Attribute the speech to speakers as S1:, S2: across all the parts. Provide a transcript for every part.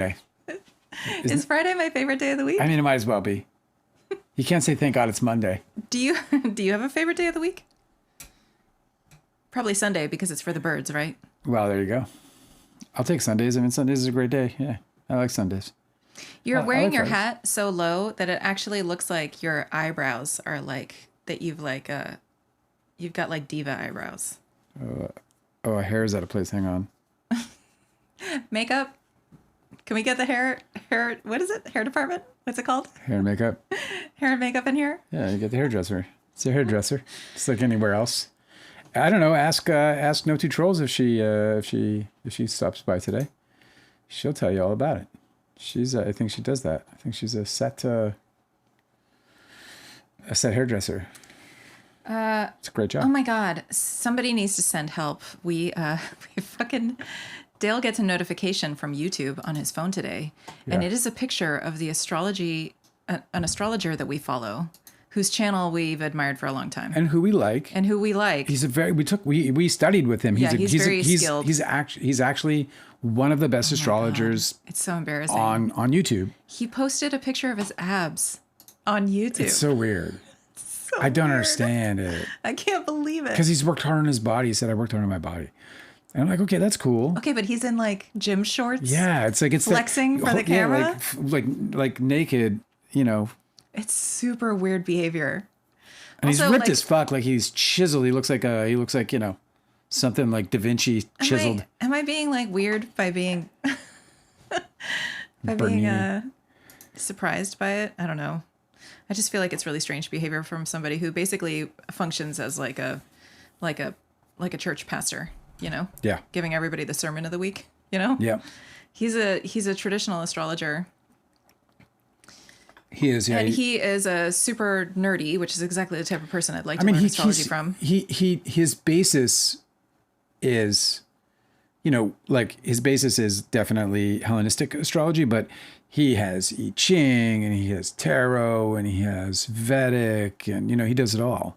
S1: Okay.
S2: Is Friday my favorite day of the week?
S1: I mean, it might as well be. You can't say thank God it's Monday.
S2: Do you have a favorite day of the week? Probably Sunday because it's for the birds, right?
S1: Well, there you go. I'll take Sundays. I mean, Sundays is a great day. Yeah, I like Sundays.
S2: You're
S1: I
S2: wearing
S1: like
S2: your
S1: Fridays.
S2: hat so low that it actually looks like your eyebrows are like that. You've got like diva eyebrows.
S1: Oh, hair is out of place. Hang on.
S2: Makeup. Can we get the hair? What is it? Hair department? What's it called?
S1: Hair and makeup.
S2: Hair and makeup in here.
S1: Yeah, you get the hairdresser. It's a hairdresser, just like anywhere else. I don't know. Ask No Two Trolls if she stops by today. She'll tell you all about it. I think she does that. I think she's a set hairdresser. It's a great job.
S2: Oh my God! Somebody needs to send help. We fucking Dale gets a notification from YouTube on his phone today, and
S1: Yeah.
S2: it is a picture of the an astrologer that we follow, whose channel we've admired for a long time,
S1: And who we like.
S2: He's
S1: We studied with him.
S2: Yeah, he's very skilled.
S1: He's actually one of the best astrologers
S2: It's so embarrassing.
S1: on YouTube.
S2: He posted a picture of his abs on YouTube.
S1: It's so weird.
S2: So
S1: I don't
S2: weird.
S1: understand it.
S2: I can't believe it.
S1: Because he's worked hard on his body. He said, I worked hard on my body. And I'm like, okay, that's cool.
S2: Okay, but he's in like gym shorts.
S1: Yeah, it's
S2: Flexing for the camera?
S1: like naked, you know.
S2: It's super weird behavior.
S1: And he's
S2: Also,
S1: ripped
S2: like-
S1: as fuck. Like he's chiseled. He looks like you know, something like Da Vinci chiseled.
S2: Am I being like weird by being
S1: Bernini.
S2: surprised by it? I don't know. I just feel like it's really strange behavior from somebody who basically functions as like a church pastor, you know?
S1: Yeah.
S2: Giving everybody the sermon of the week, you know?
S1: Yeah.
S2: He's a traditional astrologer.
S1: He is, yeah.
S2: And he is a super nerdy, which is exactly the type of person I'd like to
S1: I mean,
S2: learn astrology from.
S1: His basis is, you know, like his basis is definitely Hellenistic astrology, but he has I Ching and he has tarot and he has Vedic and, you know, he does it all.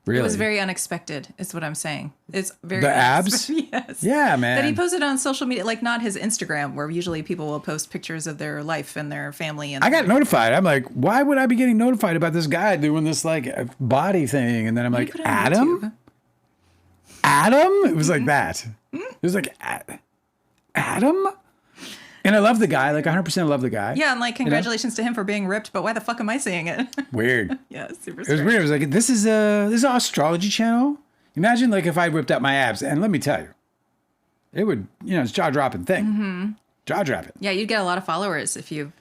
S1: Really.
S2: It was very unexpected, is what I'm saying. It's very
S1: The abs?
S2: Yes.
S1: Yeah, man.
S2: That he posted on social media, like not his Instagram, where usually people will post pictures of their life and their family. And
S1: I got notified. I'm like, why would I be getting notified about this guy doing this like body thing? And then I'm like,
S2: put it on
S1: Adam?
S2: YouTube.
S1: Adam? It was like that. It was like, Adam? And I love the guy. Like 100% love the guy.
S2: Yeah, and like congratulations to him for being ripped, but why the fuck am I seeing it?
S1: Weird.
S2: Yeah, it's super
S1: It was
S2: strange.
S1: weird. It was like, this is an astrology channel. Imagine like if I whipped out my abs. And let me tell you, it would, you know, it's jaw-dropping thing.
S2: Mm-hmm.
S1: Jaw-dropping.
S2: Yeah, you'd get a lot of followers if you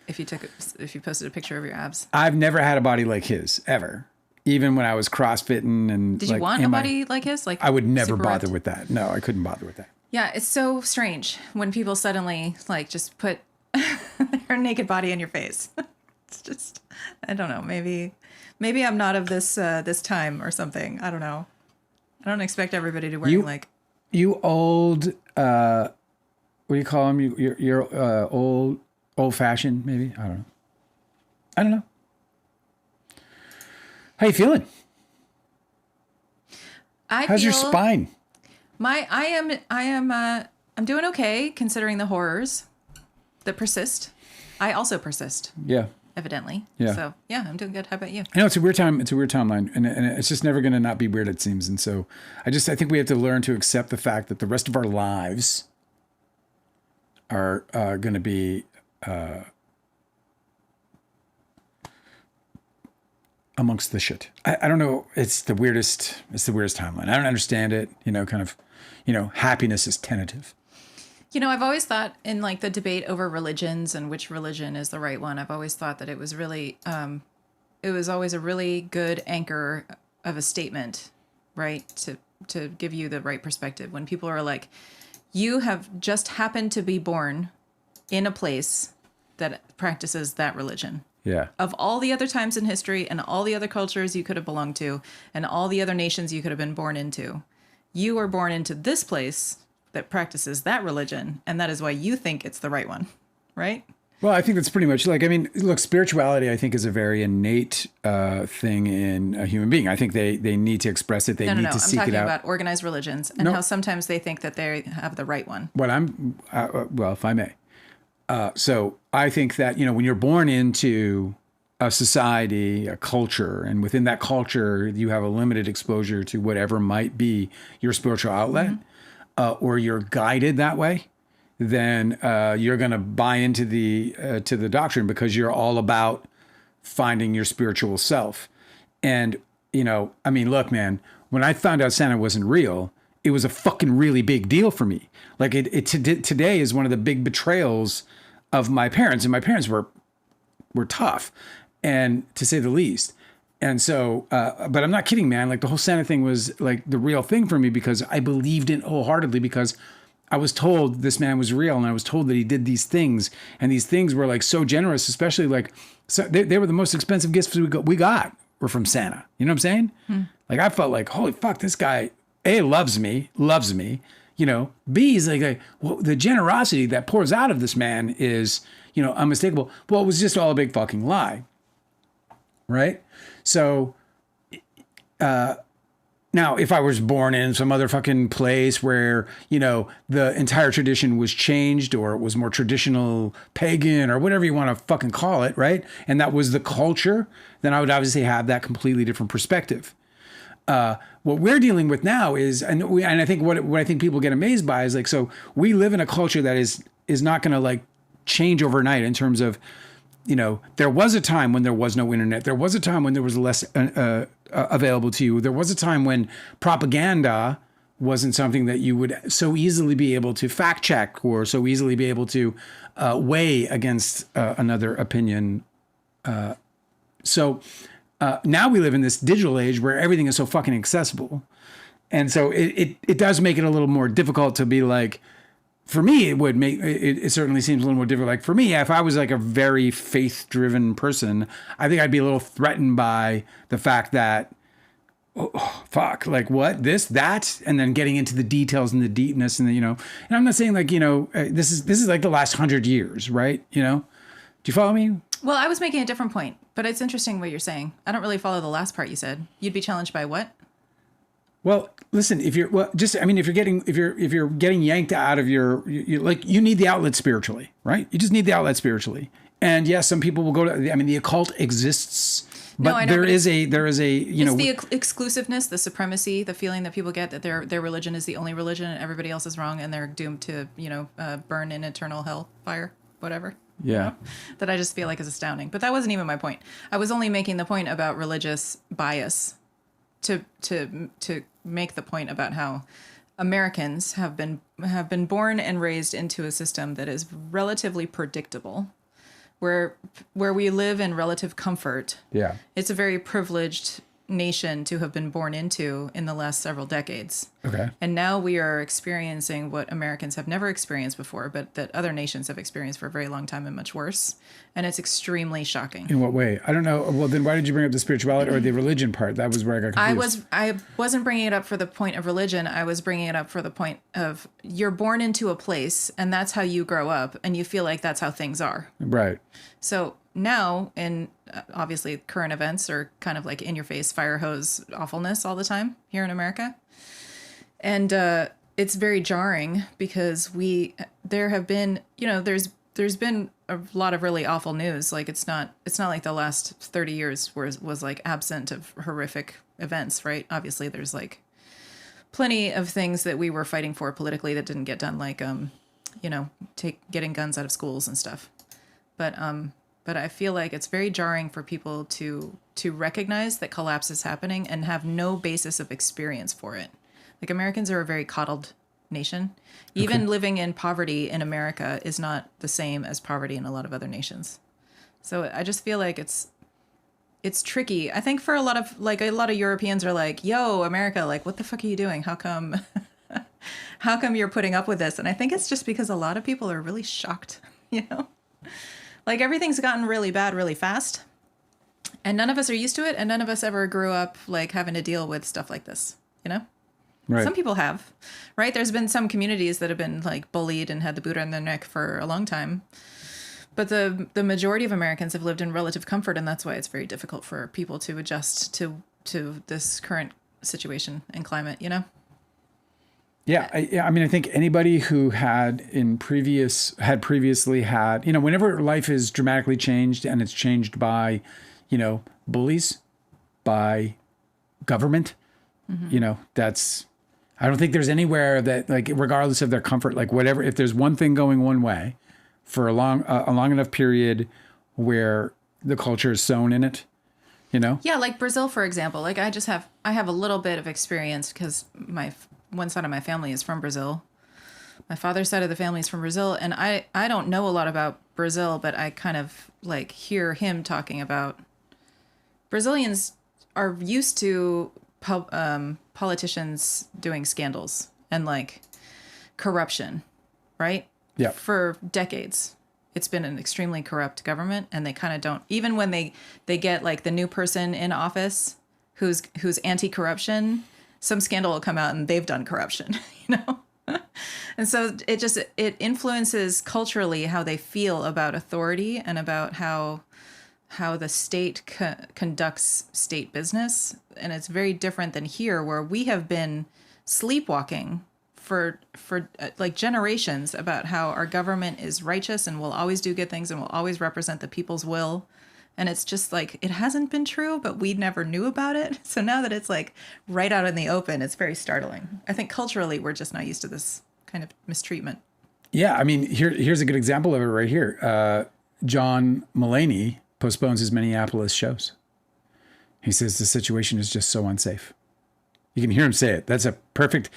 S2: posted a picture of your abs.
S1: I've never had a body like his, ever. Even when I was CrossFitting and
S2: Did you want a body like his? Like
S1: I would never
S2: super
S1: bother
S2: ripped?
S1: with that. No, I couldn't bother with that.
S2: Yeah, it's so strange when people suddenly like just put their naked body in your face. It's just, I don't know. Maybe I'm not of this time or something. I don't know. I don't expect everybody to wear like.
S1: You old, what do you call them? You're old fashioned, maybe. I don't know. How you feeling? How's your spine?
S2: I'm doing okay considering the horrors that persist. I also persist,
S1: Yeah.
S2: evidently.
S1: Yeah.
S2: So yeah, I'm doing good. How about you?
S1: I know it's a weird time. It's a weird timeline, and it's just never going to not be weird. It seems, and so I think we have to learn to accept the fact that the rest of our lives are going to be amongst the shit. I don't know. It's the weirdest timeline. I don't understand it. You know, kind of. You know, happiness is tentative.
S2: You know, I've always thought in like the debate over religions and which religion is the right one, I've always thought that it was really, it was always a really good anchor of a statement, right? To give you the right perspective. When people are like, you have just happened to be born in a place that practices that religion.
S1: Yeah.
S2: Of all the other times in history and all the other cultures you could have belonged to and all the other nations you could have been born into, you were born into this place that practices that religion, and that is why you think it's the right one, right?
S1: Well, I think that's pretty much like, I mean, look, spirituality, I think, is a very innate thing in a human being. I think they need to express it. They need to seek it out.
S2: I'm talking about organized religions and how sometimes they think that they have the right one.
S1: Well, if I may, So I think that, when you're born into a society, a culture, and within that culture, you have a limited exposure to whatever might be your spiritual outlet, or you're guided that way, then you're going to buy into the doctrine because you're all about finding your spiritual self. And, look, man, when I found out Santa wasn't real, it was a fucking really big deal for me. Like today is one of the big betrayals of my parents, and my parents were tough, and to say the least. And so, but I'm not kidding, man. Like the whole Santa thing was like the real thing for me because I believed in it wholeheartedly because I was told this man was real, and I was told that he did these things, and these things were like so generous, especially like so they were the most expensive gifts we got were from Santa. You know what I'm saying? Like I felt like, holy fuck, this guy A, loves me. B is like well, the generosity that pours out of this man is, unmistakable. Well, it was just all a big fucking lie. Right? So, now if I was born in some other fucking place where, the entire tradition was changed or it was more traditional pagan or whatever you want to fucking call it, right? And that was the culture, then I would obviously have that completely different perspective. What we're dealing with now is, and I think what I think people get amazed by is like, so we live in a culture that is not going to like change overnight in terms of, there was a time when there was no internet. There was a time when there was less available to you. There was a time when propaganda wasn't something that you would so easily be able to fact check or so easily be able to weigh against another opinion. So now we live in this digital age where everything is so fucking accessible. And so it does make it a little more difficult to be like, for me, it certainly seems a little more difficult. Like for me, if I was like a very faith-driven person, I think I'd be a little threatened by the fact that, fuck, like what, this, that, and then getting into the details and the deepness and and I'm not saying like, this is like the last 100 years, right? Do you follow me?
S2: Well, I was making a different point, but it's interesting what you're saying. I don't really follow the last part you said. You'd be challenged by what?
S1: Well, listen, if you're getting yanked out of you need the outlet spiritually, right? You just need the outlet spiritually. And yes, some people will go to, the occult exists, but
S2: I know,
S1: there is a,
S2: it's the exclusiveness, the supremacy, the feeling that people get that their religion is the only religion and everybody else is wrong and they're doomed to, burn in eternal hell fire, whatever.
S1: Yeah.
S2: That I just feel like is astounding. But that wasn't even my point. I was only making the point about religious bias to make the point about how Americans have been born and raised into a system that is relatively predictable, where we live in relative comfort.
S1: Yeah.
S2: It's a very privileged nation to have been born into in the last several decades.
S1: Okay.
S2: And now we are experiencing what Americans have never experienced before, but that other nations have experienced for a very long time and much worse. And it's extremely shocking.
S1: In what way? I don't know. Well, then why did you bring up the spirituality or the religion part? That was where I got confused.
S2: I wasn't bringing it up for the point of religion. I was bringing it up for the point of you're born into a place and that's how you grow up and you feel like that's how things are.
S1: Right.
S2: So now, in obviously current events are kind of like in your face fire hose awfulness all the time here in America. And it's very jarring because there have been, there's been a lot of really awful news. Like it's not like the last 30 years was like absent of horrific events, right? Obviously there's like plenty of things that we were fighting for politically that didn't get done, like, getting guns out of schools and stuff. But I feel like it's very jarring for people to recognize that collapse is happening and have no basis of experience for it. Like Americans are a very coddled nation. Even living in poverty in America is not the same as poverty in a lot of other nations. So I just feel like it's tricky. I think for a lot of Europeans are like, yo, America, like, what the fuck are you doing? How come you're putting up with this? And I think it's just because a lot of people are really shocked, Like everything's gotten really bad really fast. And none of us are used to it. And none of us ever grew up like having to deal with stuff like this, Right. Some people have, right? There's been some communities that have been like bullied and had the boot on their neck for a long time. But the majority of Americans have lived in relative comfort. And that's why it's very difficult for people to adjust to this current situation and climate,
S1: Yeah, Yeah, I mean, I think anybody who previously had, whenever life is dramatically changed and it's changed by, bullies, by government, that's, I don't think there's anywhere that, like, regardless of their comfort, like whatever, if there's one thing going one way for a long enough period where the culture is sown in it,
S2: Yeah, like Brazil, for example. Like I have a little bit of experience because one side of my family is from Brazil. My father's side of the family is from Brazil, and I don't know a lot about Brazil, but I kind of like hear him talking about Brazilians are used to politicians doing scandals and like corruption, right?
S1: Yeah.
S2: For decades. It's been an extremely corrupt government, and they kind of don't, even when they get like the new person in office who's anti-corruption, some scandal will come out and they've done corruption, And so it influences culturally how they feel about authority and about how the state conducts state business. And it's very different than here, where we have been sleepwalking for like generations about how our government is righteous and will always do good things and will always represent the people's will. And it's just like, it hasn't been true, but we never knew about it. So now that it's like right out in the open, it's very startling. I think culturally, we're just not used to this kind of mistreatment.
S1: Yeah. I mean, here's a good example of it right here. John Mulaney postpones his Minneapolis shows. He says the situation is just so unsafe. You can hear him say it. That's a perfect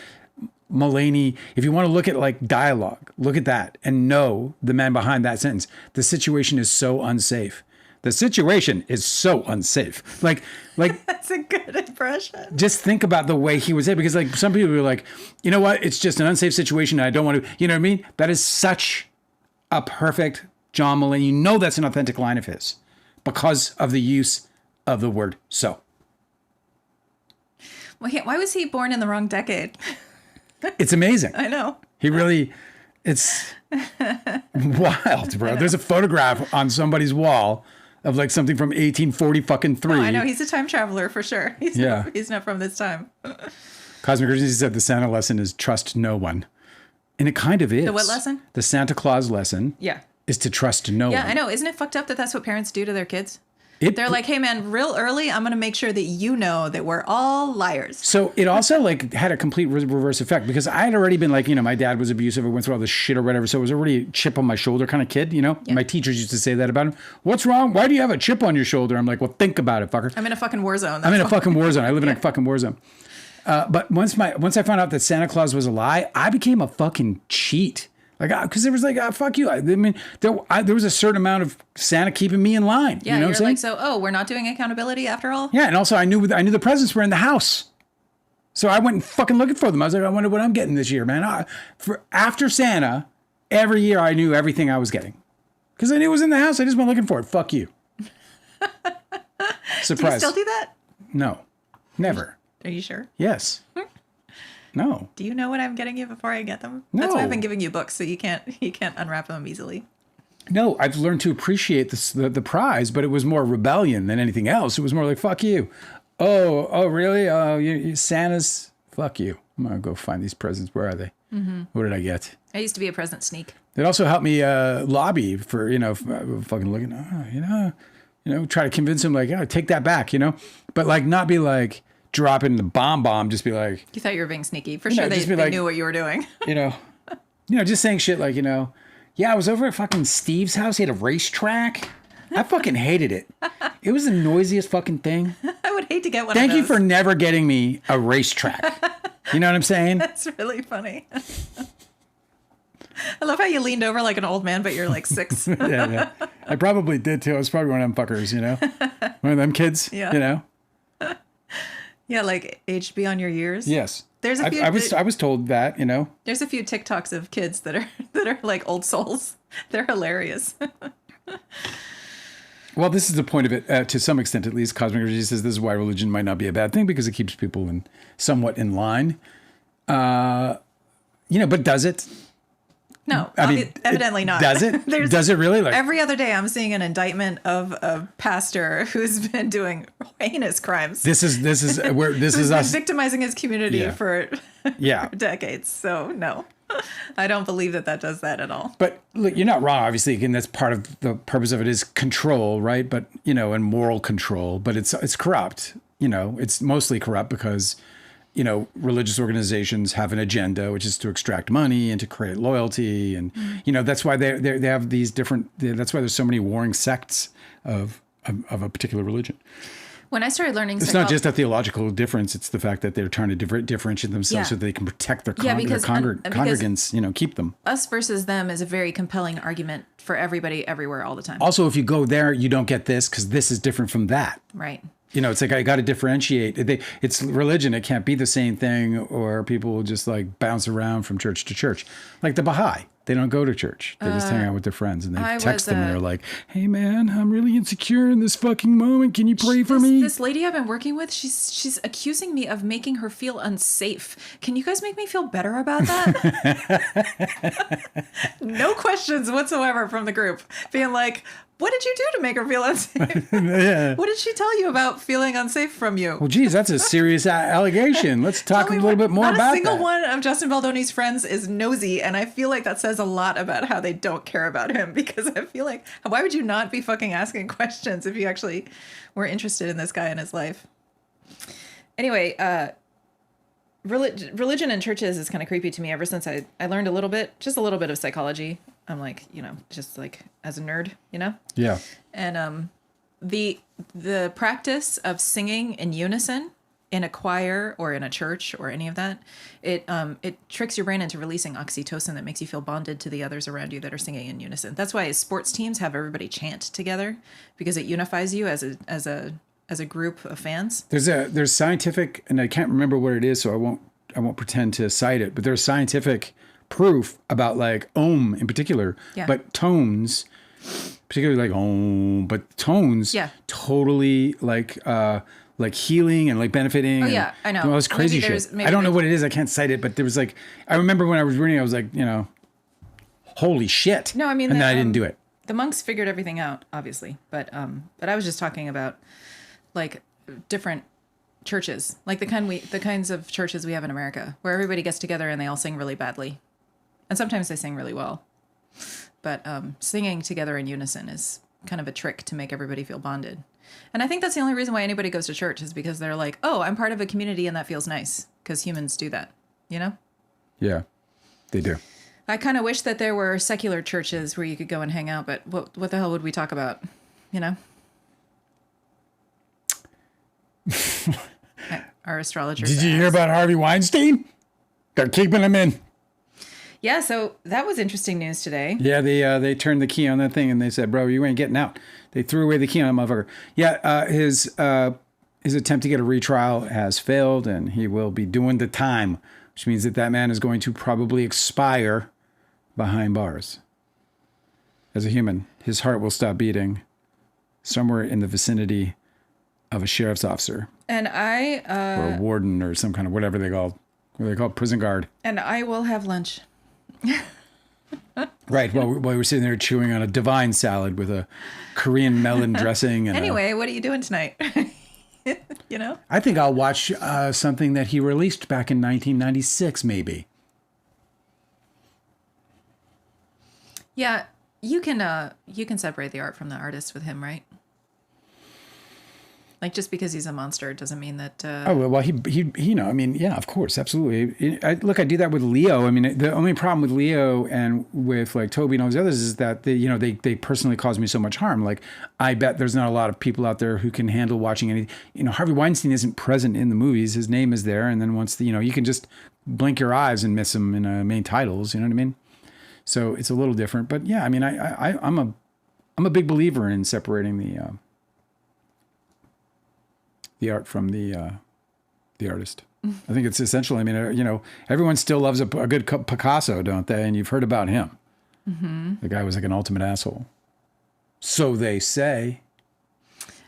S1: Mulaney. If you want to look at like dialogue, look at that and know the man behind that sentence. The situation is so unsafe. The situation is so unsafe. Like
S2: That's a good impression.
S1: Just think about the way he would say it, because like some people are like, you know what? It's just an unsafe situation. And I don't want to, you know what I mean? That is such a perfect John Mulaney. You know, that's an authentic line of his because of the use of the word so.
S2: Well, why was he born in the wrong decade?
S1: It's amazing.
S2: I know.
S1: He really, it's wild, bro. There's a photograph on somebody's wall of like something from 1840
S2: Oh, I know. He's a time traveler for sure. He's not from this time.
S1: Cosmic Urgency said the Santa lesson is trust no one. And it kind of is.
S2: The what lesson?
S1: The Santa Claus lesson.
S2: Yeah.
S1: Is to trust no one.
S2: Yeah, I know. Isn't it fucked up that that's what parents do to their kids? They're like, hey, man, real early, I'm going to make sure that you know that we're all liars.
S1: So it also like had a complete reverse effect, because I had already been like, my dad was abusive. I went through all this shit or whatever. So it was already a chip on my shoulder kind of kid, Yeah. My teachers used to say that about him. What's wrong? Why do you have a chip on your shoulder? I'm like, well, think about it, fucker.
S2: I'm in a fucking war zone.
S1: I'm in a fucking war zone. I live in a fucking war zone. But once I found out that Santa Claus was a lie, I became a fucking cheat. Like, because there was like, fuck you. I mean, there was a certain amount of Santa keeping me in line.
S2: Yeah,
S1: you know
S2: you're like, so, we're not doing accountability after all?
S1: Yeah, and also I knew the presents were in the house. So I went and fucking looking for them. I was like, I wonder what I'm getting this year, man. After Santa, every year I knew everything I was getting. Because I knew it was in the house. I just went looking for it. Fuck you. Surprise.
S2: Do you still do that?
S1: No, never.
S2: Are you sure?
S1: Yes. No.
S2: Do you know what I'm getting you before I get them?
S1: No.
S2: That's why I've been giving you books, so you can't unwrap them easily.
S1: No, I've learned to appreciate the prize, but it was more rebellion than anything else. It was more like, fuck you. Oh, really? Oh, Santa's, fuck you. I'm going to go find these presents. Where are they? Mm-hmm. What did I get?
S2: I used to be a present sneak.
S1: It also helped me lobby for, fucking looking, try to convince him, like, take that back, But like not be like, drop it in the bomb, just be like...
S2: You thought you were being sneaky. For sure they knew what you were doing.
S1: Just saying shit like, yeah, I was over at fucking Steve's house. He had a racetrack. I fucking hated it. It was the noisiest fucking thing.
S2: I would hate to get one of those.
S1: Thank you for never getting me a racetrack. You know what I'm saying?
S2: That's really funny. I love how you leaned over like an old man, but you're like 6.
S1: Yeah. I probably did too. I was probably one of them fuckers, One of them kids,
S2: Yeah, like aged beyond your years.
S1: Yes.
S2: There's a few.
S1: I was told that,
S2: There's a few TikToks of kids that are like old souls. They're hilarious.
S1: Well, this is the point of it, to some extent at least. Cosmic Energy says this is why religion might not be a bad thing, because it keeps people somewhat in line. But does it?
S2: No,
S1: I mean,
S2: evidently not.
S1: Does it? Does it really? Like
S2: every other day, I'm seeing an indictment of a pastor who's been doing heinous crimes.
S1: This is where this is
S2: been
S1: us
S2: victimizing his community
S1: Yeah.
S2: for
S1: Yeah.
S2: decades. So no, I don't believe that does that at all.
S1: But look, you're not wrong, obviously. Again, that's part of the purpose of it is control, right? But, and moral control. But it's corrupt. It's mostly corrupt because, religious organizations have an agenda, which is to extract money and to create loyalty. And, that's why they have these different, that's why there's so many warring sects of a particular religion.
S2: When I started learning
S1: It's not just a theological difference. It's the fact that they're trying to differentiate themselves so they can protect their,
S2: because
S1: congregants, keep them.
S2: Us versus them is a very compelling argument for everybody, everywhere, all the time.
S1: Also, if you go there, you don't get this because this is different from that.
S2: Right.
S1: It's like I got to differentiate. It's religion. It can't be the same thing, or people will just like bounce around from church to church. Like the Baha'i, they don't go to church. They just hang out with their friends, and they text them, and they're like, "Hey, man, I'm really insecure in this fucking moment. Can you pray for me?"
S2: This lady I've been working with, she's accusing me of making her feel unsafe. Can you guys make me feel better about that? No questions whatsoever from the group, being like, what did you do to make her feel unsafe?
S1: Yeah.
S2: What did she tell you about feeling unsafe from you?
S1: Well, geez, that's a serious allegation. Let's talk a little bit more about that.
S2: Not a single one of Justin Baldoni's friends is nosy, and I feel like that says a lot about how they don't care about him, because I feel like, why would you not be fucking asking questions if you actually were interested in this guy and his life? Anyway, religion and churches is kind of creepy to me ever since I learned just a little bit of psychology. I'm like, just like as a nerd,
S1: Yeah.
S2: And the practice of singing in unison in a choir or in a church or any of that, it tricks your brain into releasing oxytocin that makes you feel bonded to the others around you that are singing in unison. That's why sports teams have everybody chant together, because it unifies you as a group of fans.
S1: There's scientific, and I can't remember what it is, so I won't pretend to cite it, but there's scientific proof about like Om in particular, but tones, particularly like Om, but tones, totally like healing and like benefiting.
S2: Oh yeah, I know.
S1: All this crazy shit. I don't know what it is. I can't cite it, but there was like, I remember when I was reading, I was like, holy shit.
S2: No, I mean,
S1: and then I didn't do it.
S2: The monks figured everything out, obviously, but I was just talking about like different churches, like the kinds of churches we have in America, where everybody gets together and they all sing really badly. And sometimes they sing really well. But singing together in unison is kind of a trick to make everybody feel bonded. And I think that's the only reason why anybody goes to church, is because they're like, oh, I'm part of a community and that feels nice. Because humans do that,
S1: Yeah, they do.
S2: I kind of wish that there were secular churches where you could go and hang out, but what the hell would we talk about, Our astrologer.
S1: Did you hear about Harvey Weinstein? They're keeping him in.
S2: Yeah, so that was interesting news today.
S1: Yeah, they turned the key on that thing and they said, "Bro, you ain't getting out." They threw away the key on that motherfucker. Yeah, his attempt to get a retrial has failed, and he will be doing the time, which means that man is going to probably expire behind bars. As a human, his heart will stop beating somewhere in the vicinity of a sheriff's officer,
S2: and
S1: or a warden, or some kind of whatever they call prison guard.
S2: And I will have lunch.
S1: Right. While we're sitting there chewing on a divine salad with a Korean melon dressing. And
S2: anyway, what are you doing tonight?
S1: I think I'll watch something that he released back in 1996, maybe.
S2: Yeah, you can separate the art from the artist with him, right? Like, just because he's a monster doesn't mean that... yeah, of course, absolutely. I do that with Leo. I mean, the only problem with Leo and with, like, Toby and all these others is that, they personally cause me so much harm. Like, I bet there's not a lot of people out there who can handle watching any... Harvey Weinstein isn't present in the movies. His name is there, and then once, you can just blink your eyes and miss him in main titles, you know what I mean? So it's a little different. But, yeah, I mean, I'm a big believer in separating the art from the artist. I think it's essential. I mean, everyone still loves a good Picasso, don't they? And you've heard about him. Mm-hmm. The guy was like an ultimate asshole. So they say.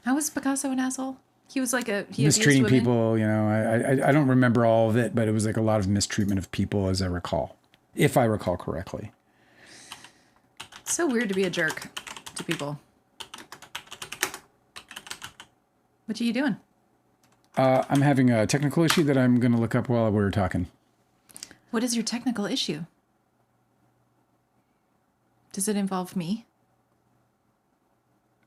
S2: How was Picasso an asshole? He was like he
S1: mistreating people. I don't remember all of it, but it was like a lot of mistreatment of people, as I recall, if I recall correctly.
S2: It's so weird to be a jerk to people. What are you doing?
S1: I'm having a technical issue that I'm going to look up while we're talking.
S2: What is your technical issue? Does it involve me?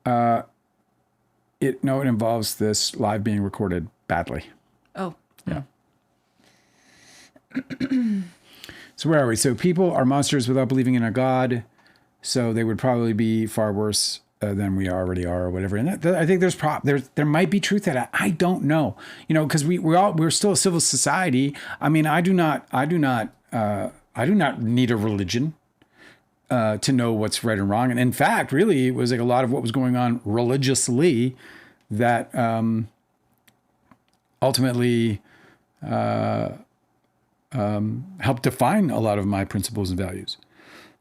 S1: It involves this live being recorded badly.
S2: Oh.
S1: Yeah. So where are we? So people are monsters without believing in a God. So they would probably be far worse than we already are, or whatever. And I think there might be truth to that. I don't know, because we're still a civil society. I mean, I do not need a religion to know what's right and wrong. And in fact, really, it was like a lot of what was going on religiously that ultimately helped define a lot of my principles and values.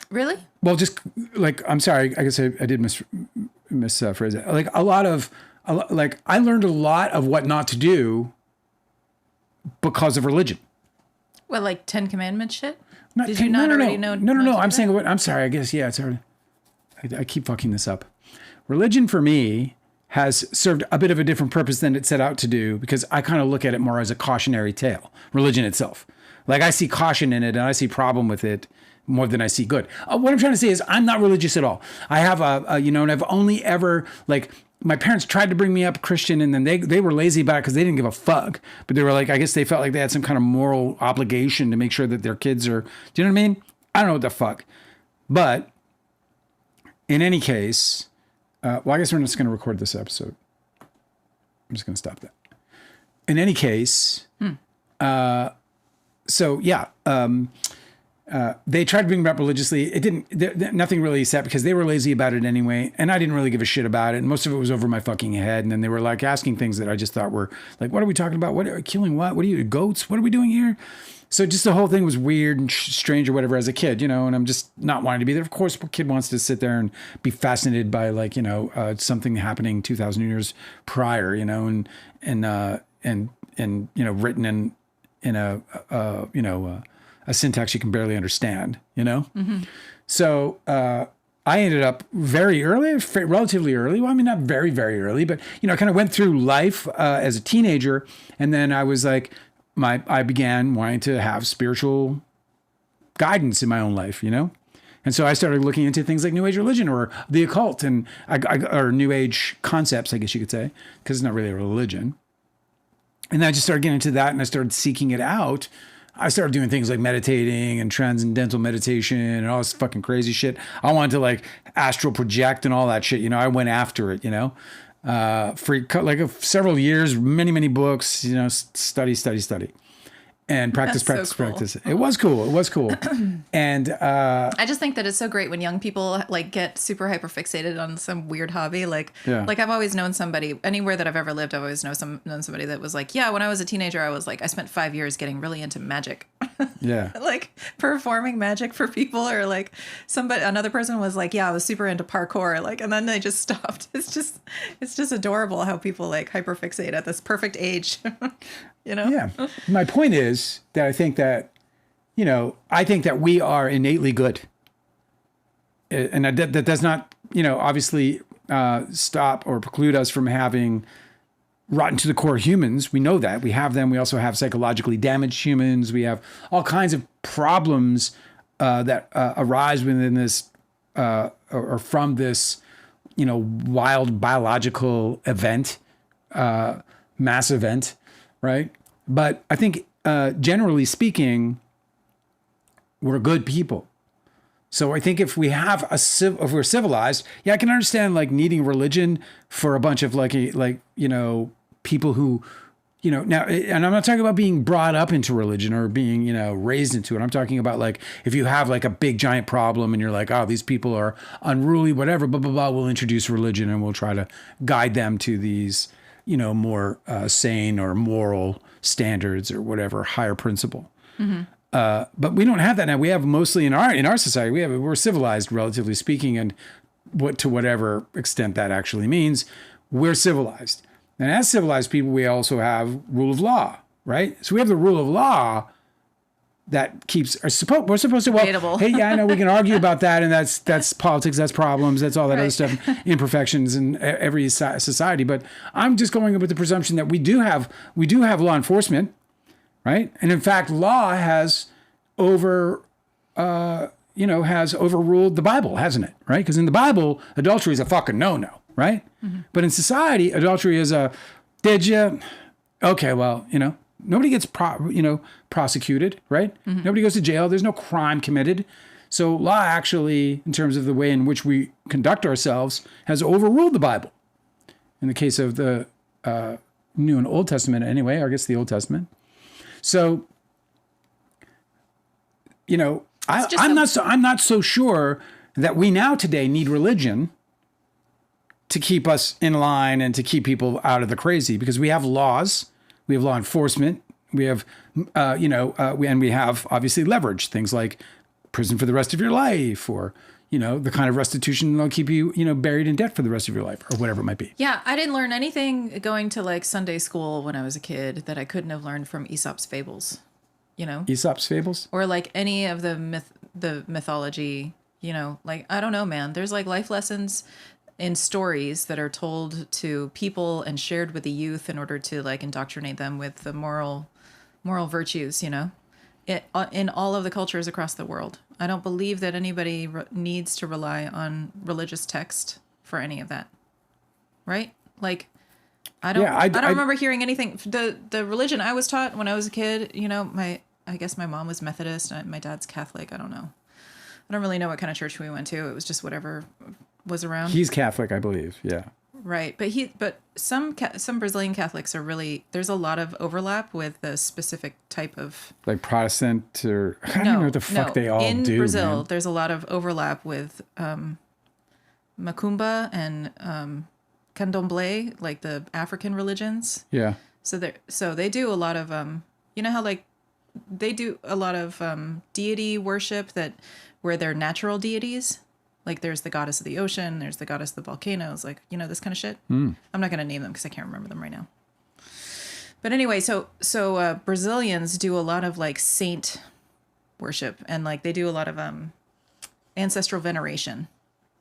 S2: Really?
S1: Well, just like, I'm sorry, I guess I did misphrase it. Like I learned a lot of what not to do because of religion.
S2: What, like 10 Commandments shit?
S1: No. I'm saying what, I'm sorry, I guess, yeah, it's hard. I keep fucking this up. Religion for me has served a bit of a different purpose than it set out to do, because I kind of look at it more as a cautionary tale, religion itself. Like I see caution in it and I see problem with it more than I see good. What I'm trying to say is I'm not religious at all. I have and I've only ever, like, my parents tried to bring me up Christian, and then they were lazy about it because they didn't give a fuck. But they were like, I guess they felt like they had some kind of moral obligation to make sure that their kids are, do you know what I mean? I don't know what the fuck. But in any case, I guess we're just going to record this episode. I'm just going to stop that. In any case, so yeah, they tried to bring it up religiously. It didn't, nothing really set because they were lazy about it anyway. And I didn't really give a shit about it. And most of it was over my fucking head. And then they were like asking things that I just thought were like, what are we talking about? What are killing? What are you, goats? What are we doing here? So just the whole thing was weird and strange or whatever as a kid, and I'm just not wanting to be there. Of course, a kid wants to sit there and be fascinated by like, something happening 2,000 years prior, and written in a syntax you can barely understand, Mm-hmm. So I ended up very early, relatively early. Well, I mean, not very, very early, but, I kind of went through life as a teenager. And then I was like, I began wanting to have spiritual guidance in my own life, And so I started looking into things like New Age religion or the occult and or New Age concepts, I guess you could say, because it's not really a religion. And then I just started getting into that, and I started seeking it out. I started doing things like meditating and transcendental meditation and all this fucking crazy shit. I wanted to like astral project and all that shit. I went after it, for like several years, many, many books, study. And practice. It was cool. And
S2: I just think that it's so great when young people like get super hyper fixated on some weird hobby. Like I've always known somebody, anywhere that I've ever lived, I've always known somebody that was like, yeah, when I was a teenager, I spent 5 years getting really into magic.
S1: Yeah.
S2: Like performing magic for people, or like another person was like, yeah, I was super into parkour. Like, and then they just stopped. It's just adorable how people like hyper fixate at this perfect age.
S1: Yeah. My point is that I think that we are innately good. And that does not, obviously stop or preclude us from having rotten to the core humans. We know that. We have them. We also have psychologically damaged humans. We have all kinds of problems that arise within this or from this, wild biological event, mass event. Right. But I think generally speaking, we're good people. So I think if we're civilized, yeah, I can understand like needing religion for a bunch of people who, now, and I'm not talking about being brought up into religion or being, raised into it. I'm talking about like, if you have like a big giant problem and you're like, oh, these people are unruly, whatever, blah, blah, blah, we'll introduce religion and we'll try to guide them to these, more sane or moral standards or whatever higher principle. Mm-hmm. But we don't have that now. We have mostly in our society, we're civilized, relatively speaking, and to whatever extent that actually means, we're civilized. And as civilized people, we also have rule of law, right? So we have the rule of law, that keeps we're supposed to
S2: Debatable.
S1: hey, yeah, I know we can argue about that, and that's politics, that's problems, that's all that other stuff, imperfections in every society. But I'm just going with the presumption that we do have law enforcement, right? And in fact, law has has overruled the Bible, hasn't it? Right? Because in the Bible, adultery is a fucking no, right? Mm-hmm. But in society, adultery is did you? Okay, well, nobody gets prosecuted, right? Mm-hmm. Nobody goes to jail. There's no crime committed. So law actually, in terms of the way in which we conduct ourselves, has overruled the Bible. In the case of the New and Old Testament, anyway, I guess the Old Testament. So, I'm not so sure that we now today need religion to keep us in line and to keep people out of the crazy, because we have laws, we have law enforcement, we have, and we have obviously leverage, things like prison for the rest of your life, or, the kind of restitution that'll keep you, buried in debt for the rest of your life, or whatever it might be.
S2: Yeah, I didn't learn anything going to like Sunday school when I was a kid that I couldn't have learned from Aesop's fables,
S1: Aesop's fables?
S2: Or like any of the mythology, like, I don't know, man. There's like life lessons in stories that are told to people and shared with the youth in order to like indoctrinate them with the moral virtues, in all of the cultures across the world. I don't believe that anybody needs to rely on religious text for any of that. Right? Like, I don't remember hearing anything. The religion I was taught when I was a kid, I guess my mom was Methodist. My dad's Catholic. I don't know. I don't really know what kind of church we went to. It was just whatever was around.
S1: He's Catholic, I believe. Yeah.
S2: Right. But some Brazilian Catholics are really, there's a lot of overlap with the specific type of,
S1: like Protestant, or I don't know what the fuck they all do.
S2: In Brazil,
S1: man.
S2: There's a lot of overlap with Macumba and Candomblé, like the African religions.
S1: Yeah.
S2: So they do a lot of how like they do a lot of deity worship where they're natural deities. Like there's the goddess of the ocean, there's the goddess of the volcanoes, like, this kind of shit. I'm not going to name them because I can't remember them right now. But anyway, so Brazilians do a lot of like saint worship, and like they do a lot of ancestral veneration,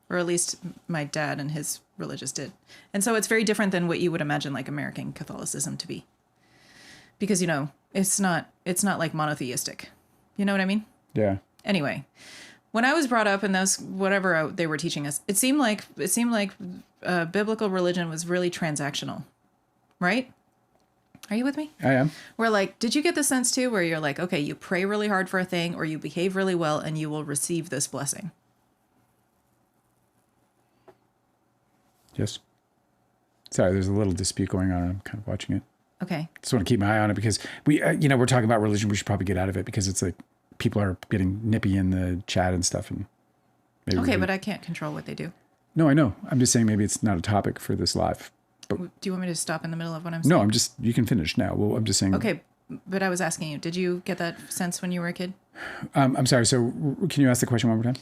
S2: or at least my dad and his religious did. And so it's very different than what you would imagine like American Catholicism to be. Because, it's not like monotheistic. You know what I mean? Yeah. Anyway, when I was brought up in those, whatever they were teaching us, it seemed like biblical religion was really transactional, right? Are you with me?
S1: I am.
S2: Where like, did you get the sense too, where you're like, okay, you pray really hard for a thing, or you behave really well, and you will receive this blessing?
S1: Yes. Sorry, there's a little dispute going on. I'm kind of watching it.
S2: Okay.
S1: Just want to keep my eye on it because we're talking about religion. We should probably get out of it because it's like people are getting nippy in the chat and stuff. And
S2: okay, but I can't control what they do.
S1: No, I know. I'm just saying maybe it's not a topic for this live. But
S2: do you want me to stop in the middle of what I'm saying?
S1: No, you can finish now. Well, I'm just saying.
S2: Okay, but I was asking you, did you get that sense when you were a kid?
S1: I'm sorry. So can you ask the question one more time?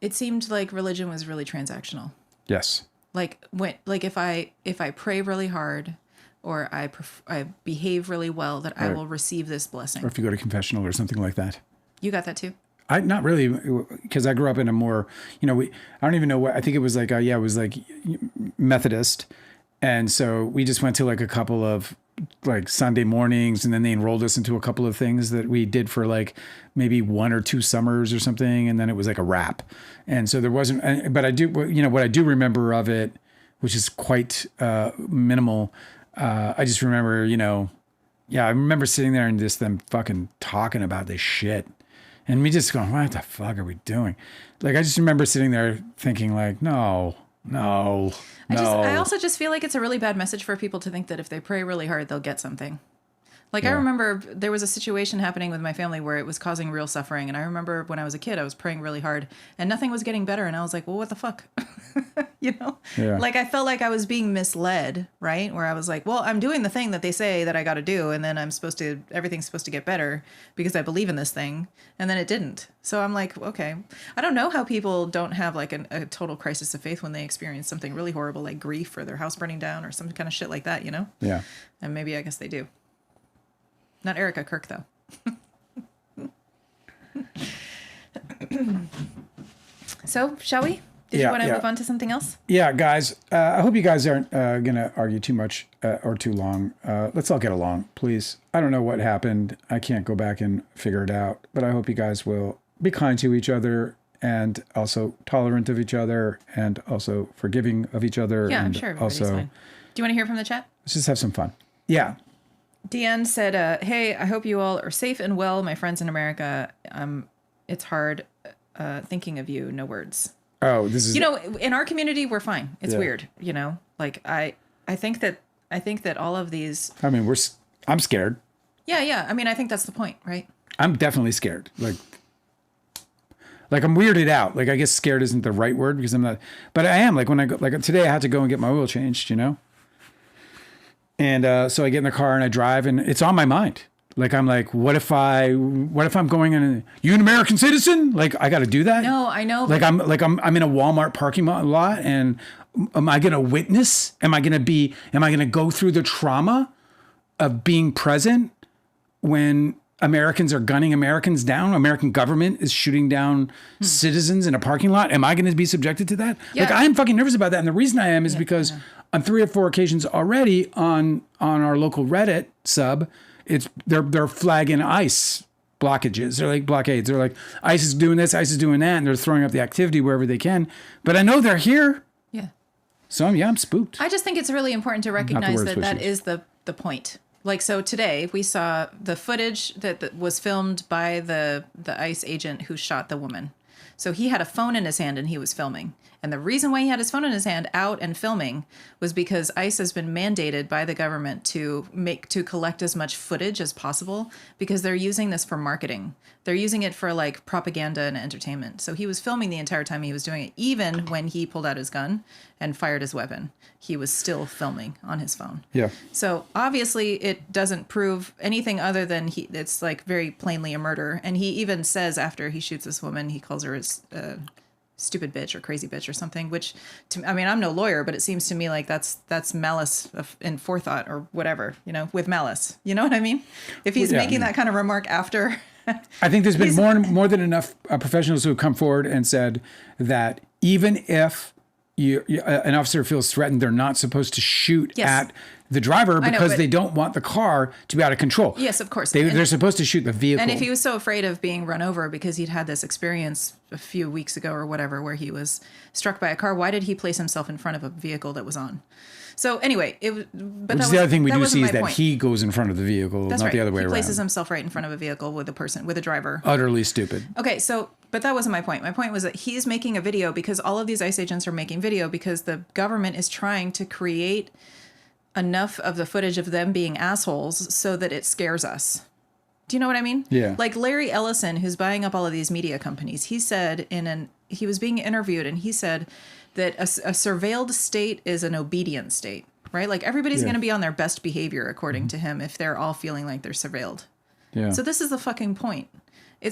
S2: It seemed like religion was really transactional.
S1: Yes.
S2: Like if I pray really hard, or I behave really well, that right. I will receive this blessing.
S1: Or if you go to confessional or something like that.
S2: You got that too?
S1: Not really, because I grew up in a more, I don't even know what, I think it was like, it was like Methodist. And so we just went to like a couple of like Sunday mornings, and then they enrolled us into a couple of things that we did for like maybe 1 or 2 summers or something. And then it was like a wrap. And so there wasn't, but I do, what I do remember of it, which is quite minimal. I just remember, I remember sitting there and just them fucking talking about this shit. And me just going, what the fuck are we doing? Like, I just remember sitting there thinking like, no.
S2: I also just feel like it's a really bad message for people to think that if they pray really hard, they'll get something. Like, yeah. I remember there was a situation happening with my family where it was causing real suffering. And I remember when I was a kid, I was praying really hard and nothing was getting better. And I was like, well, what the fuck? Yeah. Like, I felt like I was being misled, right? Where I was like, well, I'm doing the thing that they say that I got to do. And then everything's supposed to get better because I believe in this thing. And then it didn't. So I'm like, okay, I don't know how people don't have like a total crisis of faith when they experience something really horrible, like grief or their house burning down or some kind of shit like that,
S1: Yeah.
S2: And maybe I guess they do. Not Erica Kirk, though. So, shall we? Did you want to move on to something else?
S1: Yeah, guys. I hope you guys aren't going to argue too much or too long. Let's all get along, please. I don't know what happened. I can't go back and figure it out. But I hope you guys will be kind to each other and also tolerant of each other and also forgiving of each other.
S2: Yeah,
S1: and
S2: I'm sure everybody's fine. Do you want to hear from the chat?
S1: Let's just have some fun. Yeah.
S2: Deanne said, hey, I hope you all are safe and well, my friends in America. It's hard thinking of you, no words.
S1: Oh, this is...
S2: You know, in our community, we're fine. It's weird, you know? Like, I think that all of these...
S1: I mean, I'm scared.
S2: Yeah. I mean, I think that's the point, right?
S1: I'm definitely scared. Like I'm weirded out. Like, I guess scared isn't the right word because I'm not... But I am. Like, when I go... Like, today I had to go and get my oil changed, you know? And so I get in the car and I drive and it's on my mind. Like, I'm like, what if I'm going in you an American citizen? Like, I got to do that?
S2: No, I know.
S1: Like, I'm in a Walmart parking lot and am I going to witness? Am I going to go through the trauma of being present when Americans are gunning Americans down? American government is shooting down citizens in a parking lot. Am I going to be subjected to that? Yeah. Like, I am fucking nervous about that. And the reason I am is because on 3 or 4 occasions already on our local Reddit sub, they're flagging ICE blockages. They're like blockades. They're like, ICE is doing this, ICE is doing that, and they're throwing up the activity wherever they can. But I know they're here.
S2: Yeah.
S1: So I'm spooked.
S2: I just think it's really important to recognize that is the point. Like, so today we saw the footage that was filmed by the ICE agent who shot the woman. So he had a phone in his hand and he was filming. And the reason why he had his phone in his hand out and filming was because ICE has been mandated by the government to collect as much footage as possible because they're using this for marketing. They're using it for like propaganda and entertainment. So he was filming the entire time he was doing it. Even when he pulled out his gun and fired his weapon, he was still filming on his phone.
S1: Yeah.
S2: So obviously it doesn't prove anything other than it's like very plainly a murder. And he even says after he shoots this woman, he calls her his stupid bitch or crazy bitch or something, which I mean, I'm no lawyer, but it seems to me like that's malice in forethought or whatever, you know, with malice. You know what I mean? If he's making that kind of remark after.
S1: I think there's been more than enough professionals who have come forward and said that even if an officer feels threatened, they're not supposed to shoot at the driver because they don't want the car to be out of control.
S2: Yes, of course.
S1: They're supposed to shoot the vehicle.
S2: And if he was so afraid of being run over because he'd had this experience a few weeks ago or whatever where he was struck by a car, why did he place himself in front of a vehicle that was on? So anyway, the
S1: other thing we do see is that he goes in front of the vehicle, not the other way around.
S2: He places himself right in front of a vehicle with a driver.
S1: Utterly stupid.
S2: Okay, but that wasn't my point. My point was that he's making a video because all of these ICE agents are making video because the government is trying to create enough of the footage of them being assholes so that it scares us. Do you know what I mean?
S1: Yeah.
S2: Like Larry Ellison, who's buying up all of these media companies, he said he was being interviewed and he said that a surveilled state is an obedient state, right? Like everybody's going to be on their best behavior according to him if they're all feeling like they're surveilled. Yeah. So this is the fucking point.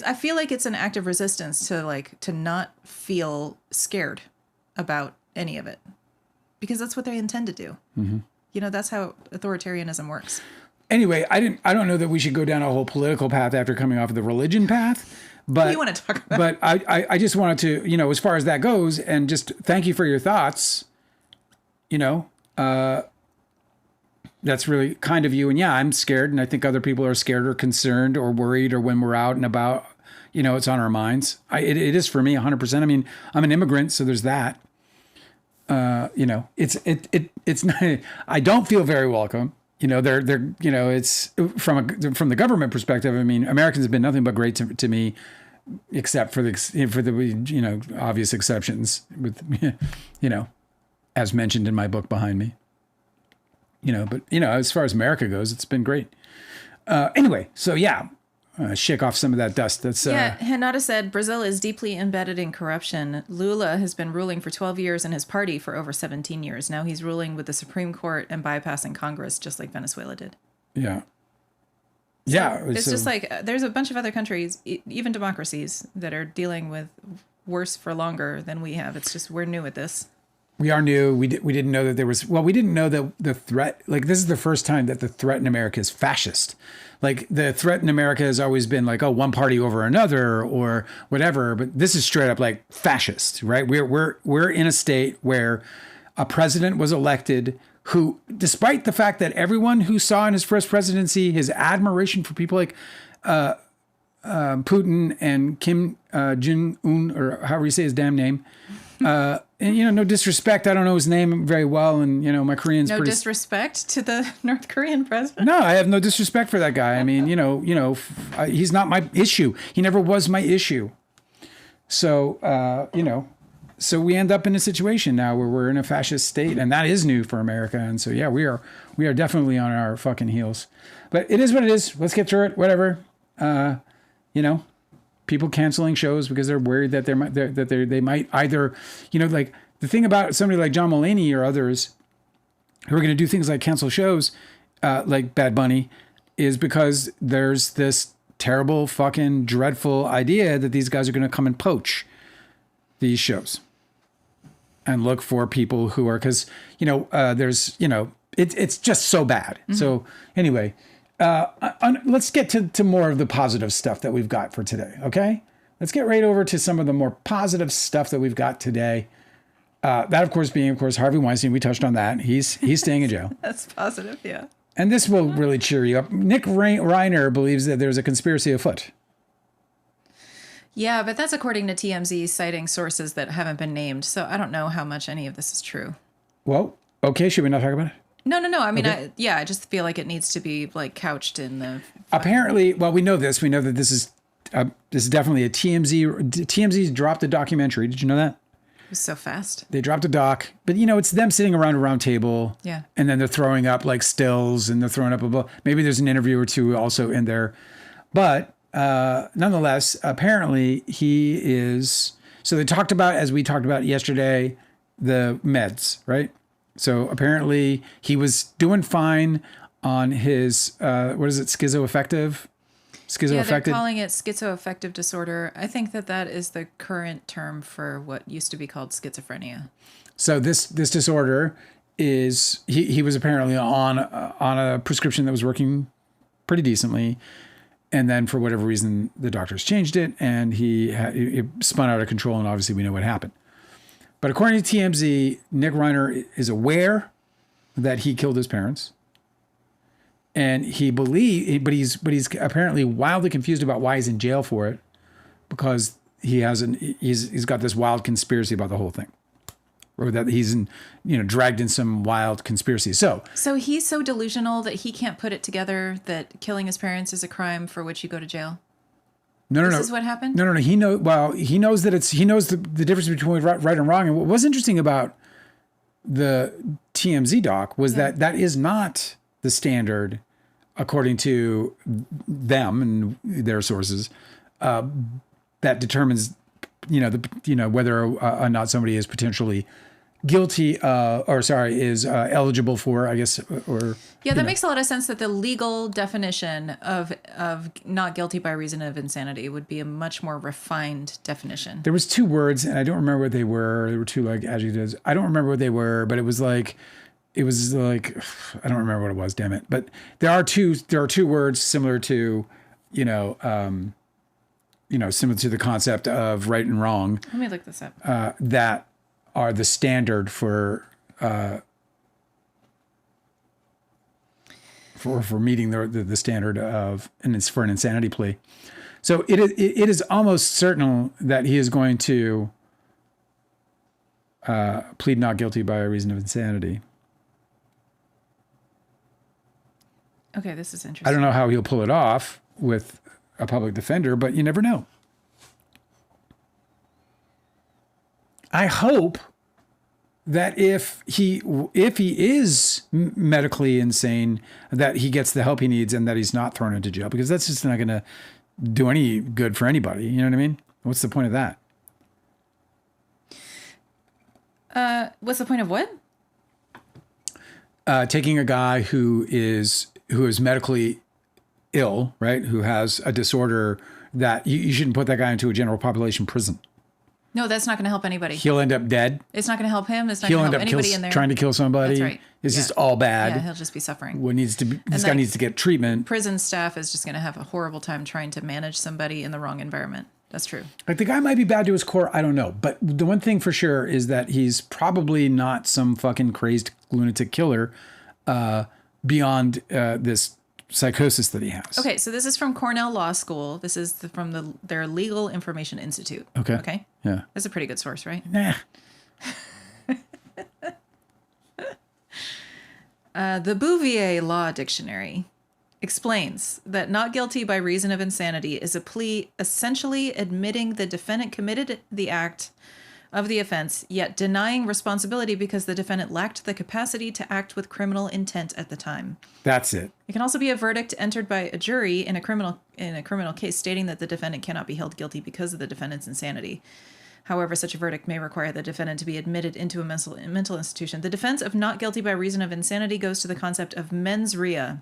S2: I feel like it's an act of resistance to not feel scared about any of it because that's what they intend to do. Mm-hmm. You know, that's how authoritarianism works.
S1: Anyway, I don't know that we should go down a whole political path after coming off of the religion path. But
S2: you want to talk about?
S1: But I just wanted to, you know, as far as that goes, and just thank you for your thoughts. You know, that's really kind of you. And yeah, I'm scared, and I think other people are scared or concerned or worried, or when we're out and about, you know, it's on our minds. It is for me 100%. I mean, I'm an immigrant, so there's that. You know, it's not. I don't feel very welcome. You know, they're you know, it's from the government perspective. I mean, Americans have been nothing but great to me, except for the you know, obvious exceptions with, you know, as mentioned in my book behind me. You know, but you know, as far as America goes, it's been great. Anyway, so yeah. Shake off some of that dust. That's
S2: Hanada said Brazil is deeply embedded in corruption. Lula has been ruling for 12 years and his party for over 17 years. Now he's ruling with the Supreme Court and bypassing Congress, just like Venezuela did.
S1: Yeah.
S2: So yeah. It's just like there's a bunch of other countries, even democracies, that are dealing with worse for longer than we have. It's just we're new at this.
S1: We are new. We didn't know that there was, well, we didn't know that the threat, like this is the first time that the threat in America is fascist. Like the threat in America has always been like, oh, one party over another or whatever. But this is straight up like fascist, right? We're in a state where a president was elected who, despite the fact that everyone who saw in his first presidency his admiration for people like Putin and Kim Jong-un, or however you say his damn name, and, you know, no disrespect. I don't know his name very well. And, you know, my Korean's
S2: no
S1: pretty...
S2: disrespect to the North Korean president.
S1: No, I have no disrespect for that guy. I mean, he's not my issue. He never was my issue. So, so we end up in a situation now where we're in a fascist state, and that is new for America. And so, yeah, we are definitely on our fucking heels. But it is what it is. Let's get through it. Whatever. People canceling shows because they're worried that they might either, like the thing about somebody like John Mulaney or others who are going to do things like cancel shows, like Bad Bunny, is because there's this terrible, fucking dreadful idea that these guys are going to come and poach these shows and look for people who are, because, there's, it's just so bad. Mm-hmm. So anyway, let's get to more of the positive stuff that we've got for today. Okay. Let's get right over to some of the more positive stuff that we've got today. That of course being, Harvey Weinstein. We touched on that. He's staying in jail.
S2: That's positive. Yeah.
S1: And this will really cheer you up. Nick Reiner believes that there's a conspiracy afoot.
S2: Yeah, but that's according to TMZ, citing sources that haven't been named. So I don't know how much any of this is true. Well,
S1: okay. Should we not talk about it?
S2: No. I mean, okay. I just feel like it needs to be like couched in the.
S1: Apparently, well, we know this. We know that this is definitely a TMZ. TMZ's dropped a documentary. Did you know that?
S2: It was so fast.
S1: They dropped a doc, but it's them sitting around a round table.
S2: Yeah. And
S1: then they're throwing up like stills, and they're throwing up maybe there's an interview or two also in there, but nonetheless, apparently he is. So they talked about, as we talked about yesterday, the meds, right? So apparently he was doing fine on his, what is it, schizoaffective?
S2: Yeah, they're calling it schizoaffective disorder. I think that is the current term for what used to be called schizophrenia.
S1: So this disorder is, he was apparently on a prescription that was working pretty decently. And then for whatever reason, the doctors changed it and it spun out of control. And obviously we know what happened. But according to TMZ, Nick Reiner is aware that he killed his parents, and but he's apparently wildly confused about why he's in jail for it, because he's got this wild conspiracy about the whole thing, or that he's dragged in some wild conspiracy. So
S2: he's so delusional that he can't put it together that killing his parents is a crime for which you go to jail.
S1: No.
S2: This is what happened?
S1: No. He knows that he knows the difference between right and wrong. And what was interesting about the TMZ doc was that is not the standard, according to them and their sources, that determines, whether or not somebody is potentially guilty, is eligible for, I guess, or.
S2: Yeah, that makes a lot of sense, that the legal definition of not guilty by reason of insanity would be a much more refined definition.
S1: There was two words, and I don't remember what they were. There were two like adjectives. I don't remember what they were, but it was like I don't remember what it was. Damn it! But there are two words similar to, similar to the concept of right and wrong.
S2: Let me look this up.
S1: That are the standard for meeting the standard of, and it's for an insanity plea. So it is almost certain that he is going to plead not guilty by reason of insanity.
S2: Okay, this is interesting.
S1: I don't know how he'll pull it off with a public defender, but you never know. I hope that if he is medically insane, that he gets the help he needs and that he's not thrown into jail, because that's just not going to do any good for anybody. You know what I mean? What's the point of that?
S2: What's the point of what?
S1: Taking a guy who is medically ill, right? Who has a disorder, that you shouldn't put that guy into a general population prison.
S2: No, that's not going to help anybody.
S1: He'll end up dead.
S2: It's not going to help him. It's not
S1: He'll
S2: going
S1: end
S2: to
S1: up
S2: help anybody in there.
S1: trying to kill somebody.
S2: That's right.
S1: It's
S2: Yeah.
S1: just all bad.
S2: Yeah, he'll just be suffering.
S1: This guy needs to get treatment.
S2: Prison staff is just going to have a horrible time trying to manage somebody in the wrong environment. That's true.
S1: Like the guy might be bad to his core. I don't know. But the one thing for sure is that he's probably not some fucking crazed lunatic killer beyond this psychosis that he has.
S2: Okay, so this is from Cornell Law School. This is from their Legal Information Institute.
S1: Okay.
S2: Okay?
S1: Yeah.
S2: That's a pretty good source, right?
S1: Nah.
S2: The Bouvier Law Dictionary explains that not guilty by reason of insanity is a plea essentially admitting the defendant committed the act of the offense, yet denying responsibility because the defendant lacked the capacity to act with criminal intent at the time.
S1: That's it.
S2: It can also be a verdict entered by a jury in a criminal case stating that the defendant cannot be held guilty because of the defendant's insanity. However, such a verdict may require the defendant to be admitted into a mental institution. The defense of not guilty by reason of insanity goes to the concept of mens rea.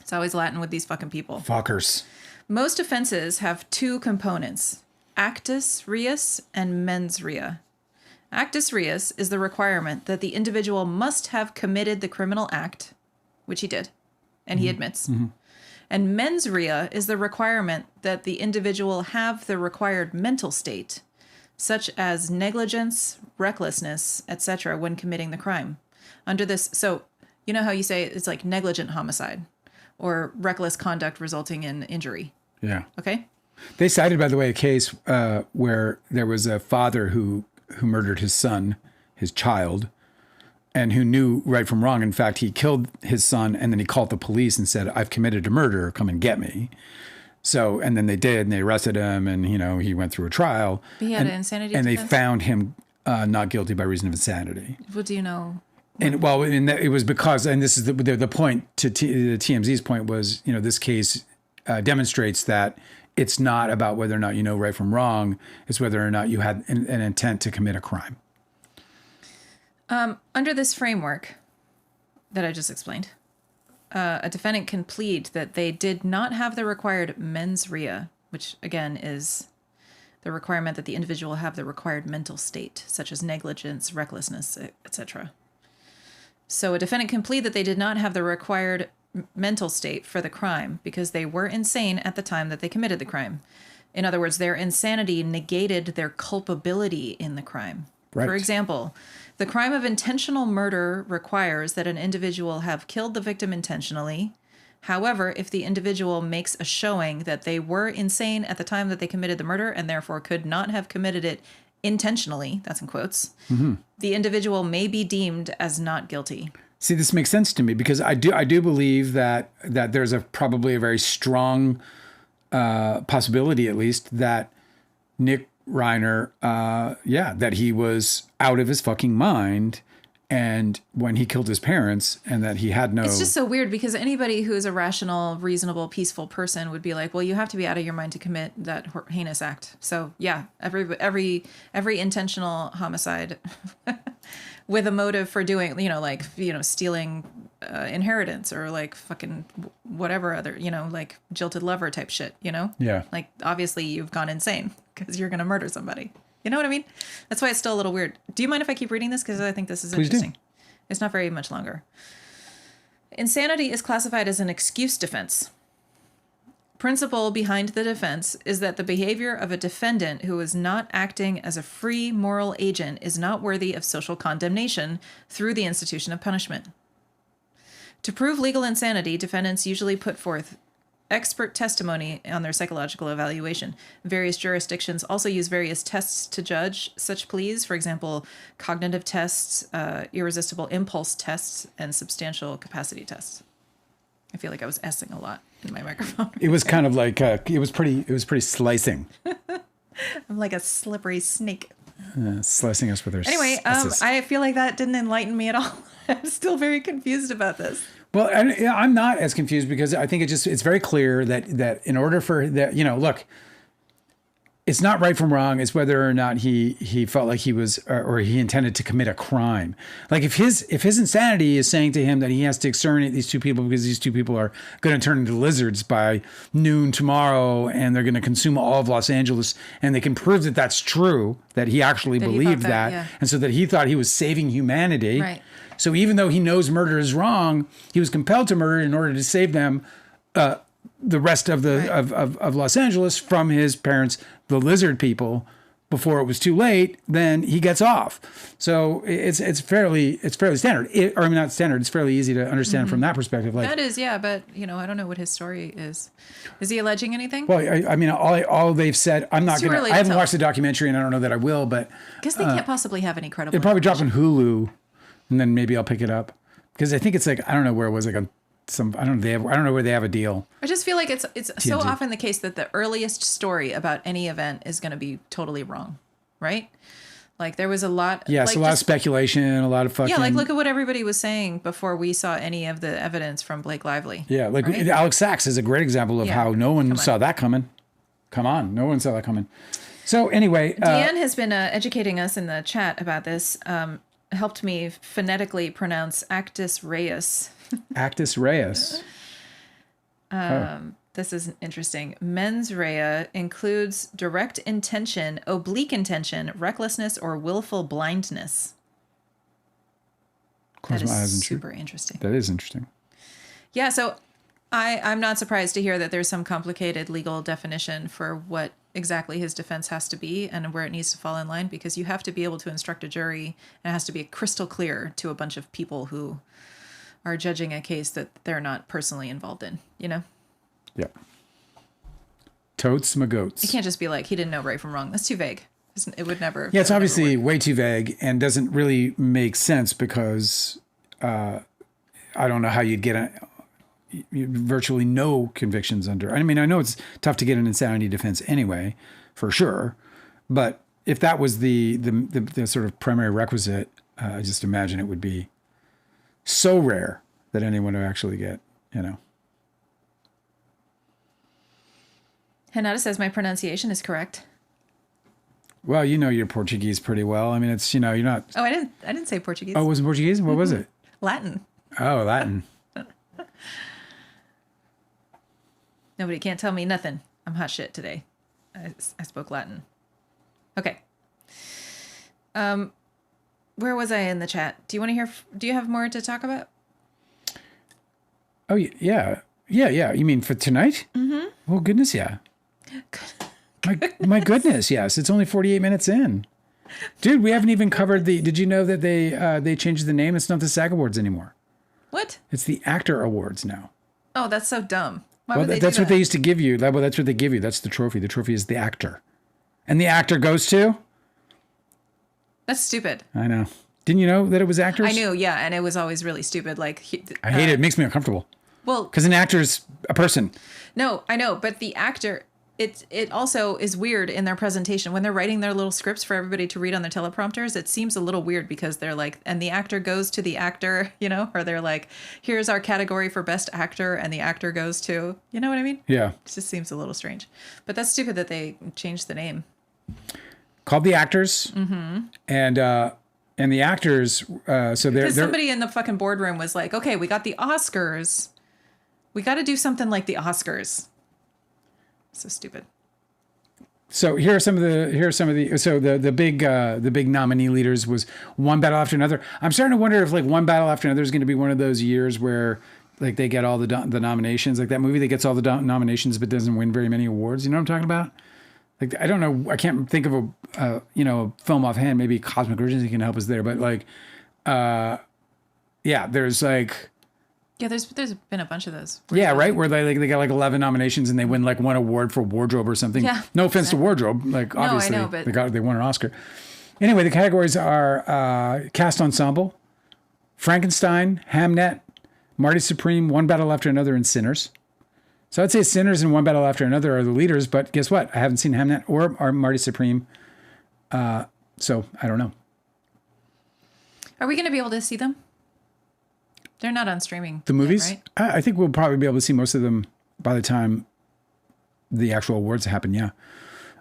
S2: It's always Latin with these fucking people.
S1: Fuckers.
S2: Most offenses have two components, actus reus and mens rea. Actus reus is the requirement that the individual must have committed the criminal act, which he did, and he admits. Mm-hmm. And mens rea is the requirement that the individual have the required mental state, such as negligence, recklessness, etc., when committing the crime. Under this, so you know how you say it's like negligent homicide or reckless conduct resulting in injury.
S1: Yeah.
S2: Okay?
S1: They cited, by the way, a case where there was a father who murdered his son, his child, and who knew right from wrong. In fact, he killed his son, and then he called the police and said, "I've committed a murder. Come and get me." So, and then they did, and they arrested him, and he went through a trial.
S2: But he had an insanity
S1: and
S2: defense?
S1: they found him not guilty by reason of insanity.
S2: What do you know?
S1: And well, it was because, and this is the point to the TMZ's point was, this case demonstrates that it's not about whether or not you know right from wrong. It's whether or not you had an intent to commit a crime.
S2: Under this framework that I just explained, a defendant can plead that they did not have the required mens rea, which again is the requirement that the individual have the required mental state, such as negligence, recklessness, etc. So a defendant can plead that they did not have the required mental state for the crime because they were insane at the time that they committed the crime. In other words, their insanity negated their culpability in the crime.
S1: Right.
S2: For example, the crime of intentional murder requires that an individual have killed the victim intentionally. However, if the individual makes a showing that they were insane at the time that they committed the murder and therefore could not have committed it intentionally, that's in quotes, the individual may be deemed as not guilty.
S1: See, this makes sense to me because I do believe that there's probably a very strong possibility, at least, that Nick Reiner, that he was out of his fucking mind, and when he killed his parents, and that he had no.
S2: It's just so weird because anybody who is a rational, reasonable, peaceful person would be like, well, you have to be out of your mind to commit that heinous act. So yeah, every intentional homicide with a motive for doing, stealing inheritance or like fucking whatever other, like jilted lover type shit,
S1: Yeah.
S2: Like obviously you've gone insane because you're going to murder somebody. You know what I mean? That's why it's still a little weird. Do you mind if I keep reading this? Because I think this is interesting.
S1: Do.
S2: It's not very much longer. Insanity is classified as an excuse defense. Principle behind the defense is that the behavior of a defendant who is not acting as a free moral agent is not worthy of social condemnation through the institution of punishment. To prove legal insanity, defendants usually put forth expert testimony on their psychological evaluation. Various jurisdictions also use various tests to judge such pleas. For example, cognitive tests, irresistible impulse tests, and substantial capacity tests. I feel like I was S-ing a lot in my microphone.
S1: It was kind of like it was pretty slicing.
S2: I'm like a slippery snake.
S1: Slicing us with her.
S2: Anyway, I feel like that didn't enlighten me at all. I'm still very confused about this.
S1: Well, I'm not as confused because I think it's very clear that in order for that, look, it's not right from wrong. It's whether or not he felt like he was or he intended to commit a crime. Like if his insanity is saying to him that he has to exterminate these two people because these two people are going to turn into lizards by noon tomorrow and they're going to consume all of Los Angeles, and they can prove that that's true, that he actually believed that,
S2: yeah.
S1: and so that he thought he was saving humanity.
S2: Right.
S1: So even though he knows murder is wrong, he was compelled to murder in order to save them, the rest of the of Los Angeles from his parents, the lizard people, before it was too late. Then he gets off. So it's fairly standard. Not standard. It's fairly easy to understand from that perspective. Like
S2: that is, yeah. But I don't know what his story is. Is he alleging anything?
S1: Well, I mean, all they've said. I haven't watched the documentary, and I don't know that I will. But
S2: I guess they can't possibly have any credible.
S1: It'll probably drop on Hulu, and then maybe I'll pick it up because I think it's like I don't know where it was, like on some, I don't know where they have a deal.
S2: I just feel like it's so often the case that the earliest story about any event is going to be totally wrong, right? Like there was a lot.
S1: Yeah,
S2: like
S1: it's a lot of speculation, a lot of fucking.
S2: Yeah, like look at what everybody was saying before we saw any of the evidence from Blake Lively.
S1: Yeah, like
S2: right?
S1: Alex Sachs is a great example of how no one saw that coming. Come on, no one saw that coming. So anyway,
S2: Deanne has been educating us in the chat about this. Helped me phonetically pronounce actus reus.
S1: Actus reus.
S2: This is interesting. Mens rea includes direct intention, oblique intention, recklessness, or willful blindness.
S1: Close my eyes and
S2: super interesting.
S1: That is interesting.
S2: Yeah, so I'm not surprised to hear that there's some complicated legal definition for what exactly his defense has to be and where it needs to fall in line, because you have to be able to instruct a jury, and it has to be crystal clear to a bunch of people who are judging a case that they're not personally involved in, Yeah.
S1: Totes my goats.
S2: It can't just be like, he didn't know right from wrong. That's too vague. It would never.
S1: Yeah, it's obviously way too vague and doesn't really make sense because I don't know how you'd get virtually no convictions under. I mean, I know it's tough to get an insanity defense anyway, for sure. But if that was the sort of primary requisite, I just imagine it would be so rare that anyone would actually get,
S2: Renata says my pronunciation is correct.
S1: Well, you know your Portuguese pretty well. I mean, it's, you're not.
S2: Oh, I didn't say Portuguese.
S1: Oh, it wasn't Portuguese? What was it?
S2: Latin.
S1: Oh, Latin.
S2: Nobody can't tell me nothing. I'm hot shit today. I spoke Latin. Okay. Where was I in the chat? Do you want to hear? Do you have more to talk about?
S1: Oh, yeah. Yeah. You mean for tonight? Mm-hmm. Oh, goodness, yeah. My goodness, yes. It's only 48 minutes in. Dude, we haven't even covered did you know that they changed the name? It's not the SAG Awards anymore.
S2: What?
S1: It's the Actor Awards now.
S2: Oh, that's so dumb. Why
S1: well,
S2: would they
S1: that's
S2: do
S1: what
S2: that?
S1: they used to give you. Well, that's what they give you. That's the trophy. The trophy is the actor. And the actor goes to?
S2: That's stupid.
S1: I know. Didn't you know that it was actors?
S2: I knew, yeah, and it was always really stupid. Like
S1: I hate it. It makes me uncomfortable.
S2: Well,
S1: because an actor's a person.
S2: No, I know, but the actor, it also is weird in their presentation when they're writing their little scripts for everybody to read on their teleprompters. It seems a little weird because they're like, and the actor goes to the actor, or they're like, here's our category for best actor, and the actor goes to, you know what I mean?
S1: Yeah.
S2: It just seems a little strange, but that's stupid that they changed the name.
S1: Called the actors, and the actors. So they're
S2: somebody in the fucking boardroom was like, okay, we got the Oscars. We got to do something like the Oscars. So stupid.
S1: So here are some of the so the big nominee leaders was One Battle After Another. I'm starting to wonder if like One Battle After Another is going to be one of those years where like they get all the nominations, like that movie that gets all the nominations but doesn't win very many awards. You know what I'm talking about? Like I don't know, I can't think of a film offhand. Maybe Cosmic Urgency can help us there, but like there's like.
S2: Yeah, there's been a bunch of those.
S1: Yeah, right. Where they got like 11 nominations and they win like one award for wardrobe or something. Yeah, no offense to wardrobe, like obviously
S2: no, I know, but
S1: they won an Oscar. Anyway, the categories are cast ensemble, Frankenstein, Hamnet, Marty Supreme, One Battle After Another, and Sinners. So I'd say Sinners and One Battle After Another are the leaders, but guess what? I haven't seen Hamnet or Marty Supreme, so I don't know.
S2: Are we going to be able to see them? They're not on streaming.
S1: The movies?
S2: Yet, right?
S1: I think we'll probably be able to see most of them by the time the actual awards happen, yeah.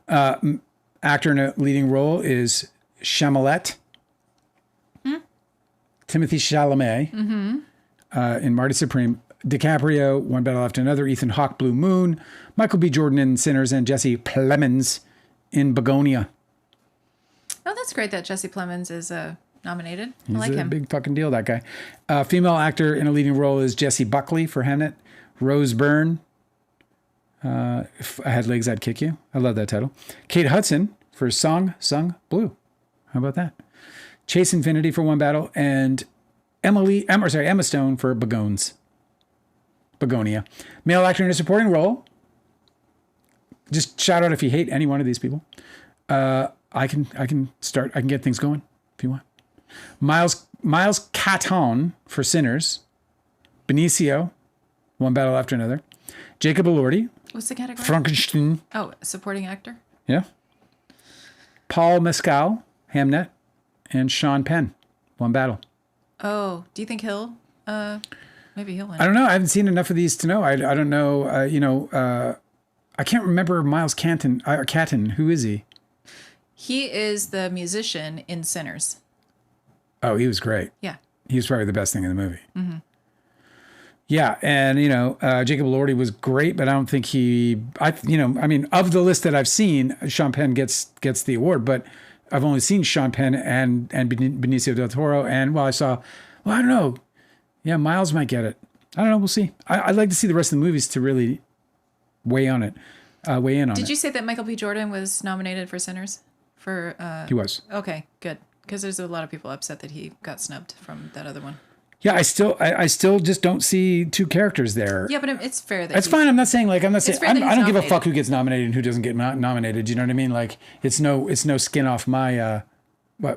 S1: Actor in a leading role is Chalamet. Timothy Chalamet in Marty Supreme. DiCaprio, One Battle After Another. Ethan Hawke, Blue Moon. Michael B. Jordan in Sinners, and Jesse Plemons in Begonia.
S2: Oh, that's great that Jesse Plemons is nominated. I
S1: He's
S2: like
S1: a
S2: him.
S1: big fucking deal, that guy. Female actor in a leading role is Jessie Buckley for Hamnet. Rose Byrne. If I had legs, I'd kick you. I love that title. Kate Hudson for Song Sung Blue. How about that? Chase Infinity for One Battle, and Emma Stone for Begonia. Male actor in a supporting role. Just shout out if you hate any one of these people. I can get things going if you want. Miles Caton for Sinners. Benicio, One Battle After Another. Jacob Elordi.
S2: What's the category?
S1: Frankenstein.
S2: Oh, supporting actor.
S1: Yeah. Paul Mescal, Hamnet, and Sean Penn, One Battle.
S2: Oh, do you think he'll? Maybe he'll win.
S1: I don't know. I haven't seen enough of these to know. I don't know. I can't remember Miles Catton. Who is he?
S2: He is the musician in Sinners.
S1: Oh, he was great.
S2: Yeah.
S1: He was probably the best thing in the movie. Mm-hmm. Yeah, and Jacob Elordi was great, but I don't think of the list that I've seen, Sean Penn gets the award, but I've only seen Sean Penn and Benicio del Toro, and I don't know. Yeah, Miles might get it. I don't know. We'll see. I'd like to see the rest of the movies to really weigh in on it.
S2: Did you say that Michael B. Jordan was nominated for Sinners?
S1: He was.
S2: Okay, good. Because there's a lot of people upset that he got snubbed from that other one.
S1: Yeah, I still just don't see two characters there.
S2: Yeah, but it's fair that
S1: it's fine. I'm not saying I don't give a fuck who gets nominated and who doesn't get nominated. You know what I mean? Like it's no skin off my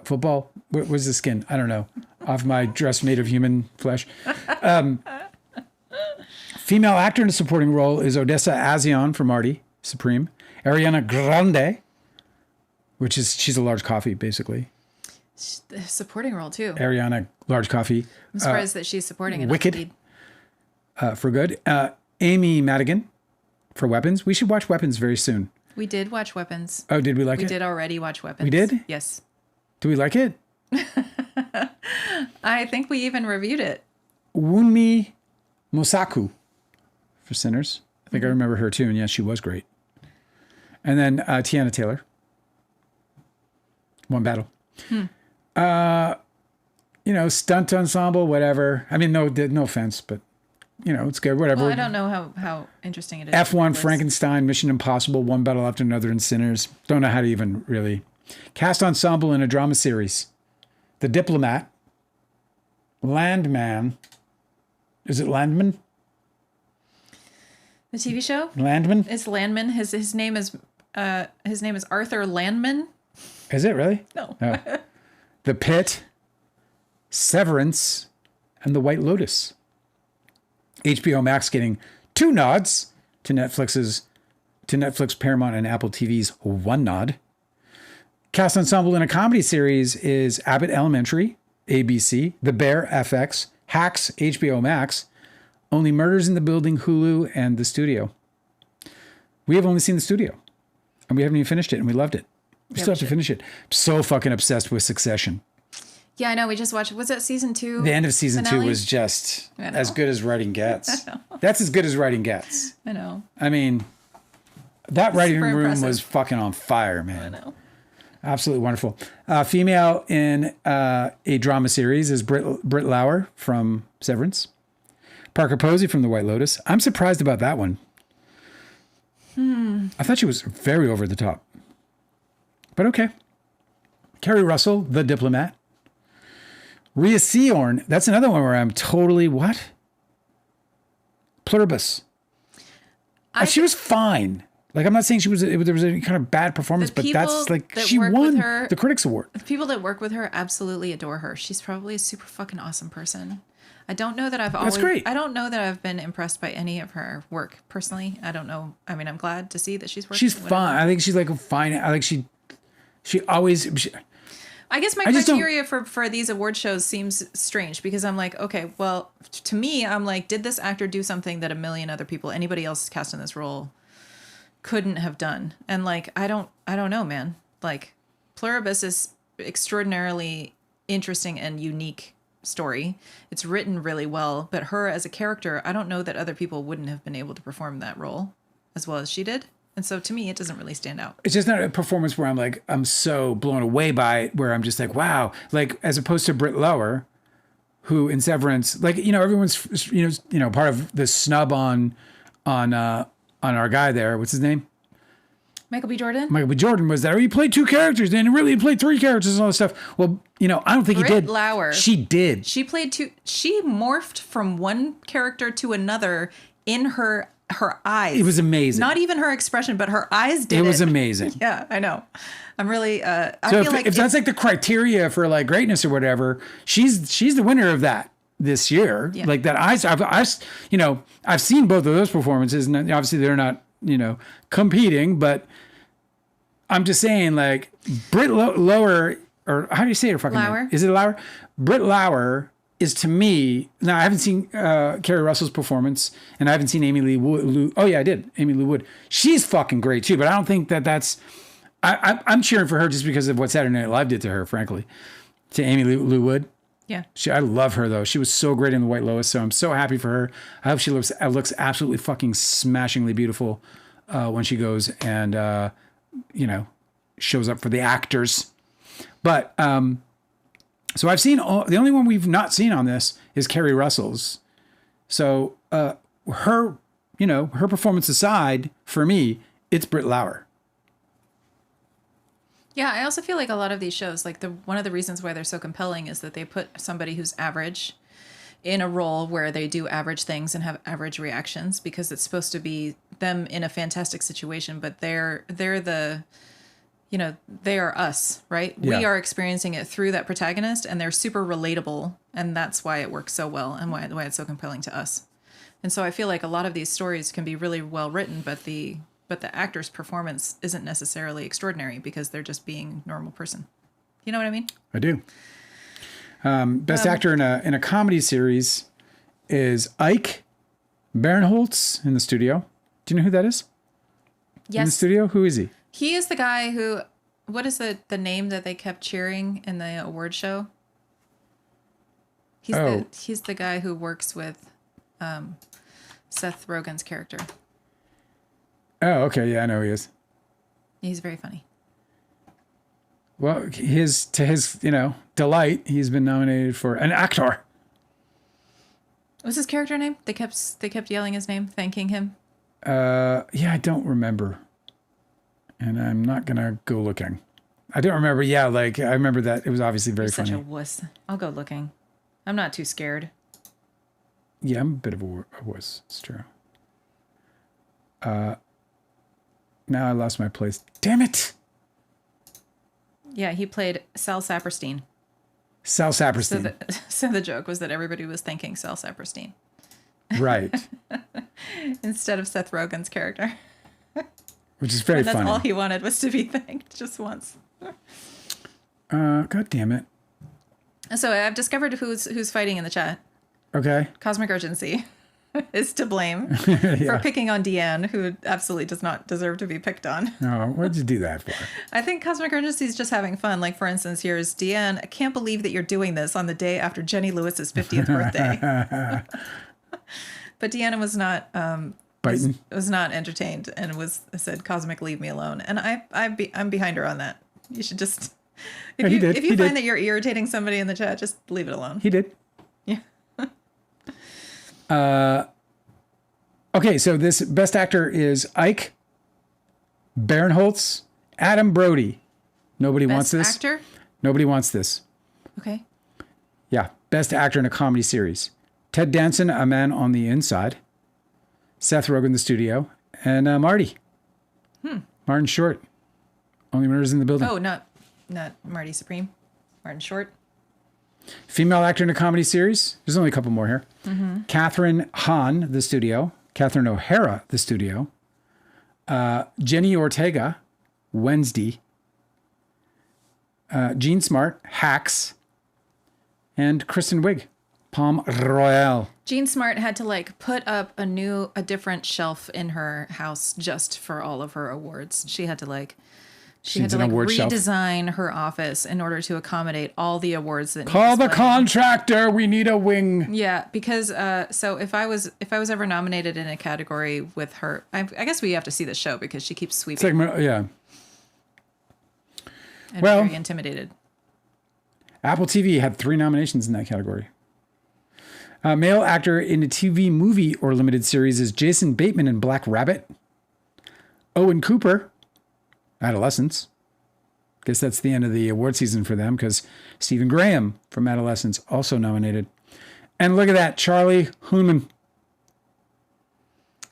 S1: football. What was the skin? I don't know. Off my dress made of human flesh. Female actor in a supporting role is Odessa Azion for Marty Supreme. Ariana Grande, she's a large coffee basically.
S2: The supporting role too.
S1: Ariana, large coffee.
S2: I'm surprised that she's supporting it.
S1: Wicked for Good. Amy Madigan for Weapons. We should watch Weapons very soon.
S2: We did watch Weapons.
S1: Oh, did we like it?
S2: We did already watch Weapons.
S1: We did?
S2: Yes.
S1: Do we like it?
S2: I think we even reviewed it.
S1: Wunmi Mosaku for Sinners. I think I remember her too, and yes, she was great. And then Tiana Taylor. One Battle. Stunt ensemble, whatever. I mean, no offense, but it's good. Whatever.
S2: Well, I don't know how interesting it is.
S1: F1, Frankenstein, Mission Impossible, One Battle After Another, and Sinners. Don't know how to even really cast ensemble in a drama series. The Diplomat, Landman. Is it Landman?
S2: The TV show?
S1: Landman?
S2: It's Landman. His name is Arthur Landman.
S1: Is it really?
S2: No.
S1: Oh. The Pit, Severance, and The White Lotus. HBO Max getting 2 nods to Netflix, Paramount, and Apple TV's 1 nod. Cast ensemble in a comedy series is Abbott Elementary, ABC, The Bear, FX, Hacks, HBO Max, Only Murders in the Building, Hulu, and The Studio. We have only seen The Studio, and we haven't even finished it, and we loved it. We still have to finish it. I'm so fucking obsessed with Succession.
S2: Yeah, I know. We just watched. Was that season 2?
S1: The end of season 2 was just as good as writing gets. That's as good as writing gets.
S2: I know.
S1: I mean, that writing room
S2: impressive.
S1: was fucking on fire, man.
S2: I know.
S1: Absolutely wonderful. Female in a drama series is Britt Lauer from Severance. Parker Posey from The White Lotus. I'm surprised about that one. I thought she was very over the top. But okay. Kerry Russell, The Diplomat. Rhea Seehorn. That's another one where I'm totally, what? Pluribus. She was fine. Like, I'm not saying there was any kind of bad performance, but that's like, she won the Critics Award.
S2: The people that work with her absolutely adore her. She's probably a super fucking awesome person. I don't know that
S1: That's great.
S2: I don't know that I've been impressed by any of her work personally. I don't know. I mean, I'm glad to see that she's working.
S1: She's fine. I think she's like fine. I like she always.
S2: I guess my criteria for these award shows seems strange because I'm like, okay, well, to me, I'm like, did this actor do something that a million other people, anybody else cast in this role, couldn't have done. And like, I don't know, man. Like, Pluribus is extraordinarily interesting and unique story. It's written really well, but her as a character, I don't know that other people wouldn't have been able to perform that role as well as she did. And so to me, it doesn't really stand out.
S1: It's just not a performance where I'm so blown away by it, where I'm just like, wow. Like, as opposed to Britt Lower, who in Severance, like, everyone's, part of the snub on our guy there. What's his name?
S2: Michael B. Jordan?
S1: Michael B. Jordan was there. He played 2 characters, and really he played 3 characters and all this stuff. Well, I don't think he did.
S2: Lauer.
S1: She did.
S2: She played 2. She morphed from one character to another in her eyes.
S1: It was amazing.
S2: Not even her expression, but her eyes did it.
S1: It was amazing.
S2: Yeah, I know. I'm really, I
S1: so
S2: feel like
S1: if that's like the criteria for like greatness or whatever, she's the winner of that this year.
S2: Yeah.
S1: Like that I've seen both of those performances, and obviously they're not, competing, but I'm just saying, like, Britt Lower, or how do you say her fucking
S2: Lauer?
S1: name? Is it Lauer? Britt Lauer is, to me, now I haven't seen Kerry Russell's performance, and I haven't seen Amy Lee Wood. Oh yeah, I did. Amy Lee Wood. She's fucking great too, but I don't think that's. I'm cheering for her just because of what Saturday Night Live did to her, frankly, to Amy Lee Wood.
S2: Yeah.
S1: I love her though. She was so great in The White Lotus, so I'm so happy for her. I hope she looks absolutely fucking smashingly beautiful when she goes and shows up for the actors. But so I've seen the only one we've not seen on this is Kerry Russell's. So her performance aside, for me, it's Britt Lauer.
S2: Yeah, I also feel like a lot of these shows, like one of the reasons why they're so compelling is that they put somebody who's average in a role where they do average things and have average reactions, because it's supposed to be them in a fantastic situation, but they're the, they are us, right?
S1: Yeah.
S2: We are experiencing it through that protagonist, and they're super relatable, and that's why it works so well and why it's so compelling to us. And so I feel like a lot of these stories can be really well written, but the actor's performance isn't necessarily extraordinary because they're just being a normal person. You know what I mean?
S1: I do. Best actor in a comedy series is Ike Barinholtz in the studio. Do you know who that is?
S2: Yes.
S1: In the studio? Who is he?
S2: He is the guy who, what is the name that they kept cheering in the award show? He's the guy who works with Seth Rogen's character.
S1: Oh, okay. Yeah, I know who he is.
S2: He's very funny.
S1: Well, to his delight, he's been nominated for an actor.
S2: What's his character name? They kept yelling his name, thanking him.
S1: Yeah, I don't remember. And I'm not gonna go looking. I don't remember. Yeah, like I remember that it was obviously very funny.
S2: Such a wuss. I'll go looking. I'm not too scared.
S1: Yeah, I'm a bit of a wuss. It's true. Now I lost my place. Damn it!
S2: Yeah, he played Sal Saperstein.
S1: Sal Saperstein.
S2: So the joke was that everybody was thanking Sal Saperstein.
S1: Right.
S2: Instead of Seth Rogen's character.
S1: Which is very
S2: funny.
S1: funny.
S2: All he wanted was to be thanked just once.
S1: God damn it.
S2: So I've discovered who's fighting in the chat.
S1: Okay.
S2: Cosmic Urgency is to blame for picking on Deanne, who absolutely does not deserve to be picked on.
S1: Oh, what'd you do that for?
S2: I think Cosmic Urgency is just having fun. Like, for instance, here's Deanne. I can't believe that you're doing this on the day after Jenny Lewis's 50th birthday. But Deanna was not was not entertained and said, "Cosmic, leave me alone." And I'm behind her on that. You should just if you find that you're irritating somebody in the chat, just leave it alone.
S1: He did.
S2: Yeah.
S1: Okay, so this best actor is Ike Barinholtz, Adam Brody. Nobody wants this.
S2: Best actor?
S1: Nobody wants this.
S2: Okay.
S1: Yeah, best actor in a comedy series. Ted Danson, A Man on the Inside. Seth Rogen, The Studio. And Marty. Martin Short. Only Murders in the Building.
S2: Oh, not Marty Supreme. Martin Short.
S1: Female actor in a comedy series. There's only a couple more here. Catherine Hahn, The Studio. Catherine O'Hara, The Studio. Jenny Ortega, Wednesday. Jean Smart, Hacks. And Kristen Wiig, Palm Royale.
S2: Jean Smart had to like put up a different shelf in her house just for all of her awards. She had to like redesign her office in order to accommodate all the awards that
S1: Call the contractor. We need a wing.
S2: Yeah, because so if I was ever nominated in a category with her, I guess we have to see the show because she keeps sweeping.
S1: Yeah.
S2: I'm very intimidated.
S1: Apple TV had 3 nominations in that category. Male actor in a TV movie or limited series is Jason Bateman in Black Rabbit. Owen Cooper, Adolescence. Guess that's the end of the award season for them because Stephen Graham from Adolescence also nominated. And look at that, Charlie Hunnam.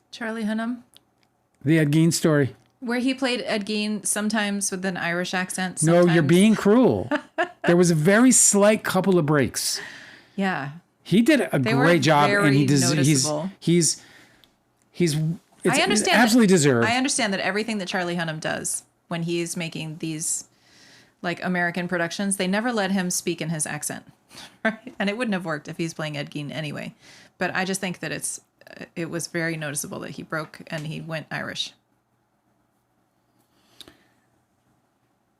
S2: Charlie Hunnam?
S1: The Ed Gein story.
S2: Where he played Ed Gein sometimes with an Irish accent. Sometimes.
S1: No, you're being cruel. There was a very slight couple of breaks.
S2: Yeah.
S1: He did a great job, and he's
S2: I understand
S1: absolutely deserved.
S2: I understand that everything that Charlie Hunnam does when he's making these like American productions, they never let him speak in his accent, right? And it wouldn't have worked if he's playing Ed Gein anyway. But I just think that it was very noticeable that he broke and he went Irish.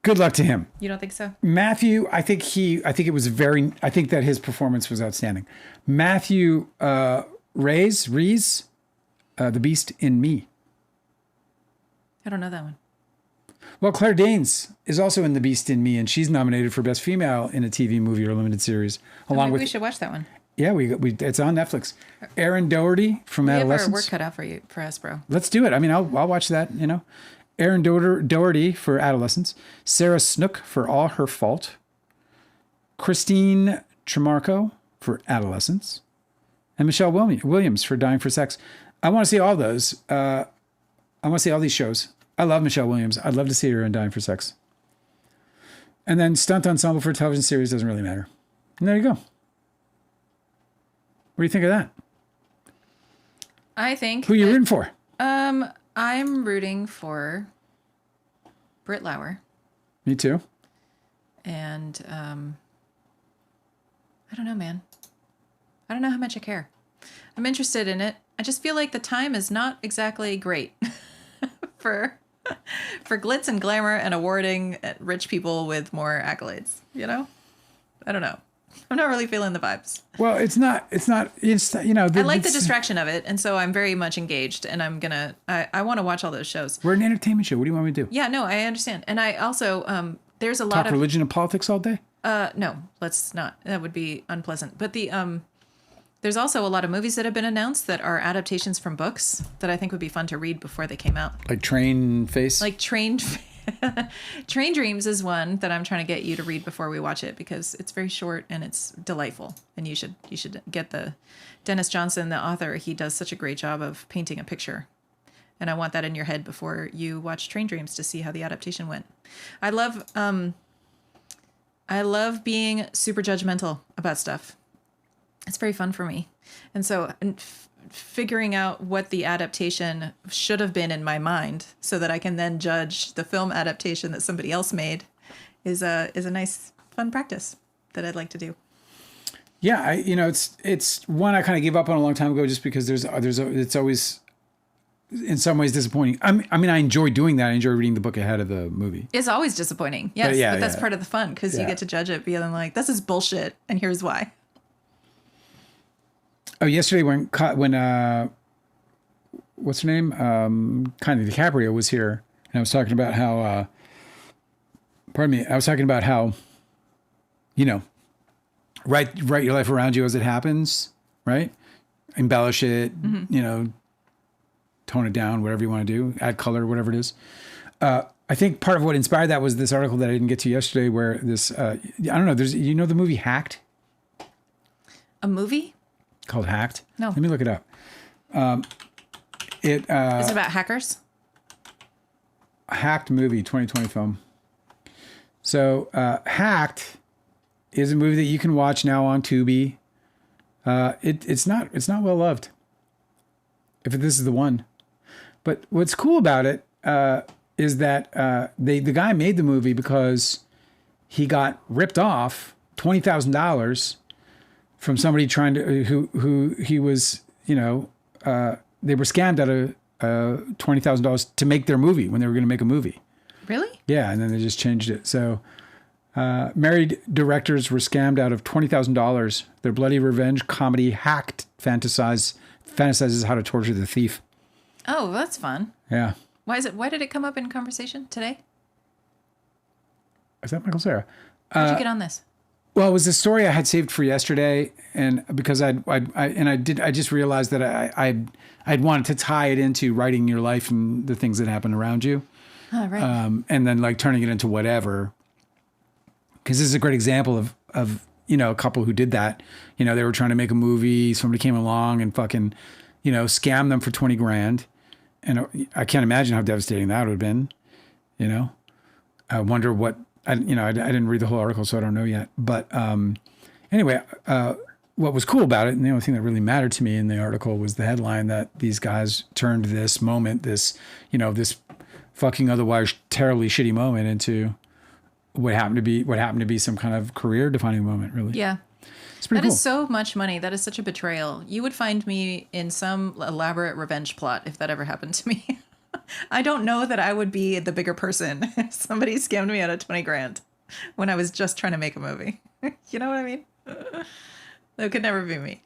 S1: Good luck to him.
S2: You don't think so?
S1: Matthew, I think that his performance was outstanding. Matthew Rhys, The Beast in Me.
S2: I don't know that one.
S1: Well, Claire Danes is also in The Beast in Me, and she's nominated for Best Female in a TV movie or limited series.
S2: Maybe we should watch that one.
S1: Yeah, it's on Netflix. Erin Doherty from Adolescence.
S2: We have our work cut out for us, bro.
S1: Let's do it. I mean, I'll watch that, Erin Doherty for Adolescence, Sarah Snook for All Her Fault, Christine Tremarco for Adolescence, and Michelle Williams for Dying for Sex. I want to see all those. I want to see all these shows. I love Michelle Williams. I'd love to see her in Dying for Sex. And then Stunt Ensemble for a television series doesn't really matter. And there you go. What do you think of that?
S2: I think.
S1: Who are you rooting for?
S2: I'm rooting for Britt Lauer.
S1: Me too.
S2: And I don't know, man. I don't know how much I care. I'm interested in it. I just feel like the time is not exactly great for glitz and glamour and awarding rich people with more accolades. I don't know. I'm not really feeling the vibes.
S1: Well, it's not, I
S2: like the distraction of it. And so I'm very much engaged and I want to watch all those shows.
S1: We're an entertainment show. What do you want me to do?
S2: Yeah, no, I understand. And I also, there's a lot
S1: Talk religion and politics all day?
S2: No, let's not. That would be unpleasant. But there's also a lot of movies that have been announced that are adaptations from books that I think would be fun to read before they came out.
S1: Like Train Face?
S2: Like Train Dreams is one that I'm trying to get you to read before we watch it because it's very short and it's delightful. And you should get the Dennis Johnson, the author. He does such a great job of painting a picture. And I want that in your head before you watch Train Dreams to see how the adaptation went. I love being super judgmental about stuff. It's very fun for me. And so figuring out what the adaptation should have been in my mind so that I can then judge the film adaptation that somebody else made is a nice, fun practice that I'd like to do.
S1: Yeah, it's one I kind of gave up on a long time ago just because it's always in some ways disappointing. I mean, I enjoy doing that. I enjoy reading the book ahead of the movie.
S2: It's always disappointing. Yes, but that's part of the fun because you get to judge it being like, this is bullshit and here's why.
S1: Oh, yesterday when what's her name? Kind of DiCaprio was here, and I was talking about how. I was talking about how. Write your life around you as it happens, right? Embellish it, tone it down, whatever you want to do, add color, whatever it is. I think part of what inspired that was this article that I didn't get to yesterday, where this I don't know. There's the movie Hacked.
S2: A movie?
S1: Called Hacked?
S2: No.
S1: Let me look it up.
S2: Is it about hackers?
S1: Hacked movie, 2020 film. So Hacked is a movie that you can watch now on Tubi. It's not well loved. If this is the one. But what's cool about it is that the guy made the movie because he got ripped off $20,000 from somebody trying to who he was, they were scammed out of $20,000 to make their movie when they were going to make a movie.
S2: Really?
S1: Yeah, and then they just changed it. So married directors were scammed out of $20,000. Their bloody revenge comedy Hacked fantasizes how to torture the thief.
S2: Oh, that's fun.
S1: Yeah.
S2: Why did it come up in conversation today?
S1: Is that Michael Cera?
S2: How'd you get on this?
S1: Well, it was a story I had saved for yesterday, and because I just realized that I'd wanted to tie it into writing your life and the things that happen around you,
S2: Right.
S1: and then like turning it into whatever. Because this is a great example of a couple who did that. They were trying to make a movie. Somebody came along and fucking, scammed them for $20,000, and I can't imagine how devastating that would have been. I wonder what. I didn't read the whole article, so I don't know yet. But anyway, what was cool about it, and the only thing that really mattered to me in the article was the headline that these guys turned this moment, this fucking otherwise terribly shitty moment, into what happened to be some kind of career-defining moment. Really,
S2: Yeah.
S1: it's pretty
S2: That
S1: cool.
S2: is so much money. That is such a betrayal. You would find me in some elaborate revenge plot if that ever happened to me. I don't know that I would be the bigger person if somebody scammed me out of $20,000 when I was just trying to make a movie. You know what I mean? That could never be me.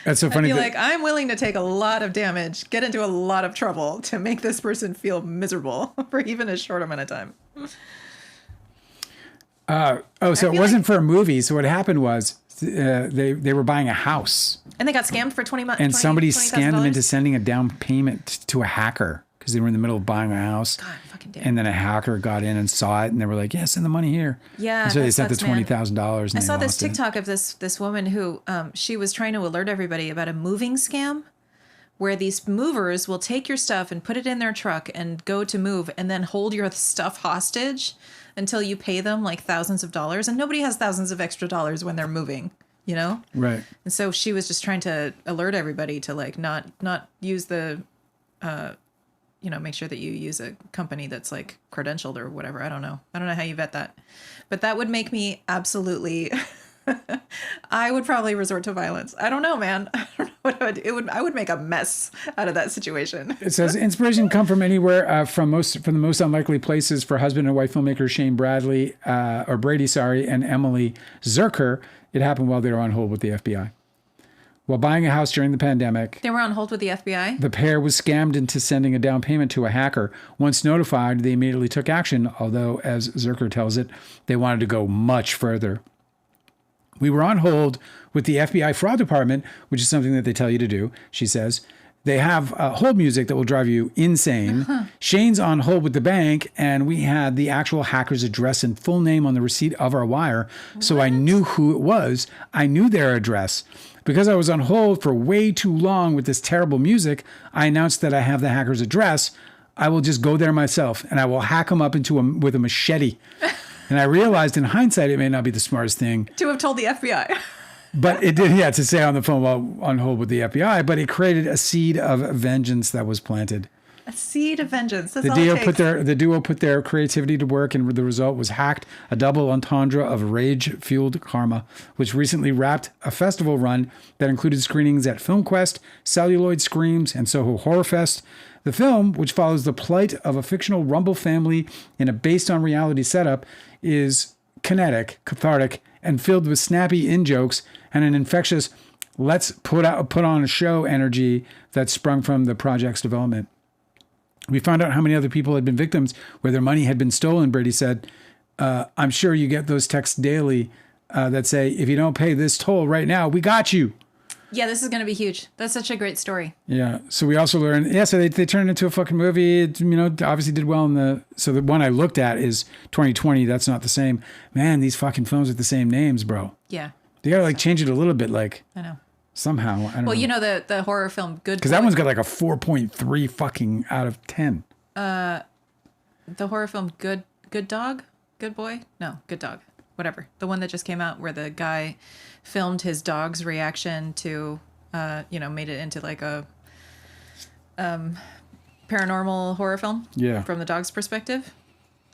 S1: That's so
S2: I'd
S1: funny.
S2: be like, I'm willing to take a lot of damage, get into a lot of trouble to make this person feel miserable for even a short amount of time.
S1: So it wasn't for a movie. So what happened was they were buying a house.
S2: And they got scammed for 20 months.
S1: And somebody scammed them into sending a down payment to a hacker because they were in the middle of buying a house.
S2: God, fucking damn.
S1: And then a hacker got in and saw it, and they were like, "Yeah, send the money here."
S2: Yeah,
S1: And so they
S2: that
S1: sent the
S2: sucks, man.
S1: $20,000.
S2: I saw this TikTok of this woman who she was trying to alert everybody about a moving scam where these movers will take your stuff and put it in their truck and go to move and then hold your stuff hostage until you pay them like thousands of dollars. And nobody has thousands of extra dollars when they're moving,
S1: Right.
S2: And so she was just trying to alert everybody to like not use the make sure that you use a company that's like credentialed or whatever. I don't know how you vet that, but that would make me absolutely I would probably resort to violence. I don't know, man. I don't know what I would make a mess out of that situation.
S1: It says inspiration come from anywhere, from the most unlikely places for husband and wife filmmakers Shane Brady, and Emily Zerker. It happened while they were on hold with the FBI. While buying a house during the pandemic,
S2: They were on hold with the FBI.
S1: the pair was scammed into sending a down payment to a hacker. Once notified, they immediately took action, although, as Zerker tells it, they wanted to go much further. We were on hold with the FBI fraud department, which is something that they tell you to do, she says. They have hold music that will drive you insane. Shane's on hold with the bank, and we had the actual hacker's address and full name on the receipt of our wire. So I knew who it was. I knew their address. Because I was on hold for way too long with this terrible music, I announced that I have the hacker's address. I will just go there myself, and I will hack him up with a machete. And I realized in hindsight, it may not be the smartest thing.
S2: To have told the FBI.
S1: But it did, to say on the phone while on hold with the FBI, but it created a seed of vengeance that was planted.
S2: A seed of vengeance. That's
S1: The
S2: all
S1: duo
S2: it takes.
S1: the duo put their creativity to work, and the result was Hacked, a double entendre of rage-fueled karma, which recently wrapped a festival run that included screenings at FilmQuest, Celluloid Screams, and Soho Horror Fest. The film, which follows the plight of a fictional Rumble family in a based-on-reality setup, is kinetic, cathartic, and filled with snappy in-jokes and an infectious let's put on a show energy that sprung from the project's development. We found out how many other people had been victims where their money had been stolen, Brady said. I'm sure you get those texts daily that say, if you don't pay this toll right now, we got you.
S2: Yeah, this is going to be huge. That's such a great story.
S1: Yeah. So we also learned, so they turned it into a fucking movie. It, obviously did well so the one I looked at is 2020. That's not the same. Man, these fucking films with the same names, bro.
S2: Yeah.
S1: They got to change it a little bit,
S2: I know.
S1: somehow. I don't know.
S2: The horror film Good Boy.
S1: Because that one's got like a 4.3 fucking out of 10.
S2: The horror film Good Dog? Good Boy? No, Good Dog. Whatever. The one that just came out where the guy filmed his dog's reaction to, made it into like a paranormal horror film.
S1: Yeah.
S2: From the dog's perspective.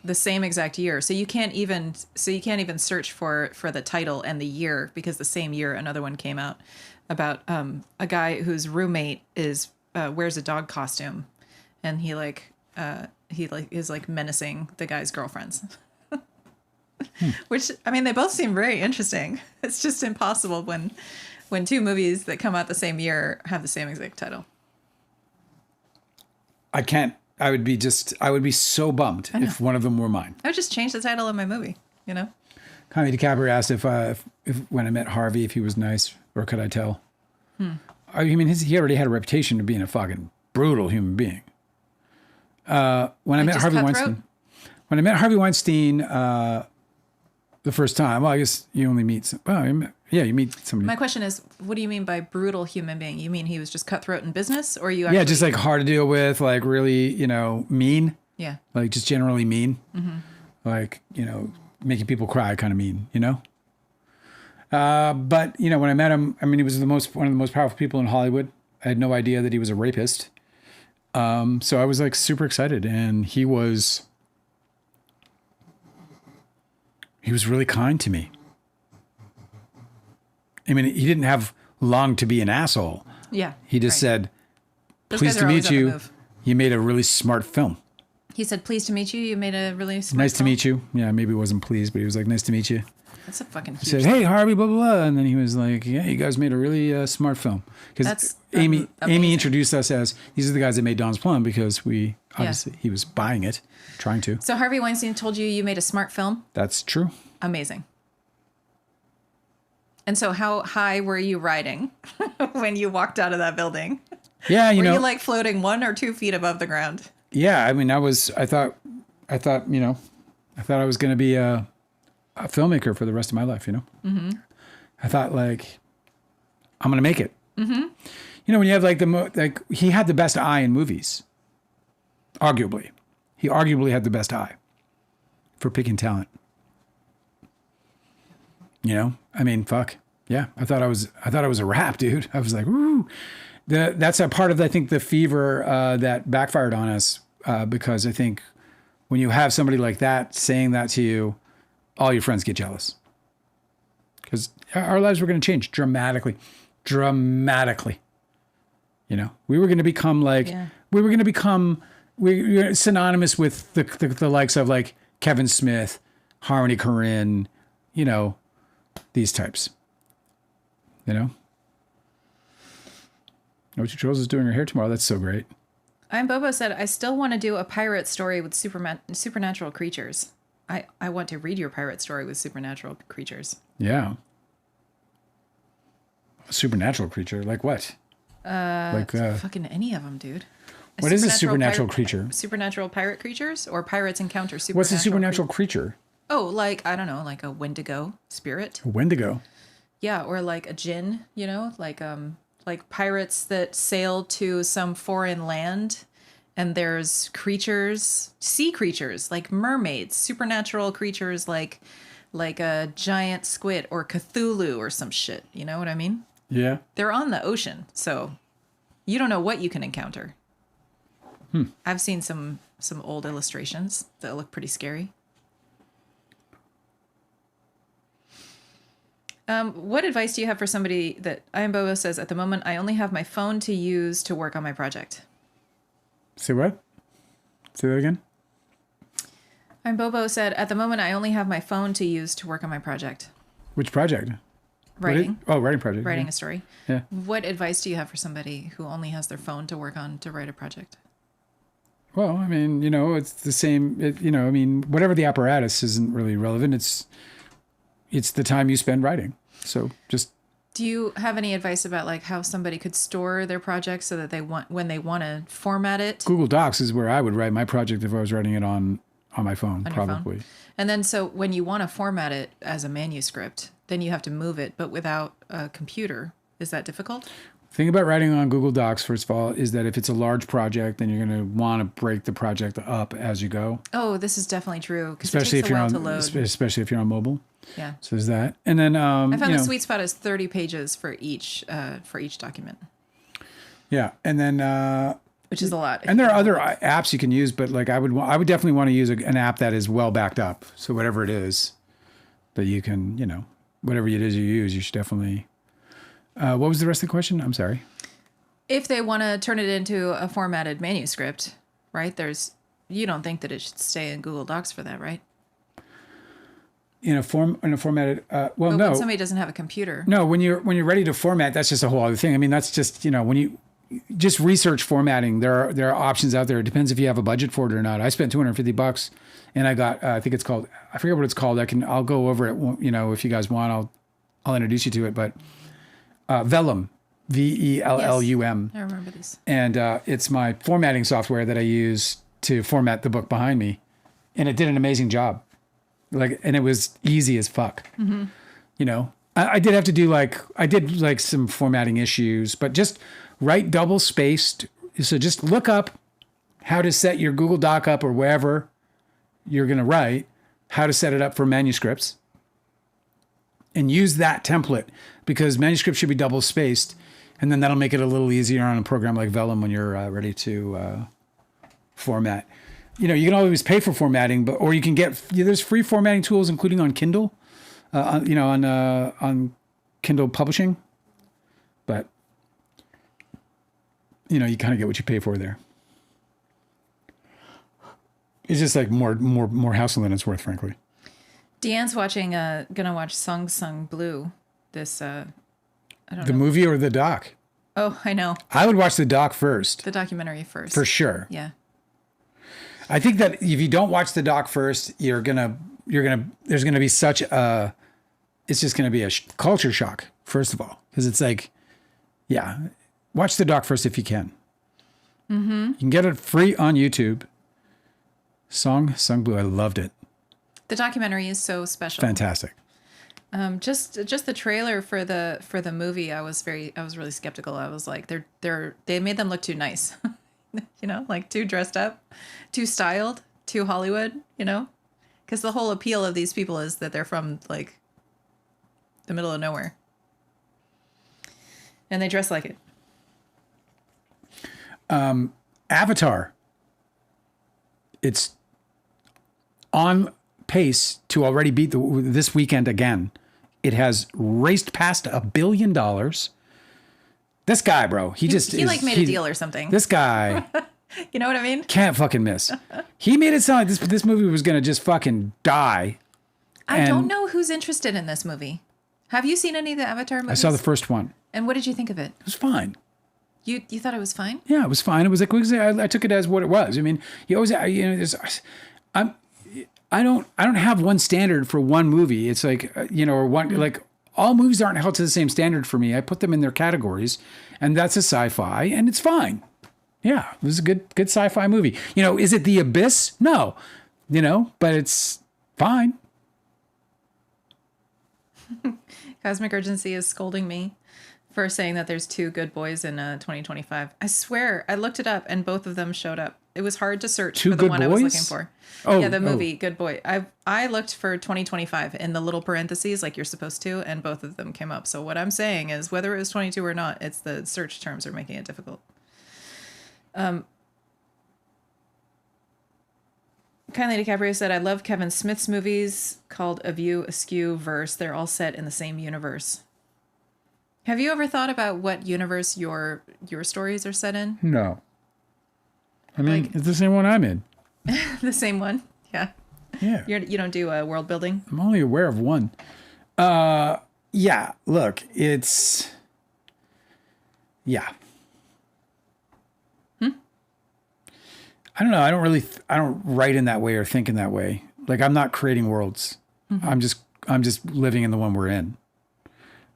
S2: the same exact year. So you can't even search for the title and the year, because the same year another one came out about a guy whose roommate is wears a dog costume, and he is like menacing the guy's girlfriends. Which, I mean, they both seem very interesting. It's just impossible when two movies that come out the same year have the same exact title.
S1: I would be so bummed if one of them were mine.
S2: I would just change the title of my movie, you know?
S1: Connie DiCaprio asked if when I met Harvey, if he was nice, or could I tell? I mean, he already had a reputation of being a fucking brutal human being. When I met Harvey Weinstein, the first time, well, I guess you only meet, you meet somebody.
S2: My question is, what do you mean by brutal human being? You mean he was just cutthroat in business, or you actually...
S1: Yeah, just like hard to deal with, like really, mean.
S2: Yeah.
S1: Like just generally mean. Mm-hmm. Like, making people cry kind of mean, But, when I met him, I mean, he was one of the most powerful people in Hollywood. I had no idea that he was a rapist. So I was like super excited, and he was really kind to me. I mean, he didn't have long to be an asshole.
S2: Yeah.
S1: He just said, pleased to meet you. You made a really smart film.
S2: He said, pleased to meet you. You made a really smart
S1: Nice
S2: film.
S1: to meet you. Yeah, maybe he wasn't pleased, but he was like, nice to meet you.
S2: That's a fucking huge
S1: He said, hey, Harvey, blah, blah, blah. And then he was like, yeah, you guys made a really smart film. Because Amy introduced us as, these are the guys that made Don's Plum, because obviously he was buying it, trying to.
S2: So Harvey Weinstein told you made a smart film?
S1: That's true.
S2: Amazing. And so how high were you riding when you walked out of that building?
S1: Yeah,
S2: were you like floating 1 or 2 feet above the ground?
S1: Yeah, I mean, I thought I was going to be a filmmaker for the rest of my life, Mm-hmm. I thought like, I'm going to make it. Mm-hmm. When you have like he had the best eye in movies. Arguably. He arguably had the best eye for picking talent. I mean, fuck. Yeah. I thought I was a rap, dude. I was like, woo. That's a part of, I think, the fever that backfired on us, because I think when you have somebody like that saying that to you, all your friends get jealous. Because our lives were going to change dramatically. Dramatically. We were going to become we were synonymous with the likes of like Kevin Smith, Harmony Korine, these types. Know what Charles is doing her hair tomorrow. That's so great.
S2: I'm Bobo said, I still want to do a pirate story with supernatural creatures. I want to read your pirate story with supernatural creatures.
S1: Yeah. A supernatural creature? Like what?
S2: Fucking any of them, dude.
S1: What is a supernatural creature?
S2: Supernatural pirate creatures, or pirates encounter supernatural.
S1: What's a supernatural creature?
S2: Oh, like, I don't know, like a Wendigo spirit.
S1: A Wendigo?
S2: Yeah, or like a djinn, like pirates that sail to some foreign land, and there's creatures, sea creatures, like mermaids, supernatural creatures like a giant squid or Cthulhu or some shit. You know what I mean?
S1: Yeah.
S2: They're on the ocean, so you don't know what you can encounter. I've seen some old illustrations that look pretty scary. What advice do you have for somebody that I am Bobo says, at the moment, I only have my phone to use to work on my project?
S1: Say what? Say that again?
S2: I'm Bobo said, at the moment, I only have my phone to use to work on my project.
S1: Which project?
S2: Writing.
S1: Writing project.
S2: Writing a story.
S1: Yeah.
S2: What advice do you have for somebody who only has their phone to work on to write a project?
S1: Well, I mean, it's the same, I mean, whatever the apparatus isn't really relevant. It's the time you spend writing. So just.
S2: Do you have any advice about like how somebody could store their project so that when they want to format it?
S1: Google Docs is where I would write my project if I was writing it on my phone, probably.
S2: Phone. And then so when you want to format it as a manuscript, then you have to move it, but without a computer. Is that difficult?
S1: The thing about writing on Google Docs, first of all, is that if it's a large project, then you're going to want to break the project up as you go.
S2: Oh, this is definitely true.
S1: Especially if you're on mobile.
S2: Yeah.
S1: So there's that. And then
S2: I found the sweet spot is 30 pages for each document.
S1: Yeah. And then
S2: which is a lot.
S1: And there are other apps you can use, but like I would definitely want to use an app that is well backed up. So whatever it is that you can, whatever it is you use, you should definitely. What was the rest of the question? I'm sorry.
S2: If they want to turn it into a formatted manuscript, right? You don't think that it should stay in Google Docs for that, right?
S1: In a formatted,
S2: But
S1: no.
S2: when somebody doesn't have a computer.
S1: No, when you're ready to format, that's just a whole other thing. I mean, that's just, when you just research formatting, there are options out there. It depends if you have a budget for it or not. I spent $250 and I got, I think it's called, I forget what it's called. I'll go over it. If you guys want, I'll introduce you to it, but, Vellum, Vellum.
S2: Yes, I remember this. And,
S1: it's my formatting software that I use to format the book behind me. And it did an amazing job. And it was easy as fuck. Mm-hmm. I did have to do I did some formatting issues, but just write double spaced. So just look up how to set your Google Doc up or wherever you're going to write, how to set it up for manuscripts, and use that template because manuscripts should be double spaced. And then that'll make it a little easier on a program like Vellum when you're ready to format. You can always pay for formatting, or you can get, there's free formatting tools, including on Kindle, on Kindle publishing. But, you kind of get what you pay for there. It's just like more hassle than it's worth, frankly.
S2: Deanne's gonna watch Song Sung Blue. This, I don't know.
S1: The movie or the doc?
S2: Oh, I know.
S1: I would watch the doc first.
S2: The documentary first.
S1: For sure.
S2: Yeah.
S1: I think that if you don't watch the doc first, there's gonna be it's just gonna be a culture shock, first of all. Because it's watch the doc first if you can. Mm-hmm. You can get it free on YouTube. Song Sung Blue, I loved it.
S2: The documentary is so special.
S1: Fantastic.
S2: Just the trailer for the movie, I was really skeptical. I was like, they made them look too nice. Too dressed up, too styled, too Hollywood, because the whole appeal of these people is that they're from the middle of nowhere and they dress like it.
S1: Avatar. It's on pace to already beat this weekend again. It has raced past $1 billion. This guy, bro, he
S2: made a deal or something.
S1: This guy,
S2: you know what I mean?
S1: Can't fucking miss. He made it sound like this movie was gonna just fucking die.
S2: I don't know who's interested in this movie. Have you seen any of the Avatar movies?
S1: I saw the first one.
S2: And what did you think of it?
S1: It was fine.
S2: You thought it was fine?
S1: Yeah, it was fine. It was like I took it as what it was. I mean, you always I don't have one standard for one movie. It's or one like. All movies aren't held to the same standard for me. I put them in their categories, and that's a sci-fi, and it's fine. Yeah, it was a good sci-fi movie. Is it The Abyss? No, but it's fine.
S2: Cosmic Urgency is scolding me for saying that there's 2 good boys in 2025. I swear, I looked it up, and both of them showed up. It was hard to search for the one I was looking for. Oh, yeah, the movie Good Boy. I looked for 2025 in the little parentheses like you're supposed to, and both of them came up. So what I'm saying is whether it was 22 or not, it's the search terms are making it difficult. Kylie DiCaprio said, I love Kevin Smith's movies called A View Askew Verse. They're all set in the same universe. Have you ever thought about what universe your stories are set in?
S1: No. I mean, it's the same one I'm in.
S2: The same one? Yeah.
S1: Yeah.
S2: You don't do world building?
S1: I'm only aware of one. Yeah, look, it's... Yeah. I don't know. I don't write in that way or think in that way. I'm not creating worlds. Mm-hmm. I'm just living in the one we're in.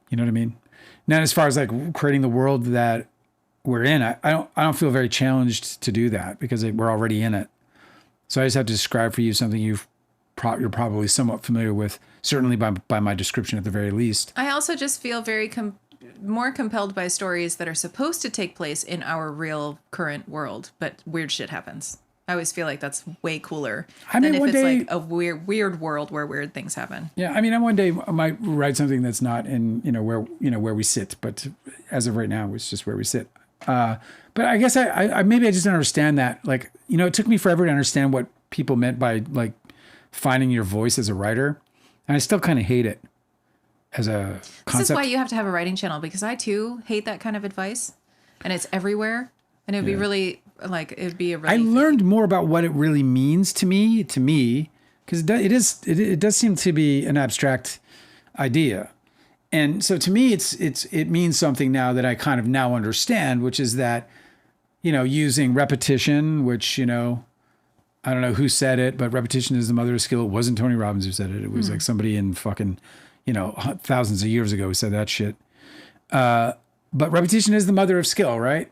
S1: You know what I mean? Now, as far as creating the world that we're in, I don't feel very challenged to do that because we're already in it. So I just have to describe for you something you're probably somewhat familiar with, certainly by my description at the very least.
S2: I also just feel very more compelled by stories that are supposed to take place in our real current world, but weird shit happens. I always feel like that's way cooler than if it's a weird world where weird things happen.
S1: Yeah, I mean, one day I might write something that's not in where we sit, but as of right now, it's just where we sit. But I guess I maybe I just don't understand that. Like, it took me forever to understand what people meant by like finding your voice as a writer. And I still kind of hate it as a concept.
S2: This is why you have to have a writing channel, because I too hate that kind of advice, and it's everywhere. And it would be really like, it'd be a really.
S1: I learned more about what it really means to me, because it does seem to be an abstract idea. And so to me, it means something now that I kind of now understand, which is that, using repetition, which, I don't know who said it, but repetition is the mother of skill. It wasn't Tony Robbins who said it. It was like somebody in fucking, thousands of years ago who said that shit. But repetition is the mother of skill, right?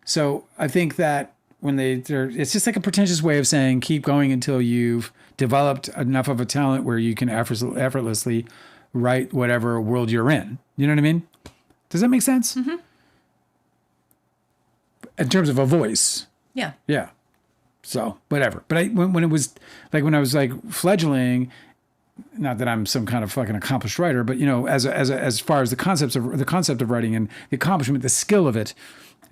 S1: So I think that when it's just like a pretentious way of saying, keep going until you've developed enough of a talent where you can effortlessly write whatever world you're in. You know what I mean? Does that make sense? Mm-hmm. In terms of a voice.
S2: Yeah.
S1: Yeah. So whatever. But when it was like, when I was like fledgling, not that I'm some kind of fucking accomplished writer, but as far as the concept of writing and the accomplishment, the skill of it,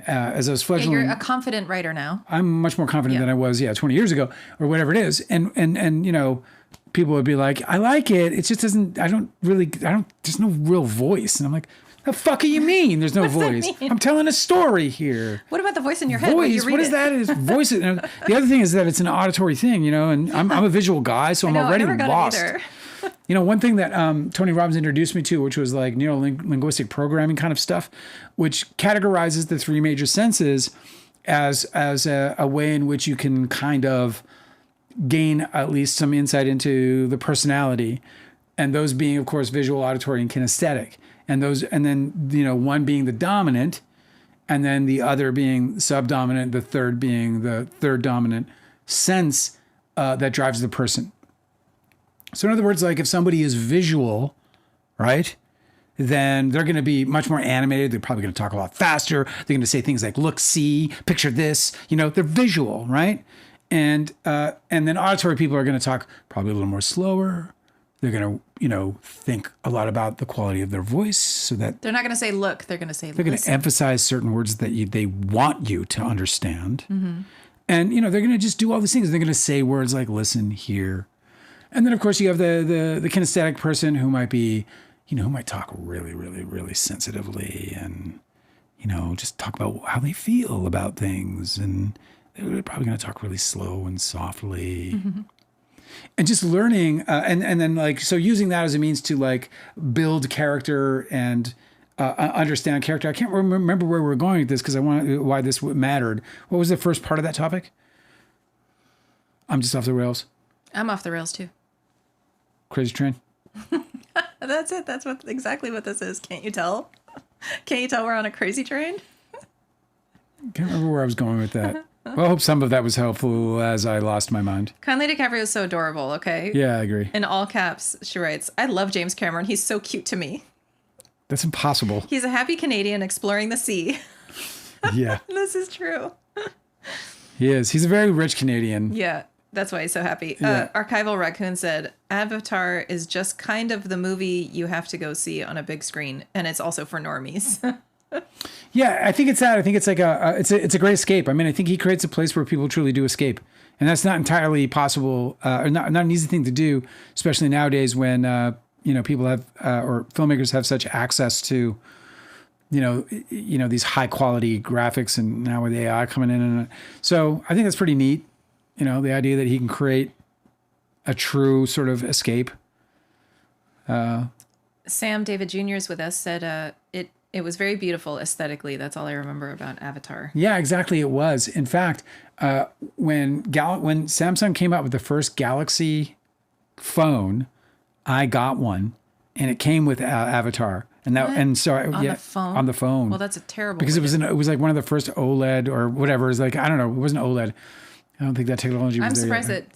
S1: as I was fledgling.
S2: Yeah, you're a confident writer now.
S1: I'm much more confident than I was, 20 years ago or whatever it is. And people would be like, I like it. It just doesn't, there's no real voice. And I'm like, the fuck do you mean there's no voice? I'm telling a story here.
S2: What about the voice in your head?
S1: Voice, what is that? Is voice. And the other thing is that it's an auditory thing, and I'm a visual guy, so I'm already lost. One thing that Tony Robbins introduced me to, which was like neuro-linguistic programming kind of stuff, which categorizes the three major senses as a way in which you can kind of gain at least some insight into the personality, and those being, of course, visual, auditory, and kinesthetic, and then one being the dominant, and then the other being subdominant, the third being the third dominant sense that drives the person. So in other words, like if somebody is visual, right, then they're going to be much more animated. They're probably going to talk a lot faster. They're going to say things like, look, see, picture this, they're visual, right? And then auditory people are going to talk probably a little more slower. They're going to, think a lot about the quality of their voice, so that
S2: they're not going to say look. They're going to say
S1: they're going to emphasize certain words that they want you to understand. Mm-hmm. And they're going to just do all these things. They're going to say words like listen, hear, and then of course you have the kinesthetic person who might be, who might talk really, really, really sensitively, and just talk about how they feel about things, and they're probably going to talk really slow and softly. Mm-hmm. And just learning, and then like, so using that as a means to like build character and understand character. I can't remember where we're going with this because I want why this mattered. What was the first part of that topic? I'm just off the rails.
S2: I'm off the rails too.
S1: Crazy train.
S2: That's it. That's exactly what this is. Can't you tell? Can't you tell we're on a crazy train?
S1: Can't remember where I was going with that. Well, I hope some of that was helpful as I lost my mind.
S2: Conley DiCaprio is so adorable, okay?
S1: Yeah, I agree.
S2: In all caps, she writes, I love James Cameron. He's so cute to me.
S1: That's impossible.
S2: He's a happy Canadian exploring the sea.
S1: Yeah.
S2: This is true.
S1: He is. He's a very rich Canadian.
S2: Yeah, that's why he's so happy.
S1: Yeah.
S2: Archival Raccoon said, Avatar is just kind of the movie you have to go see on a big screen, and it's also for normies.
S1: Yeah, I think it's that. I think it's like it's a great escape. I mean, I think he creates a place where people truly do escape, and that's not entirely possible, or not an easy thing to do, especially nowadays when people have or filmmakers have such access to these high quality graphics, and now with AI coming in, and so I think that's pretty neat. The idea that he can create a true sort of escape.
S2: Sam David Jr. is with us. Said it was very beautiful aesthetically. That's all I remember about Avatar.
S1: Yeah, exactly. It was. In fact, when Samsung came out with the first Galaxy phone, I got one, and it came with Avatar. And that, and so
S2: the phone?
S1: On the phone.
S2: Well, that's a terrible.
S1: Because it was like one of the first OLED or whatever. It was like, I don't know. It wasn't OLED. I don't think that technology was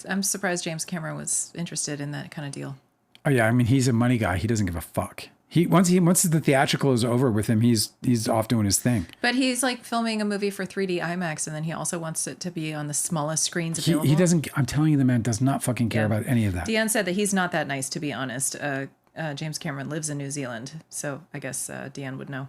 S2: I'm surprised James Cameron was interested in that kind of deal.
S1: Oh yeah, I mean, he's a money guy. He doesn't give a fuck. Once the theatrical is over with him, he's off doing his thing.
S2: But he's like filming a movie for 3D IMAX, and then he also wants it to be on the smallest screens available.
S1: He doesn't. I'm telling you, the man does not fucking care about any of that.
S2: Deanne said that he's not that nice, to be honest. James Cameron lives in New Zealand, so I guess Deanne would know.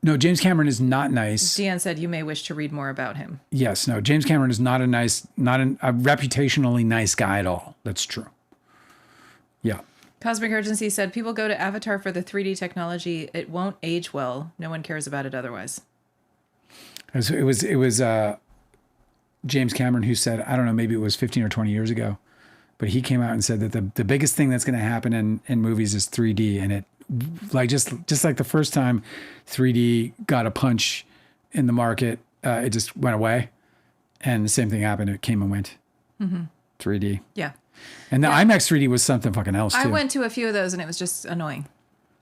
S1: No, James Cameron is not nice.
S2: Deanne said you may wish to read more about him.
S1: Yes, no, James Cameron is not a reputationally nice guy at all. That's true. Yeah.
S2: Cosmic Urgency said people go to Avatar for the 3D technology. It won't age well. No one cares about it otherwise.
S1: It was James Cameron who said, I don't know, maybe it was 15 or 20 years ago, but he came out and said that the biggest thing that's going to happen in movies is 3D. And it, like, just like the first time 3D got a punch in the market, it just went away. And the same thing happened. It came and went. 3D.
S2: Yeah.
S1: And the IMAX 3D was something fucking else too.
S2: I went to a few of those and it was just annoying.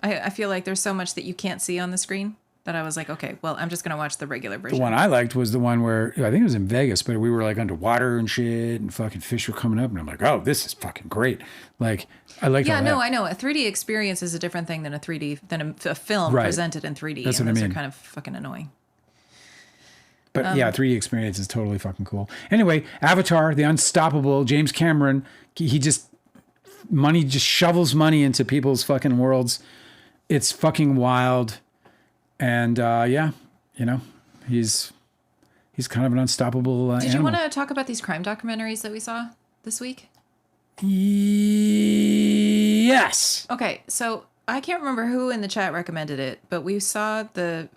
S2: I feel like there's so much that you can't see on the screen that I was like, okay, well, I'm just going to watch the regular version.
S1: The one I liked was the one where, I think it was in Vegas, but we were like underwater and shit and fucking fish were coming up. And I'm like, oh, this is fucking great. Like, I like
S2: Yeah, no, I know. A 3D experience is a different thing than a film presented in 3D.
S1: That's what I mean.
S2: Those are kind of fucking annoying.
S1: But yeah, 3D experience is totally fucking cool. Anyway, Avatar, the unstoppable James Cameron, he just shovels money into people's fucking worlds. It's fucking wild. And yeah, you know, he's kind of an unstoppable
S2: Did
S1: animal.
S2: you want to talk about these crime documentaries that we saw this week?
S1: Yes.
S2: Okay, so I can't remember who in the chat recommended it, but we saw the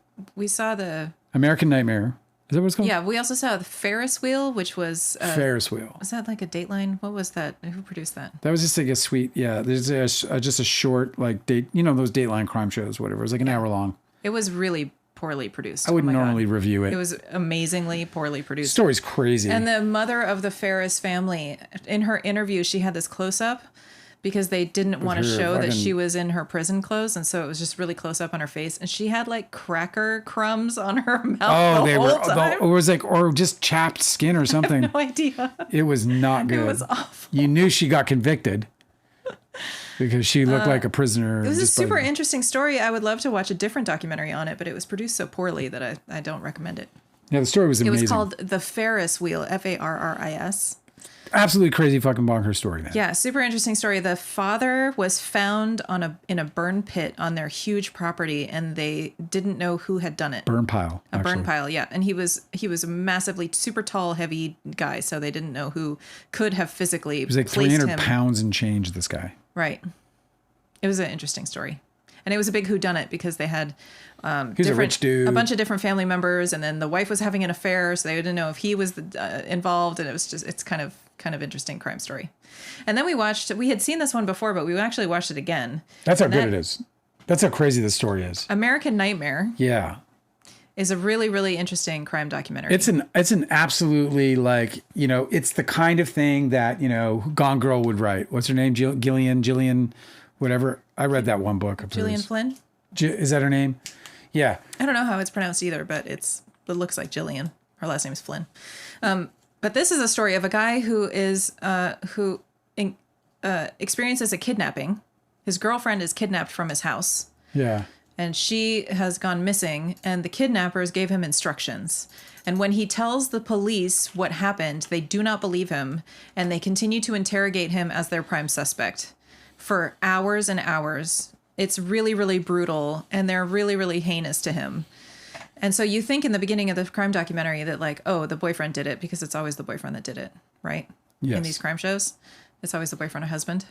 S1: American Nightmare. Is that what it's called?
S2: Yeah, we also saw the Ferris wheel, which was
S1: Ferris wheel.
S2: Was that like a Dateline? What was that? Who produced that?
S1: That was just like a sweet, yeah. There's just a short like date, you know, those Dateline crime shows, whatever. It was like an hour long.
S2: It was really poorly produced.
S1: I wouldn't normally review it.
S2: It was amazingly poorly produced.
S1: The story's crazy.
S2: And the mother of the Ferris family, in her interview, she had this close up because they didn't want to show that she was in her prison clothes, and so it was just really close up on her face, and she had like cracker crumbs on her mouth. Time.
S1: It was like, or just chapped skin or something.
S2: I have no idea.
S1: It was not good.
S2: It was awful.
S1: You knew she got convicted because she looked like a prisoner.
S2: It was a super interesting story. I would love to watch a different documentary on it, but it was produced so poorly that I don't recommend it.
S1: Yeah, the story was amazing.
S2: It was called The Ferris Wheel, Farris.
S1: Absolutely crazy fucking bonkers story, man.
S2: Yeah, super interesting story. The father was found in a burn pit on their huge property, and they didn't know who had done it.
S1: Burn pile.
S2: Burn pile, yeah. And he was a massively super tall, heavy guy, so they didn't know who could have physically
S1: He was like 300 pounds and change, this guy.
S2: Right. It was an interesting story. And it was a big whodunit because they had
S1: he's a rich dude.
S2: A bunch of different family members, and then the wife was having an affair, so they didn't know if he was involved, and it's kind of interesting crime story. And then we had seen this one before, but we actually watched it again.
S1: That's how good it is. That's how crazy this story is.
S2: American Nightmare.
S1: Yeah.
S2: Is a really, really interesting crime documentary.
S1: It's an absolutely, like, you know, it's the kind of thing that, you know, Gone Girl would write. What's her name? Gillian, whatever. I read that one book of
S2: Gillian
S1: hers.
S2: Flynn?
S1: Is that her name? Yeah.
S2: I don't know how it's pronounced either, but it looks like Gillian. Her last name is Flynn. But this is a story of a guy who experiences a kidnapping. His girlfriend is kidnapped from his house.
S1: Yeah.
S2: And she has gone missing, and the kidnappers gave him instructions. And when he tells the police what happened, they do not believe him, and they continue to interrogate him as their prime suspect for hours and hours. It's really, really brutal, and they're really, really heinous to him. And so you think in the beginning of the crime documentary that, like, oh, the boyfriend did it, because it's always the boyfriend that did it, right?
S1: Yes.
S2: In these crime shows, it's always the boyfriend or husband.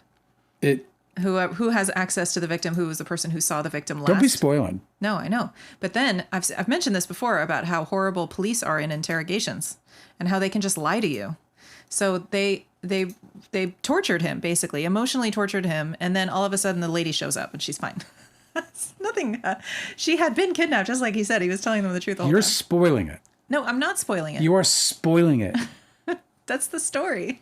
S2: Who has access to the victim, who was the person who saw the victim last.
S1: Don't be spoiling.
S2: No, I know. But then I've mentioned this before about how horrible police are in interrogations and how they can just lie to you. So they tortured him, basically, emotionally tortured him. And then all of a sudden the lady shows up and she's fine. Nothing. She had been kidnapped, just like he said. He was telling them the truth the whole time.
S1: You're spoiling it.
S2: No, I'm not spoiling it.
S1: You are spoiling it.
S2: That's the story.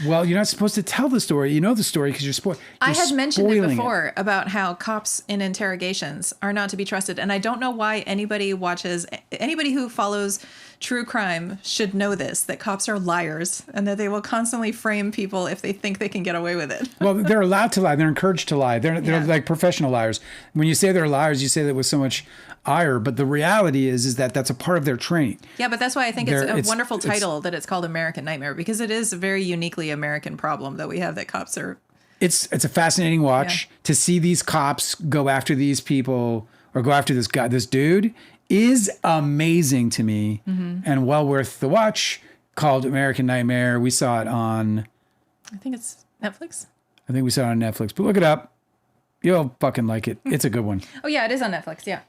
S1: Well, you're not supposed to tell the story. You know the story because you're spoiling.
S2: I had mentioned it before about how cops in interrogations are not to be trusted. And I don't know why anybody who follows true crime should know this, that cops are liars and that they will constantly frame people if they think they can get away with it.
S1: Well, they're allowed to lie. They're encouraged to lie. They're like professional liars. When you say they're liars, you say that with so much ire, but the reality is that that's a part of their training.
S2: Yeah, but that's why I think it's a wonderful title that it's called American Nightmare, because it is a very uniquely American problem that we have, that cops are...
S1: It's a fascinating watch to see these cops go after these people or go after this guy. This dude is amazing to me and well worth the watch. Called American Nightmare. We saw it on,
S2: I think it's Netflix.
S1: I think we saw it on Netflix, but look it up. You'll fucking like it. It's a good one.
S2: Oh yeah, it is on Netflix. Yeah.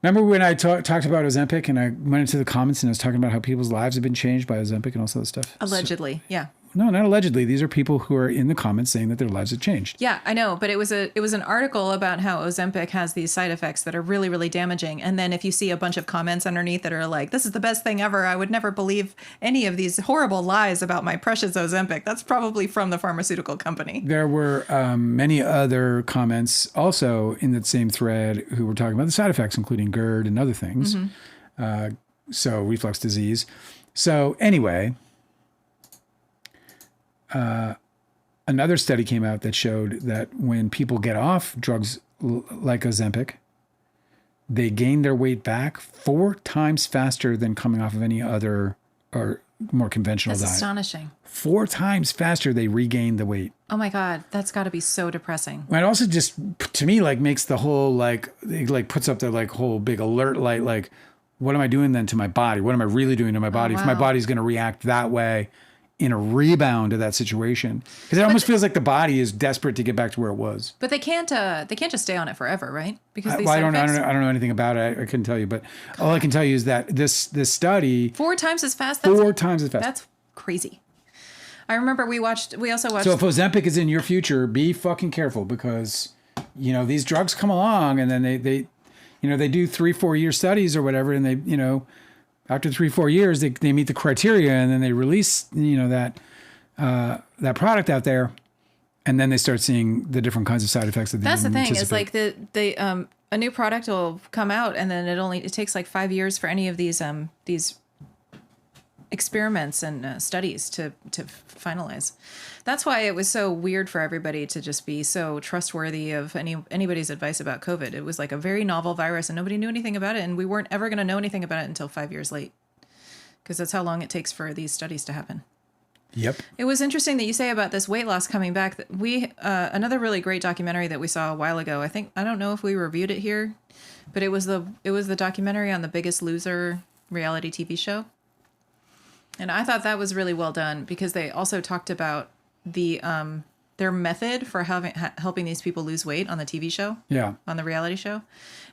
S1: Remember when I talked about Ozempic and I went into the comments and I was talking about how people's lives have been changed by Ozempic and all that stuff?
S2: Allegedly. Yeah.
S1: No, not allegedly. These are people who are in the comments saying that their lives have changed.
S2: Yeah, I know, but it was an article about how Ozempic has these side effects that are really, really damaging. And then if you see a bunch of comments underneath that are like, "This is the best thing ever. I would never believe any of these horrible lies about my precious Ozempic," that's probably from the pharmaceutical company.
S1: There were many other comments also in that same thread who were talking about the side effects, including GERD and other things. So reflux disease. So anyway. Another study came out that showed that when people get off drugs like Ozempic, they gain their weight back 4 times faster than coming off of any other or more conventional
S2: That's
S1: diet.
S2: astonishing.
S1: 4 times faster they regain the weight.
S2: Oh my God, that's got to be so depressing.
S1: It also just, to me, like makes the whole, it puts up the like whole big alert light, like, what am I doing then to my body? What am I really doing to my body?
S2: wow.
S1: If my body's going to react that way in a rebound to that situation, because it almost feels like the body is desperate to get back to where it was.
S2: But they can't just stay on it forever, right? Because these
S1: I
S2: side
S1: don't
S2: effects.
S1: know anything about it. I couldn't tell you, but all I can tell you is that this study
S2: 4 times as fast.
S1: 4 times as fast.
S2: That's crazy. I remember we also watched.
S1: So if Ozempic is in your future, be fucking careful, because these drugs come along and then they do 3-4 year studies or whatever, and they after 3-4 years, they meet the criteria, and then they release, that product out there, and then they start seeing the different kinds of side effects that they
S2: That's the
S1: didn't
S2: thing. Is
S1: anticipate.
S2: like a new product will come out, and then it takes like 5 years for any of these experiments and studies to finalize. That's why it was so weird for everybody to just be so trustworthy of anybody's advice about COVID. It was like a very novel virus and nobody knew anything about it, and we weren't ever going to know anything about it until 5 years late, because that's how long it takes for these studies to happen.
S1: Yep.
S2: It was interesting that you say about this weight loss coming back. That we another really great documentary that we saw a while ago. I don't know if we reviewed it here, but it was the documentary on The Biggest Loser reality TV show. And I thought that was really well done, because they also talked about their method for helping these people lose weight on the TV show, on the reality show,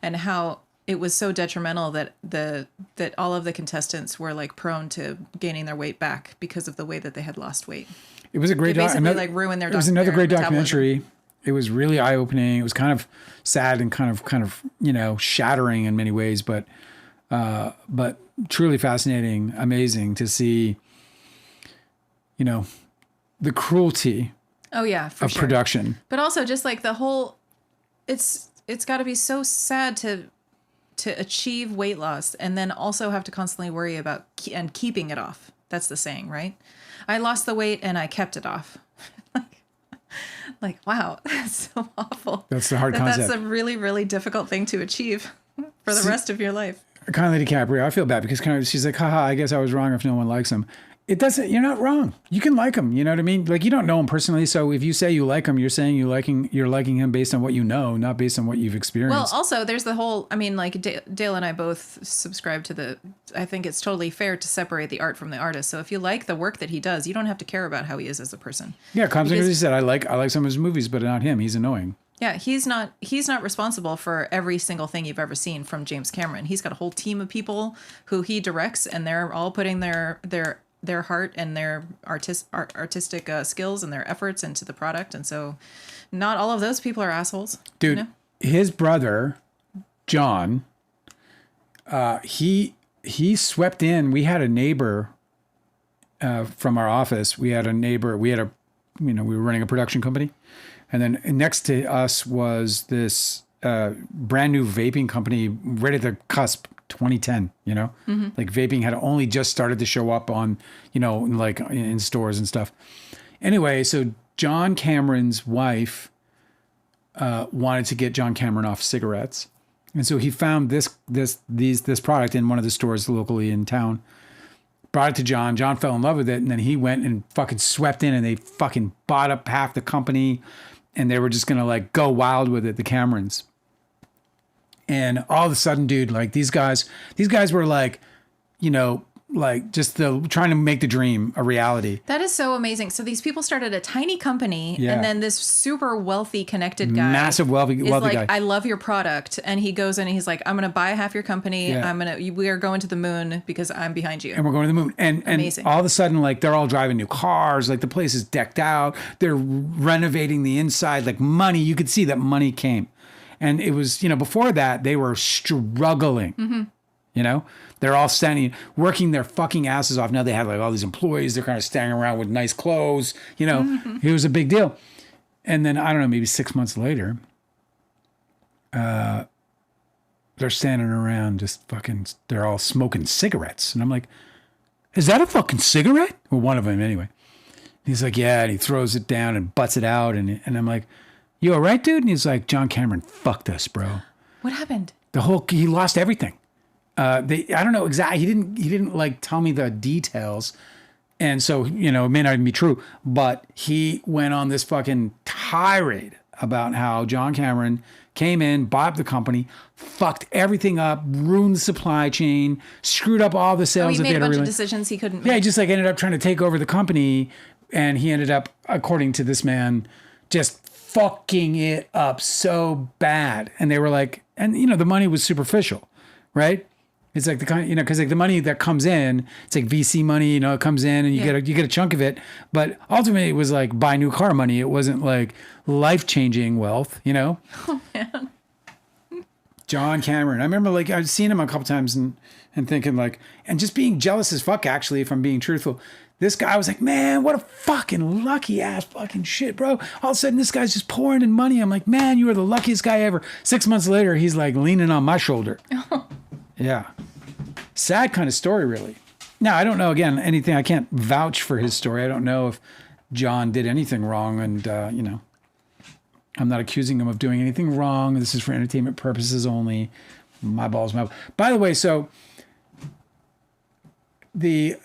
S2: and how it was so detrimental that all of the contestants were like prone to gaining their weight back because of the way that they had lost weight.
S1: It was a great
S2: basically ruined their.
S1: It was another great
S2: metabolism.
S1: documentary. It was really eye opening. It was kind of sad and kind of shattering in many ways, but truly fascinating, amazing to see. The cruelty.
S2: Oh yeah, for
S1: of
S2: sure.
S1: production.
S2: But also just like the whole, it's got to be so sad to achieve weight loss and then also have to constantly worry about keeping it off. That's the saying, right? I lost the weight and I kept it off. like wow, that's so awful.
S1: That's the hard concept.
S2: That's a really, really difficult thing to achieve for the rest of your life.
S1: Kind of DiCaprio, I feel bad because she's like, haha, I guess I was wrong if no one likes him. It doesn't, you're not wrong. You can like him. You know what I mean? Like, you don't know him personally. So if you say you like him, you're saying you're liking him based on what you know, not based on what you've experienced.
S2: Well, also there's the whole, like Dale and I both subscribe to I think it's totally fair to separate the art from the artist. So if you like the work that he does, you don't have to care about how he is as a person.
S1: Yeah. He said, I like some of his movies, but not him. He's annoying.
S2: Yeah, he's not responsible for every single thing you've ever seen from James Cameron. He's got a whole team of people who he directs, and they're all putting their heart and their artistic skills and their efforts into the product. And so not all of those people are assholes.
S1: Dude, his brother, John, he swept in. We had a neighbor from our office. We were running a production company. And then next to us was this brand new vaping company right at the cusp, 2010, Mm-hmm. Like vaping had only just started to show up on, like in stores and stuff. Anyway, so John Cameron's wife wanted to get John Cameron off cigarettes. And so he found this product in one of the stores locally in town, brought it to John. John fell in love with it. And then he went and fucking swept in, and they fucking bought up half the company. And they were just going to like go wild with it, the Camerons. And all of a sudden, dude, like these guys were like, like just trying to make the dream a reality.
S2: That is so amazing. So these people started a tiny company, and then this super wealthy, connected guy,
S1: massive wealthy guy.
S2: I love your product, and he goes in and he's like, I'm going to buy half your company.
S1: Yeah.
S2: We are going to the moon because I'm behind you.
S1: And we're going to the moon. And all of a sudden, like they're all driving new cars. Like the place is decked out. They're renovating the inside. Like money, you could see that money came. And it was, before that, they were struggling. Mm-hmm. They're all standing, working their fucking asses off. Now they have like all these employees. They're kind of standing around with nice clothes. It was a big deal. And then, I don't know, maybe 6 months later, they're standing around just fucking, they're all smoking cigarettes. And I'm like, is that a fucking cigarette? Well, one of them anyway. He's like, yeah. And he throws it down and butts it out. And I'm like, you all right, dude? And he's like, John Cameron fucked us, bro.
S2: What happened?
S1: He lost everything. I don't know exactly. He didn't like tell me the details. And so, it may not even be true, but he went on this fucking tirade about how John Cameron came in, bought up the company, fucked everything up, ruined the supply chain, screwed up all the sales.
S2: He made a bunch of decisions he couldn't make.
S1: Yeah, he just like ended up trying to take over the company. And he ended up, according to this man, just fucking it up so bad. And they were like, and the money was superficial, right? It's like the kind, because like the money that comes in, it's like VC money, it comes in and you get a chunk of it. But ultimately it was like buy new car money. It wasn't like life-changing wealth,
S2: Oh man.
S1: John Cameron. I remember like I've seen him a couple times and thinking like, and just being jealous as fuck actually, if I'm being truthful. This guy was like, man, what a fucking lucky ass fucking shit, bro. All of a sudden, this guy's just pouring in money. I'm like, man, you are the luckiest guy ever. 6 months later, he's like leaning on my shoulder. Yeah. Sad kind of story, really. Now, I don't know, again, anything. I can't vouch for his story. I don't know if John did anything wrong. And, I'm not accusing him of doing anything wrong. This is for entertainment purposes only. My balls, my balls. By the way, so the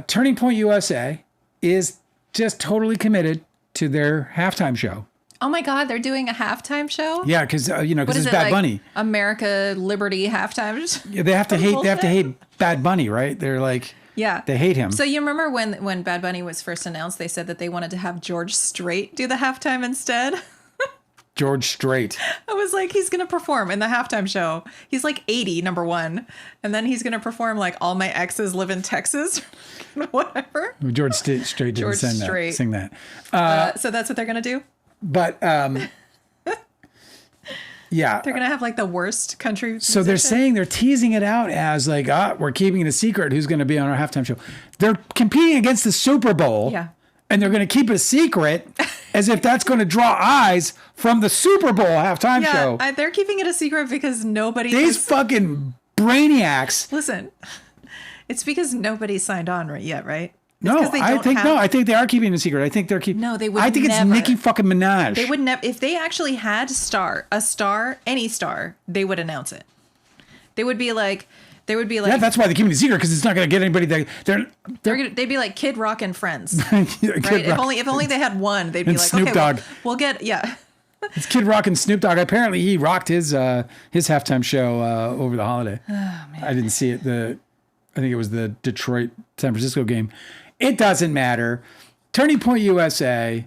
S1: Turning Point USA is just totally committed to their halftime show.
S2: Oh my God, they're doing a halftime show?
S1: Yeah, because because it's Bad Bunny.
S2: America Liberty halftime.
S1: Yeah, they have to hate. They have to hate Bad Bunny, right? They're like, they hate him.
S2: So you remember when Bad Bunny was first announced, they said that they wanted to have George Strait do the halftime instead.
S1: George Strait.
S2: I was like, he's going to perform in the halftime show. He's like 80, number one. And then he's going to perform like All My Exes Live in Texas. Whatever.
S1: George Strait didn't sing that.
S2: So that's what they're going to do?
S1: But, yeah.
S2: They're going to have like the worst country musician.
S1: So they're saying, they're teasing it out as like, we're keeping it a secret who's going to be on our halftime show. They're competing against the Super Bowl.
S2: Yeah.
S1: And they're going to keep it a secret as if that's going to draw eyes from the Super Bowl halftime show.
S2: Yeah, they're keeping it a secret because nobody...
S1: These fucking brainiacs.
S2: Listen, it's because nobody signed on yet, right?
S1: I think they are keeping it a secret. I think they're keeping...
S2: No, they would never.
S1: I think it's Nicki fucking Minaj.
S2: They would never... If they actually had any star, they would announce it. They would be like... Yeah,
S1: that's why they keep it a secret, because it's not going to get anybody
S2: they'd be like Kid Rock and Friends, right? If only they had one, they'd be like,
S1: Snoop
S2: okay,
S1: Dogg.
S2: We'll get
S1: It's Kid Rock and Snoop Dogg. Apparently, he rocked his halftime show over the holiday. Oh, man. I didn't see it. I think it was the Detroit San Francisco game. It doesn't matter. Turning Point USA,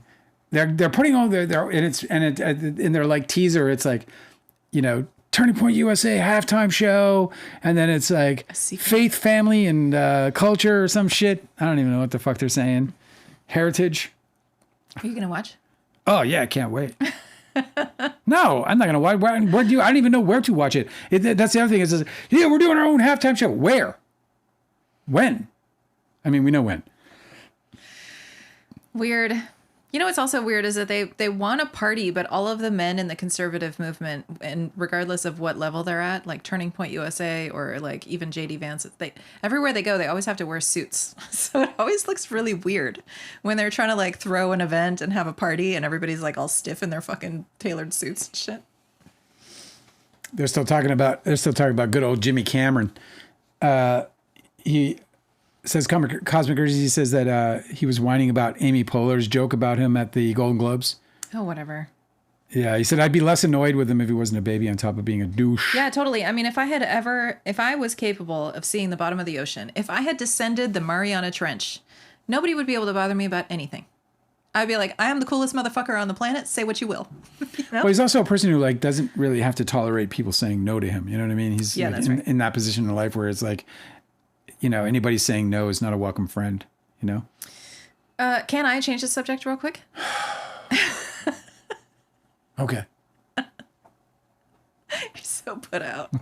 S1: they're putting all their in their like teaser. It's like, Turning Point USA halftime show, and then it's like faith, family, and culture or some shit. I don't even know what the fuck they're saying. Heritage.
S2: Are you gonna watch?
S1: Oh yeah, I can't wait. No, I'm not gonna watch. Where do you? I don't even know where to watch it. That's the other thing. Is we're doing our own halftime show. Where? When? I mean, we know when.
S2: Weird. What's also weird is that they want to party, but all of the men in the conservative movement, and regardless of what level they're at, like Turning Point USA or like even JD Vance, everywhere they go, they always have to wear suits. So it always looks really weird when they're trying to like throw an event and have a party and everybody's like all stiff in their fucking tailored suits and shit.
S1: They're still talking about good old Jimmy Cameron. He says Cosmic Urgency says that he was whining about Amy Poehler's joke about him at the Golden Globes.
S2: Oh, whatever.
S1: Yeah, he said, I'd be less annoyed with him if he wasn't a baby on top of being a douche.
S2: Yeah, totally. I mean, if I was capable of seeing the bottom of the ocean, if I had descended the Mariana Trench, nobody would be able to bother me about anything. I'd be like, I am the coolest motherfucker on the planet. Say what you will. You know?
S1: Well, he's also a person who like doesn't really have to tolerate people saying no to him. You know what I mean? He's like,
S2: that's right.
S1: in that position in life where it's like, you know, anybody saying no is not a welcome friend, you know?
S2: Can I change the subject real quick?
S1: Okay.
S2: You're so put out.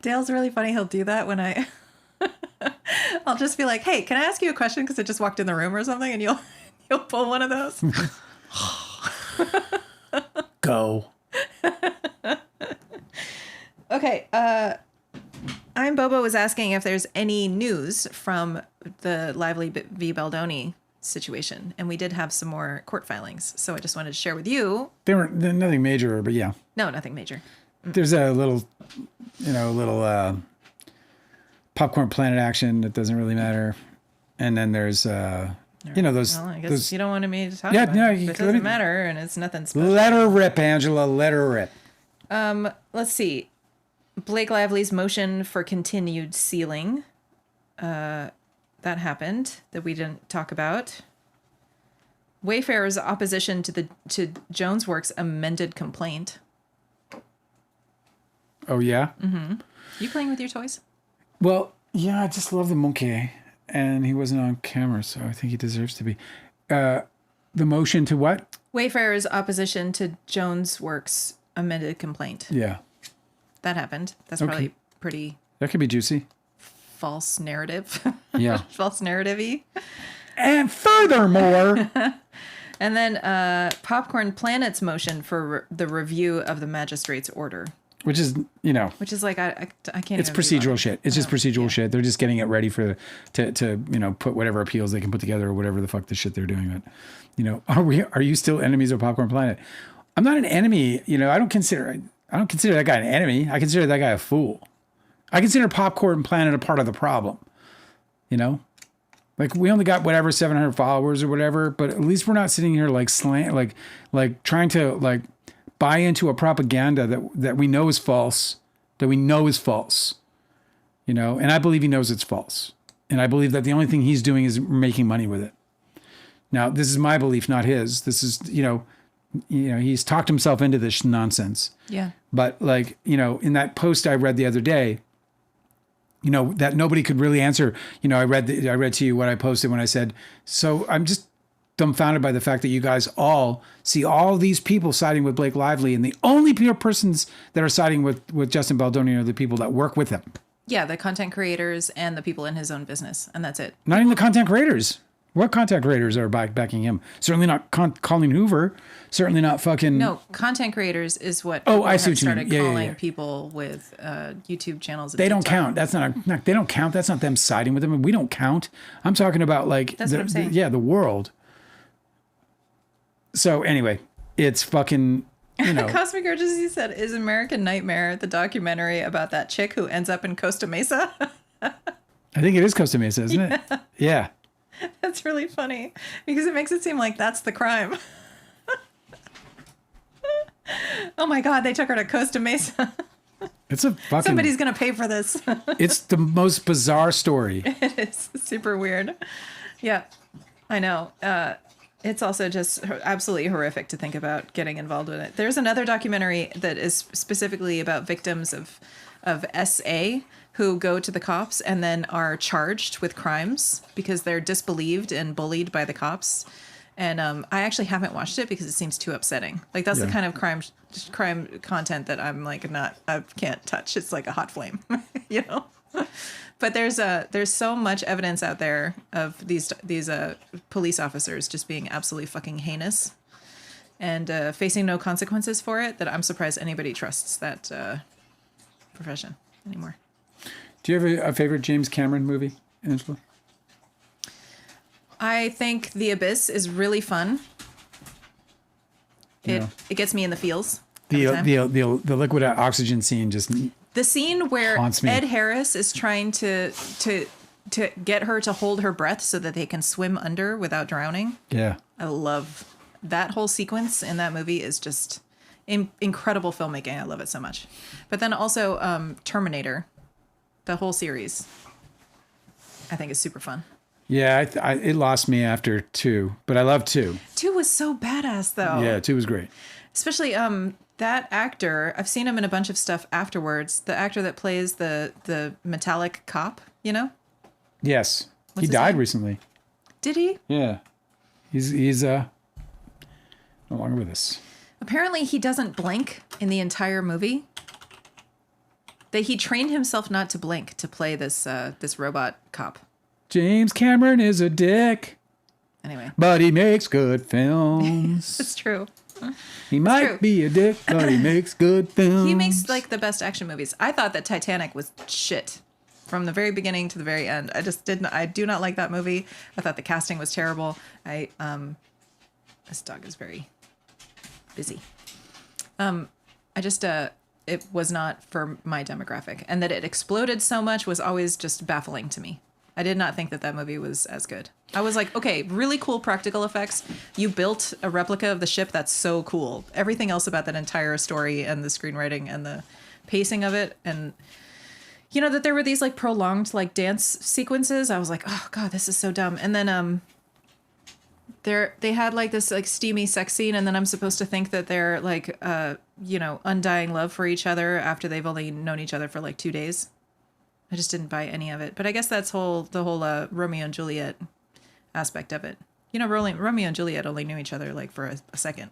S2: Dale's really funny. He'll do that when I'll just be like, hey, can I ask you a question? Because I just walked in the room or something, and you'll pull one of those.
S1: Go.
S2: Okay. I'm Bobo was asking if there's any news from the Lively v. Baldoni situation, and we did have some more court filings, so I just wanted to share with you.
S1: They're nothing major, but yeah.
S2: No, nothing major.
S1: There's a little popcorn planet action that doesn't really matter, and then there's those.
S2: Well, I guess
S1: those,
S2: you don't want me to talk
S1: yeah,
S2: about
S1: no,
S2: it. It doesn't matter, and it's nothing special.
S1: Let her rip, Angela. Let her rip.
S2: Let's see. Blake Lively's motion for continued sealing. That happened that we didn't talk about. Wayfarer's opposition to Jones Works' amended complaint.
S1: Oh yeah.
S2: Mm-hmm. You playing with your toys?
S1: Well, yeah. I just love the monkey, and he wasn't on camera, so I think he deserves to be. The motion to what?
S2: Wayfarer's opposition to Jones Works' amended complaint.
S1: Yeah.
S2: That happened. That's
S1: Okay.
S2: probably pretty
S1: That could be juicy.
S2: false narrative.
S1: Yeah.
S2: False narrative-y.
S1: And furthermore,
S2: And then Popcorn Planet's motion for the review of the magistrate's order.
S1: which is,
S2: Which is like, I can't
S1: it's
S2: even be
S1: procedural
S2: bothered.
S1: shit. It's just procedural shit. They're just getting it ready to put whatever appeals they can put together or whatever the fuck the shit they're doing. But, are you still enemies of Popcorn Planet? I'm not an enemy. I don't consider that guy an enemy. I consider that guy a fool. I consider Popcorn Planet a part of the problem. Like we only got whatever 700 followers or whatever, but at least we're not sitting here like trying to buy into a propaganda that we know is false, and I believe he knows it's false. And I believe that the only thing he's doing is making money with it. Now, this is my belief, not his. This is, he's talked himself into this nonsense.
S2: Yeah.
S1: But in that post I read the other day, that nobody could really answer. I read to you what I posted when I said, so I'm just dumbfounded by the fact that you guys all see all these people siding with Blake Lively, and the only persons that are siding with Justin Baldoni are the people that work with him.
S2: Yeah, the content creators and the people in his own business, and that's it.
S1: Not even the content creators. What content creators are backing him? Certainly not Colleen Hoover. Certainly not fucking...
S2: No, content creators is what
S1: I see what you
S2: started
S1: mean.
S2: calling
S1: Yeah.
S2: people with YouTube channels.
S1: They don't count. That's not. They don't count. That's not them siding with them. We don't count. I'm talking about
S2: That's what I'm saying.
S1: the world. So anyway, it's fucking...
S2: Cosmic Urgency said, is American Nightmare the documentary about that chick who ends up in Costa Mesa?
S1: I think it is Costa Mesa, isn't it? Yeah.
S2: That's really funny because it makes it seem like that's the crime. Oh my God, they took her to Costa Mesa.
S1: It's a fucking...
S2: Somebody's going to pay for this.
S1: It's the most bizarre story.
S2: It is super weird. Yeah, I know. It's also just absolutely horrific to think about getting involved with it. There's another documentary that is specifically about victims of SA who go to the cops and then are charged with crimes because they're disbelieved and bullied by the cops. And I actually haven't watched it because it seems too upsetting. Like that's the kind of crime content that I'm like I can't touch. It's like a hot flame, But there's so much evidence out there of these police officers just being absolutely fucking heinous and facing no consequences for it that I'm surprised anybody trusts that profession anymore.
S1: Do you have a favorite James Cameron movie, Angela?
S2: I think The Abyss is really fun. It gets me in the feels.
S1: The liquid oxygen scene just...
S2: The scene where
S1: haunts me.
S2: Ed Harris is trying to get her to hold her breath so that they can swim under without drowning.
S1: Yeah.
S2: I love that whole sequence in that movie is just incredible filmmaking. I love it so much. But then also Terminator, the whole series, I think is super fun.
S1: Yeah, it lost me after 2, but I love 2.
S2: 2 was so badass though.
S1: Yeah, 2 was great.
S2: Especially that actor, I've seen him in a bunch of stuff afterwards. The actor that plays the metallic cop, you know?
S1: Yes.
S2: What's
S1: He
S2: his
S1: died
S2: name?
S1: recently.
S2: Did he?
S1: Yeah. He's no longer with us.
S2: Apparently he doesn't blink in the entire movie. That he trained himself not to blink to play this robot cop.
S1: James Cameron is a dick,
S2: Anyway,
S1: but he makes good films.
S2: it's true.
S1: He might
S2: true.
S1: be a dick, but he makes good films.
S2: He makes like the best action movies. I thought that Titanic was shit from the very beginning to the very end. I do not like that movie. I thought the casting was terrible. This dog is very busy. It was not for my demographic, and that it exploded so much was always just baffling to me. I did not think that movie was as good. I was like, okay, really cool practical effects. You built a replica of the ship. That's so cool. Everything else about that entire story and the screenwriting and the pacing of it, and you know that there were these like prolonged like dance sequences. I was like, oh god, this is so dumb. And then they had like this like steamy sex scene, and then I'm supposed to think that they're like undying love for each other after they've only known each other for like 2 days. I just didn't buy any of it. But I guess that's the whole Romeo and Juliet aspect of it. You know, Romeo and Juliet only knew each other like for a second.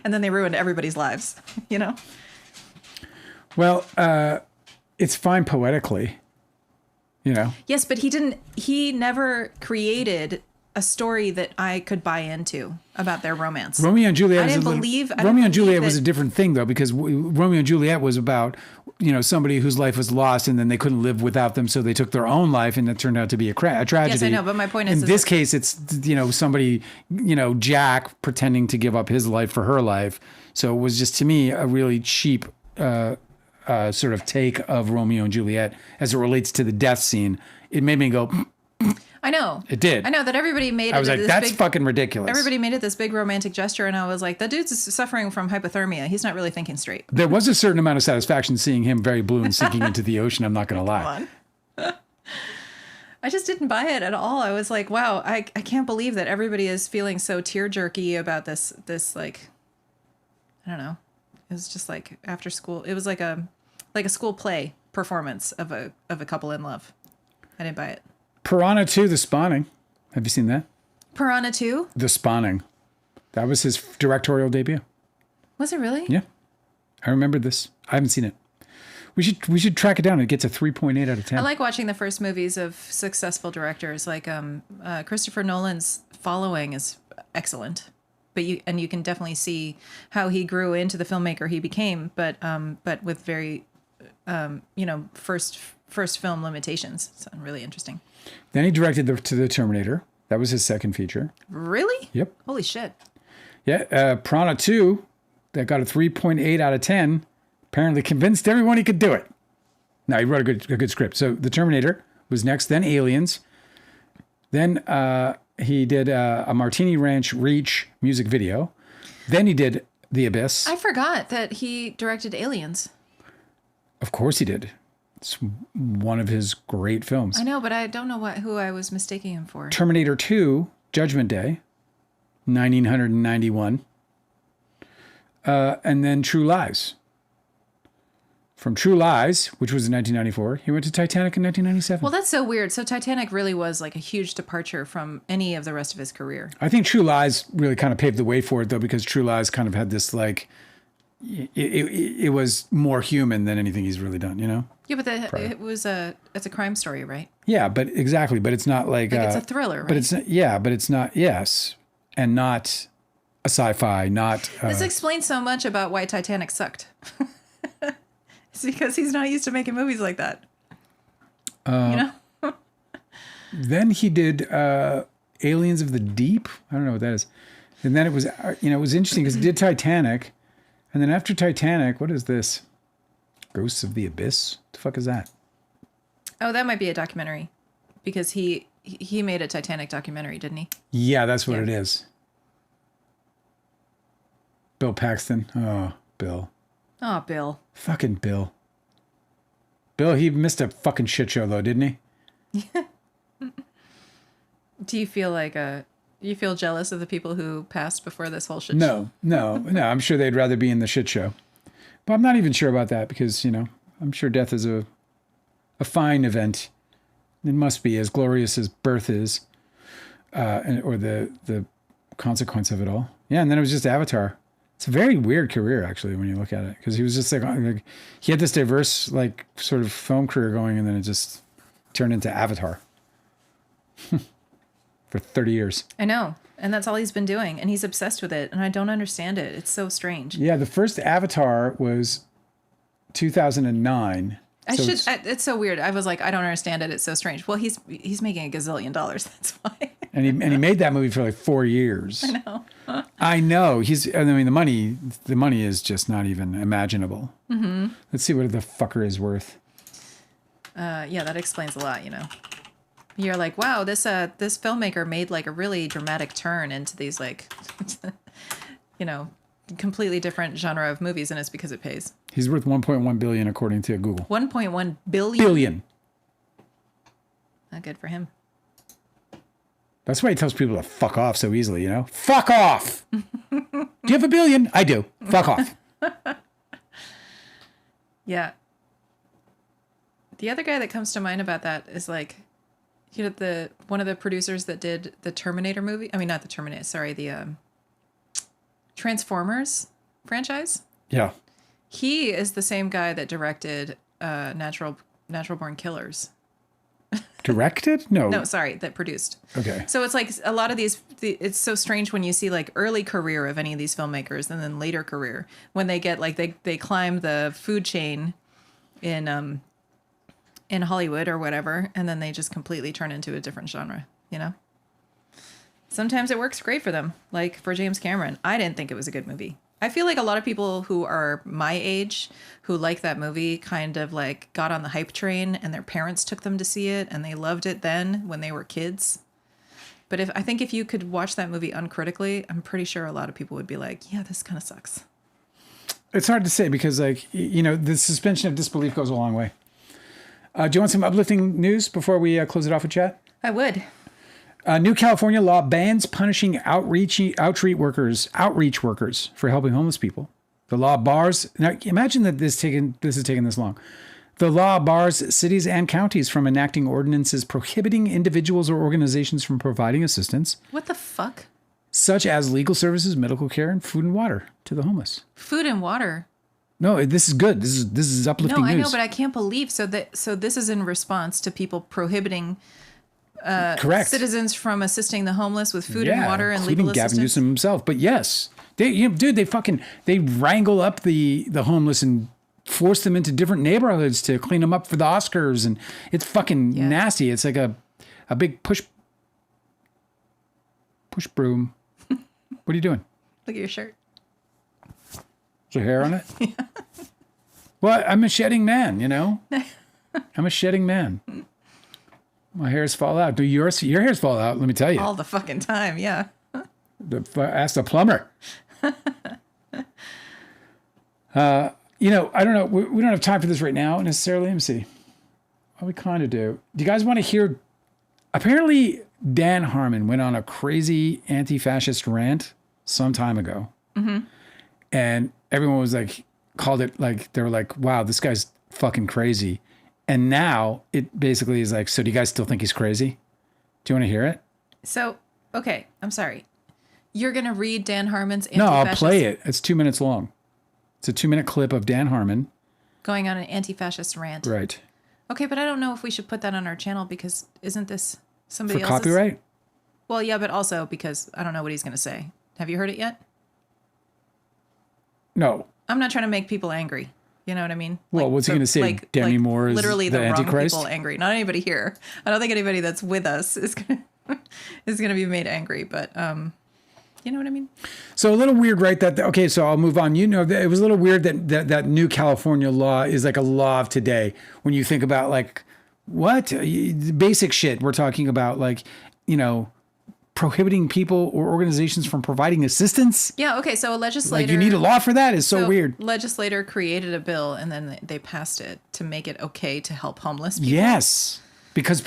S2: And then they ruined everybody's lives, you know?
S1: Well, it's fine poetically, you know?
S2: Yes, but he never created a story that I could buy into about their romance.
S1: Romeo and Juliet. Romeo and Juliet was a different thing though, because Romeo and Juliet was about somebody whose life was lost, and then they couldn't live without them, so they took their own life, and it turned out to be a tragedy.
S2: Yes, I know, but my point is,
S1: in this case, it's somebody Jack pretending to give up his life for her life. So it was just to me a really cheap sort of take of Romeo and Juliet as it relates to the death scene. It made me go.
S2: I know.
S1: It did.
S2: I know that everybody made it.
S1: I was like, that's fucking ridiculous.
S2: Everybody made it this big romantic gesture, and I was like, that dude's suffering from hypothermia. He's not really thinking straight.
S1: There was a certain amount of satisfaction seeing him very blue and sinking into the ocean. I'm not going to lie.
S2: Come on. I just didn't buy it at all. I was like, wow, I can't believe that everybody is feeling so tear jerky about this like, I don't know. It was just like after school. It was like a school play performance of a couple in love. I didn't buy it.
S1: Piranha 2, The Spawning. Have you seen that?
S2: Piranha 2?
S1: The Spawning. That was his directorial debut.
S2: Was it really?
S1: Yeah. I remember this. I haven't seen it. We should track it down. It gets a 3.8 out of 10.
S2: I like watching the first movies of successful directors. Like Christopher Nolan's Following is excellent. But you can definitely see how he grew into the filmmaker he became, but with very first film limitations. So really interesting.
S1: Then he directed the Terminator. That was his second feature.
S2: Really?
S1: Yep.
S2: Holy shit.
S1: Yeah. Piranha 2, that got a 3.8 out of 10. Apparently convinced everyone he could do it. Now, he wrote a good script. So the Terminator was next, then Aliens. Then he did a Martini Ranch Reach music video. Then he did The Abyss.
S2: I forgot that he directed Aliens.
S1: Of course he did. It's one of his great films.
S2: I know, but I don't know who I was mistaking him for.
S1: Terminator 2, Judgment Day, 1991. And then True Lies. From True Lies, which was in 1994, he went to Titanic in 1997.
S2: Well, that's so weird. So Titanic really was like a huge departure from any of the rest of his career.
S1: I think True Lies really kind of paved the way for it, though, because True Lies kind of had this, like, it was more human than anything he's really done, you know?
S2: Yeah, but it's a crime story, right?
S1: Yeah, but exactly. But it's not like
S2: it's a thriller, right?
S1: But it's not, but it's not, yes. And not a sci-fi, not.
S2: This explains so much about why Titanic sucked. It's because he's not used to making movies like that.
S1: Then he did Aliens of the Deep. I don't know what that is. And then it was, it was interesting because he did Titanic. And then after Titanic, what is this? Ghosts of the Abyss? What the fuck is that?
S2: Oh, that might be a documentary. Because he made a Titanic documentary, didn't he?
S1: Yeah, that's what it is. Bill Paxton. Oh, Bill.
S2: Oh, Bill.
S1: Fucking Bill. Bill, he missed a fucking shit show though, didn't he?
S2: Do you feel like you feel jealous of the people who passed before this whole shit show?
S1: No. I'm sure they'd rather be in the shit show. But I'm not even sure about that because, I'm sure death is a fine event. It must be as glorious as birth is, or the consequence of it all. Yeah, and then it was just Avatar. It's a very weird career, actually, when you look at it, because he was just like he had this diverse, like, sort of film career going, and then it just turned into Avatar for 30 years.
S2: I know, and that's all he's been doing, and he's obsessed with it, and I don't understand it. It's so strange.
S1: Yeah, the first Avatar was 2009.
S2: It's so weird. I was like, I don't understand it. It's so strange. Well, he's making a gazillion dollars. That's why.
S1: and he made that movie for like 4 years.
S2: I know.
S1: I know. The money is just not even imaginable. Mm-hmm. Let's see what the fucker is worth.
S2: Yeah, that explains a lot. You're like, wow, this filmmaker made like a really dramatic turn into these like, completely different genre of movies, and it's because it pays.
S1: He's worth 1.1 billion according to Google.
S2: 1.1 billion.
S1: Billion.
S2: Not good for him.
S1: That's why he tells people to fuck off so easily, Fuck off! Do you have a billion? I do. Fuck off.
S2: Yeah. The other guy that comes to mind about that is like, one of the producers that did the Terminator movie. I mean, not the Terminator. Sorry, the Transformers franchise.
S1: Yeah.
S2: He is the same guy that directed Natural Born Killers.
S1: Directed? No.
S2: No, sorry, that produced.
S1: Okay.
S2: So it's like a lot of these, it's so strange when you see like early career of any of these filmmakers and then later career when they get like, they climb the food chain in Hollywood or whatever, and then they just completely turn into a different genre, Sometimes it works great for them. Like for James Cameron, I didn't think it was a good movie. I feel like a lot of people who are my age who like that movie kind of like got on the hype train and their parents took them to see it and they loved it then when they were kids. But I think if you could watch that movie uncritically, I'm pretty sure a lot of people would be like, yeah, this kind of sucks.
S1: It's hard to say because like, the suspension of disbelief goes a long way. Do you want some uplifting news before we close it off with chat?
S2: I would.
S1: New California law bans punishing outreach workers for helping homeless people. The law bars. Now, imagine that this is taking this long. The law bars cities and counties from enacting ordinances prohibiting individuals or organizations from providing assistance.
S2: What the fuck?
S1: Such as legal services, medical care, and food and water to the homeless.
S2: Food and water.
S1: No, this is good. This is uplifting news.
S2: No, I know, but I can't believe so this is in response to people prohibiting
S1: correct
S2: citizens from assisting the homeless with food and water and legal assistance.
S1: Gavin Newsom himself. But yes, they wrangle up the homeless and force them into different neighborhoods to clean them up for the Oscars, and it's fucking nasty. It's like a big push broom. What are you doing?
S2: Look at your shirt.
S1: Is there hair on it? Yeah. Well, I'm a shedding man, I'm a shedding man. My hairs fall out. Do your hairs fall out? Let me tell you.
S2: All the fucking time, yeah.
S1: Ask the plumber. I don't know. We don't have time for this right now necessarily. Let me see. Well, we kind of do. Do you guys want to hear? Apparently, Dan Harmon went on a crazy anti-fascist rant some time ago. Mm-hmm. And everyone was like, called it like, they were like, wow, this guy's fucking crazy. And now it basically is like, so do you guys still think he's crazy? Do you want to hear it?
S2: So, okay, I'm sorry. You're going to read Dan Harmon's anti-fascist...
S1: No, I'll play it. It's 2 minutes long. It's a 2-minute clip of Dan Harmon.
S2: Going on an anti-fascist rant.
S1: Right.
S2: Okay, but I don't know if we should put that on our channel because isn't this somebody else's...
S1: For copyright?
S2: Well, yeah, but also because I don't know what he's going to say. Have you heard it yet?
S1: No.
S2: I'm not trying to make people angry. You know what I mean?
S1: Well, what's he going to say? Demi Moore is
S2: literally
S1: the Antichrist?
S2: wrong people angry. Not anybody here. I don't think anybody that's with us is going to be made angry. But you know what I mean? So
S1: a little weird, right? Okay, so I'll move on. It was a little weird that new California law is like a law of today. When you think about like what basic shit we're talking about, like prohibiting people or organizations from providing assistance.
S2: Yeah. Okay. So a legislator,
S1: Like you need a law for that is so weird.
S2: Legislator created a bill and then they passed it to make it okay to help homeless people.
S1: Yes. Because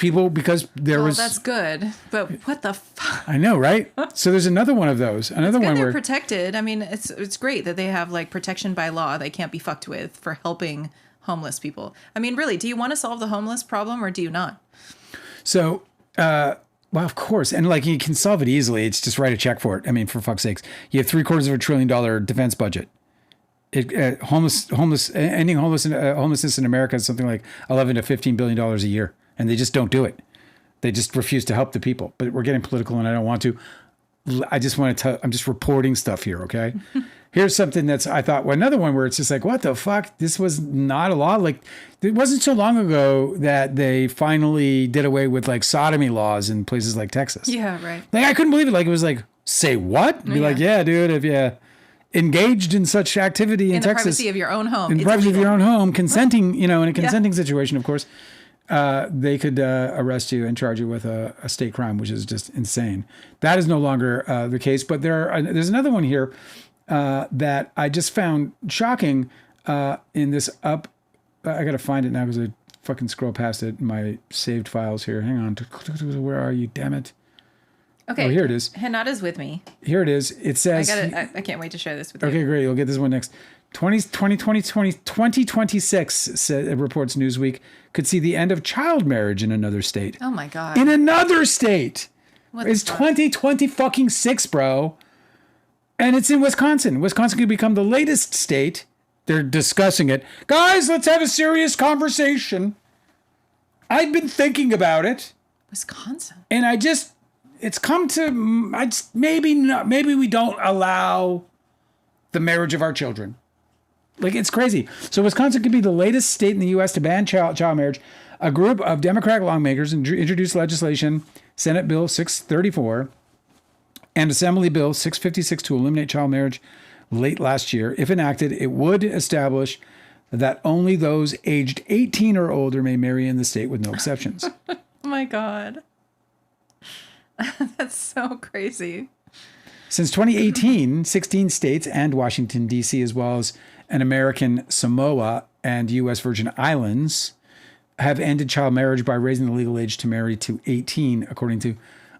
S1: there was.
S2: That's good. But what the fuck?
S1: I know, right? So there's another one of those. Another one
S2: They're
S1: where
S2: protected. I mean, it's great that they have like protection by law. They can't be fucked with for helping homeless people. I mean, really, do you want to solve the homeless problem or do you not?
S1: So, well, of course. And like you can solve it easily. It's just write a check for it. I mean, for fuck's sakes, you have $750 billion defense budget. Ending homelessness in America is something like $11 to $15 billion a year. And they just don't do it. They just refuse to help the people. But we're getting political and I don't want to. I just want to I'm just reporting stuff here, okay? Here's something I thought, another one where it's just like, what the fuck? This was not a law. Like, it wasn't so long ago that they finally did away with like sodomy laws in places like Texas.
S2: Yeah, right.
S1: Like, I couldn't believe it. Like, it was like, say what? Be like, yeah, dude, if you engaged in such activity in Texas.
S2: In the privacy of your own home.
S1: In the privacy of your own home, consenting, in a consenting situation, of course. They could arrest you and charge you with a state crime, which is just insane. That is no longer the case. But there's another one here that I just found shocking in this up. I got to find it now because I fucking scroll past it in my saved files here. Hang on. Where are you? Damn it.
S2: Okay.
S1: Oh, here it is.
S2: Hanada's with me.
S1: Here it is. It says...
S2: I can't wait to share this with you.
S1: Okay, great. You'll get this one next. 2026, reports Newsweek, could see the end of child marriage in another state.
S2: Oh, my God.
S1: In another state. It's
S2: fuck?
S1: 2026, bro. And it's in Wisconsin. Wisconsin could become the latest state. They're discussing it. Guys, let's have a serious conversation. I've been thinking about it.
S2: Wisconsin.
S1: And it's come to, maybe we don't allow the marriage of our children. Like, it's crazy. So Wisconsin could be the latest state in the U.S. to ban child marriage. A group of Democratic lawmakers introduced legislation, Senate Bill 634 and Assembly Bill 656 to eliminate child marriage late last year. If enacted, it would establish that only those aged 18 or older may marry in the state with no exceptions.
S2: Oh, my God. That's so crazy.
S1: Since 2018, 16 states and Washington, D.C., as well as an American Samoa and U.S. Virgin Islands, have ended child marriage by raising the legal age to marry to 18, according to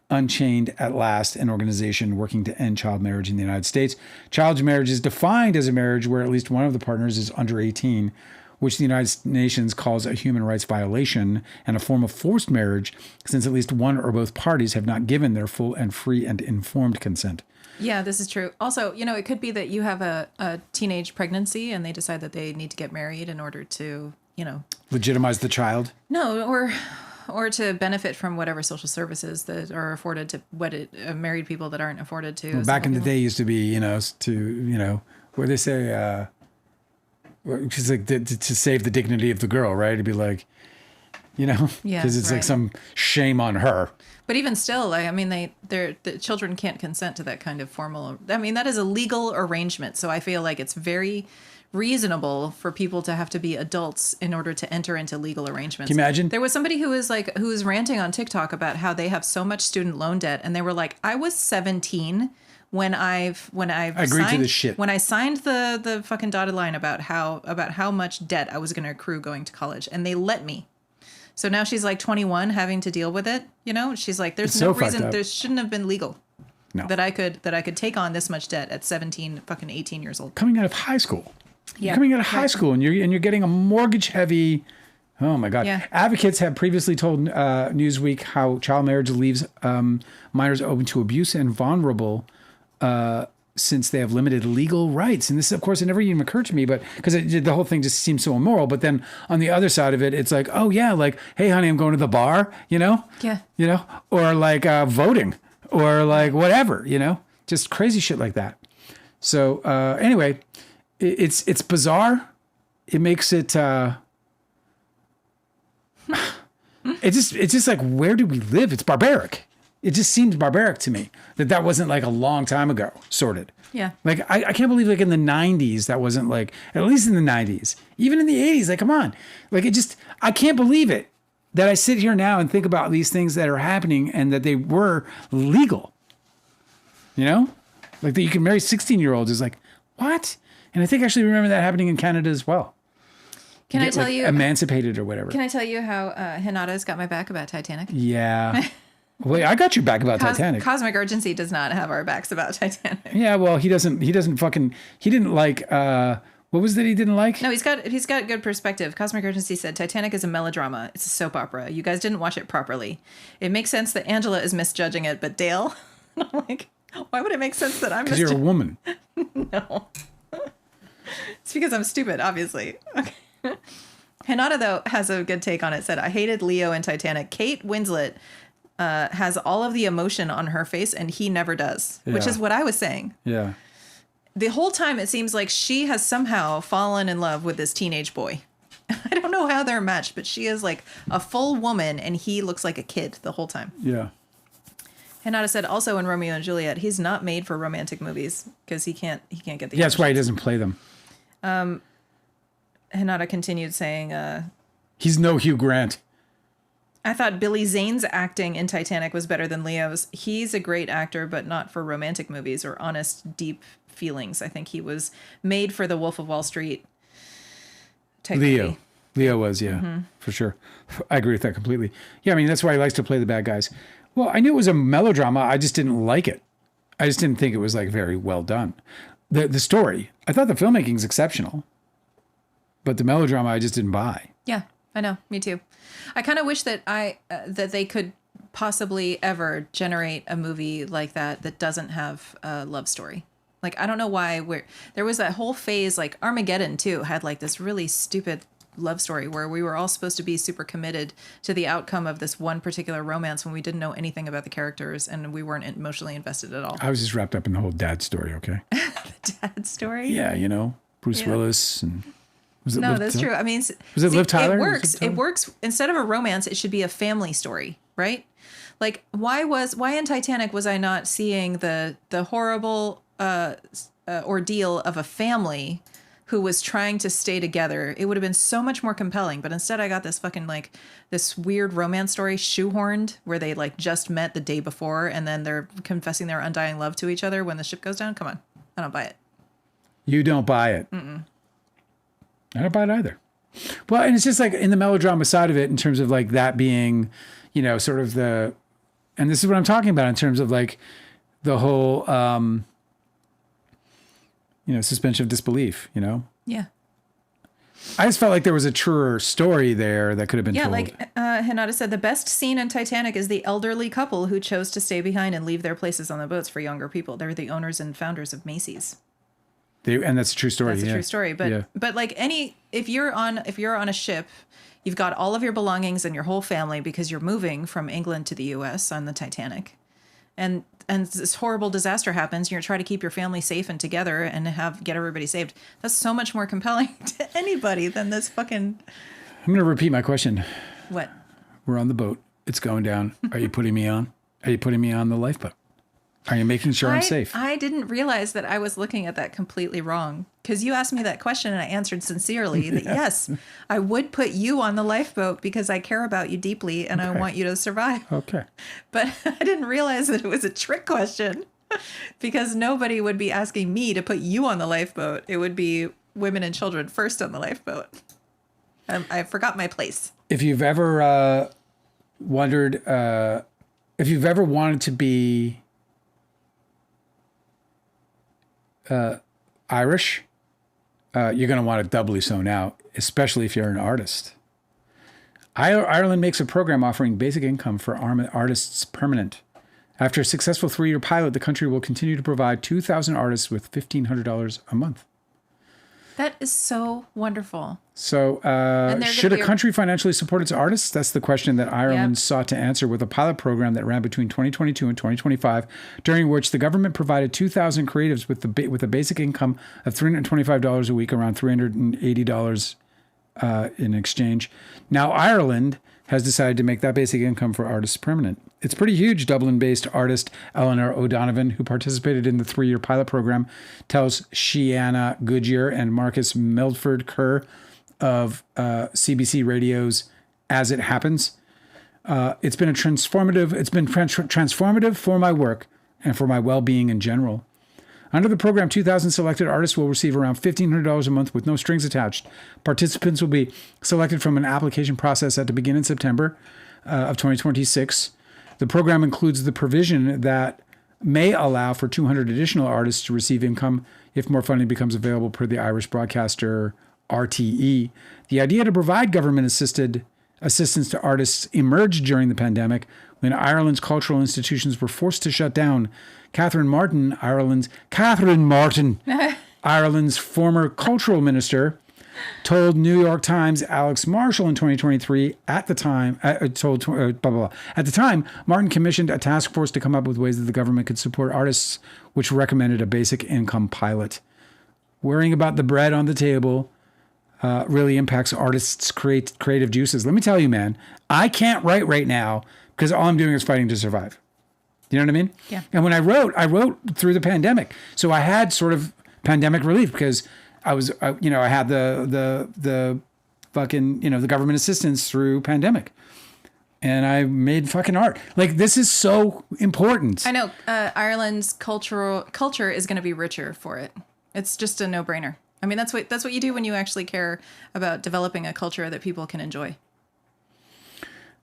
S1: Unchained at Last, an organization working to end child marriage in the United States. Child marriage is defined as a marriage where at least one of the partners is under 18, which the United Nations calls a human rights violation and a form of forced marriage, since at least one or both parties have not given their full and free and informed consent.
S2: Yeah, this is true. Also, it could be that you have a teenage pregnancy and they decide that they need to get married in order to,
S1: legitimize the child?
S2: No, or to benefit from whatever social services that are afforded to married people that aren't afforded to.
S1: Well, back in the day used to be, where they say, just like to save the dignity of the girl, right? It'd be like, because it's like some shame on her.
S2: But even still, the children can't consent to that kind of formal. That is a legal arrangement. So I feel like it's very reasonable for people to have to be adults in order to enter into legal arrangements.
S1: Can you imagine?
S2: There was somebody who was ranting on TikTok about how they have so much student loan debt, and they were like, "I was 17 when I
S1: agreed to this shit.
S2: When I signed the fucking dotted line about how much debt I was going to accrue going to college, and they let me." So now she's like 21 having to deal with it. She's like, there's no reason, there shouldn't have been legal that I could take on this much debt at 17, fucking 18 years old.
S1: Coming out of high school.
S2: Yeah.
S1: You're coming out of high school and you're getting a mortgage heavy. Oh my God.
S2: Yeah.
S1: Advocates have previously told Newsweek how child marriage leaves minors open to abuse and vulnerable since they have limited legal rights. And this, of course, it never even occurred to me, but because the whole thing just seems so immoral. But then on the other side of it, it's like, oh yeah, like, hey honey, I'm going to the bar,
S2: Yeah.
S1: Or like voting or like whatever, just crazy shit like that. So anyway, it's bizarre. It makes it, it's just like, where do we live? It's barbaric. It just seems barbaric to me that wasn't like a long time ago sorted.
S2: Yeah.
S1: Like, I can't believe like in the 90s, that wasn't like, at least in the 90s, even in the 80s, like, come on. Like, I can't believe it that I sit here now and think about these things that are happening and that they were legal. You know, like that you can marry 16-year-olds is like, what? And I think I actually remember that happening in Canada as well.
S2: Can I tell you?
S1: Emancipated or whatever.
S2: Can I tell you how Hinata's got my back about Titanic?
S1: Yeah. Wait, I got your back about Titanic.
S2: Cosmic Urgency does not have our backs about Titanic.
S1: Yeah, well, he didn't like, what was that he didn't like?
S2: No, he's got good perspective. Cosmic Urgency said Titanic is a melodrama. It's a soap opera. You guys didn't watch it properly. It makes sense that Angela is misjudging it, but Dale, I'm like, why would it make sense that I'm?
S1: Because you're a woman.
S2: No, it's because I'm stupid, obviously. Okay. Hinata though has a good take on it. Said I hated Leo in Titanic. Kate Winslet has all of the emotion on her face, and he never does, which is what I was saying.
S1: Yeah.
S2: The whole time it seems like she has somehow fallen in love with this teenage boy. I don't know how they're matched, but she is like a full woman and he looks like a kid the whole time.
S1: Yeah.
S2: Hinata said also in Romeo and Juliet, he's not made for romantic movies because he can't get the.
S1: Yeah, that's why he doesn't play them.
S2: Hinata continued saying,
S1: he's no Hugh Grant.
S2: I thought Billy Zane's acting in Titanic was better than Leo's. He's a great actor, but not for romantic movies or honest, deep feelings. I think he was made for the Wolf of Wall Street type movie.
S1: Leo was, for sure. I agree with that completely. Yeah, I mean, that's why he likes to play the bad guys. Well, I knew it was a melodrama. I just didn't like it. I just didn't think it was like very well done. The story, I thought the filmmaking's exceptional, but the melodrama I just didn't buy.
S2: Yeah, I know. Me too. I kind of wish that that they could possibly ever generate a movie like that doesn't have a love story. Like, I don't know why there was that whole phase, like Armageddon too had like this really stupid love story where we were all supposed to be super committed to the outcome of this one particular romance when we didn't know anything about the characters and we weren't emotionally invested at all.
S1: I was just wrapped up in the whole dad story, okay?
S2: The dad story?
S1: Yeah, you know, Bruce Willis and...
S2: No, that's true. I mean,
S1: was it Liv Tyler?
S2: It works. It works. Instead of a romance, it should be a family story, right? Like, why in Titanic was I not seeing the horrible ordeal of a family who was trying to stay together? It would have been so much more compelling. But instead, I got this fucking like this weird romance story shoehorned where they like just met the day before and then they're confessing their undying love to each other when the ship goes down. Come on, I don't buy it.
S1: You don't buy it. I don't buy it either. Well, and it's just like in the melodrama side of it, in terms of like that being, you know, sort of and this is what I'm talking about in terms of like the whole, you know, suspension of disbelief, you know?
S2: Yeah.
S1: I just felt like there was a truer story there that could have been told.
S2: Yeah, like Hinata said, the best scene in Titanic is the elderly couple who chose to stay behind and leave their places on the boats for younger people. They're the owners and founders of Macy's.
S1: And that's a true story.
S2: That's a true story. But like if you're on a ship, you've got all of your belongings and your whole family because you're moving from England to the U.S. on the Titanic, and this horrible disaster happens. And you're trying to keep your family safe and together and get everybody saved. That's so much more compelling to anybody than this fucking.
S1: I'm going to repeat my question.
S2: What?
S1: We're on the boat. It's going down. Are you putting me on? Are you putting me on the lifeboat? Are you making sure I'm safe?
S2: I didn't realize that I was looking at that completely wrong because you asked me that question and I answered sincerely that yes, I would put you on the lifeboat because I care about you deeply and I want you to survive.
S1: Okay.
S2: But I didn't realize that it was a trick question because nobody would be asking me to put you on the lifeboat. It would be women and children first on the lifeboat. I forgot my place.
S1: If you've ever wondered, if you've ever wanted to be Irish, you're going to want it doubly so now, especially if you're an artist. Ireland makes a program offering basic income for artists permanent. After a successful 3-year pilot, the country will continue to provide 2,000 artists with $1,500 a month.
S2: That is so wonderful.
S1: So should a country financially support its artists? That's the question that Ireland sought to answer with a pilot program that ran between 2022 and 2025, during which the government provided 2,000 creatives with a basic income of $325 a week, around $380 in exchange. Now Ireland has decided to make that basic income for artists permanent. It's pretty huge. Dublin-based artist Eleanor O'Donovan, who participated in the 3-year pilot program, tells Shiana Goodyear and Marcus Milford Kerr of CBC Radio's As It Happens. It's been transformative for my work and for my well-being in general. Under the program, 2,000 selected artists will receive around $1,500 a month with no strings attached. Participants will be selected from an application process that to begin in September of 2026. The program includes the provision that may allow for 200 additional artists to receive income if more funding becomes available per the Irish broadcaster RTE. The idea to provide government assistance to artists emerged during the pandemic when Ireland's cultural institutions were forced to shut down. Catherine Martin, Ireland's former cultural minister, told New York Times Alex Marshall in 2023 at the time, At the time, Martin commissioned a task force to come up with ways that the government could support artists, which recommended a basic income pilot. Worrying about the bread on the table really impacts artists' creative juices. Let me tell you, man, I can't write right now because all I'm doing is fighting to survive. You know what I mean?
S2: Yeah.
S1: And when I wrote through the pandemic. So I had sort of pandemic relief because I had the fucking, the government assistance through pandemic. And I made fucking art. Like, this is so important.
S2: I know. Ireland's culture is going to be richer for it. It's just a no-brainer. I mean, that's what you do when you actually care about developing a culture that people can enjoy.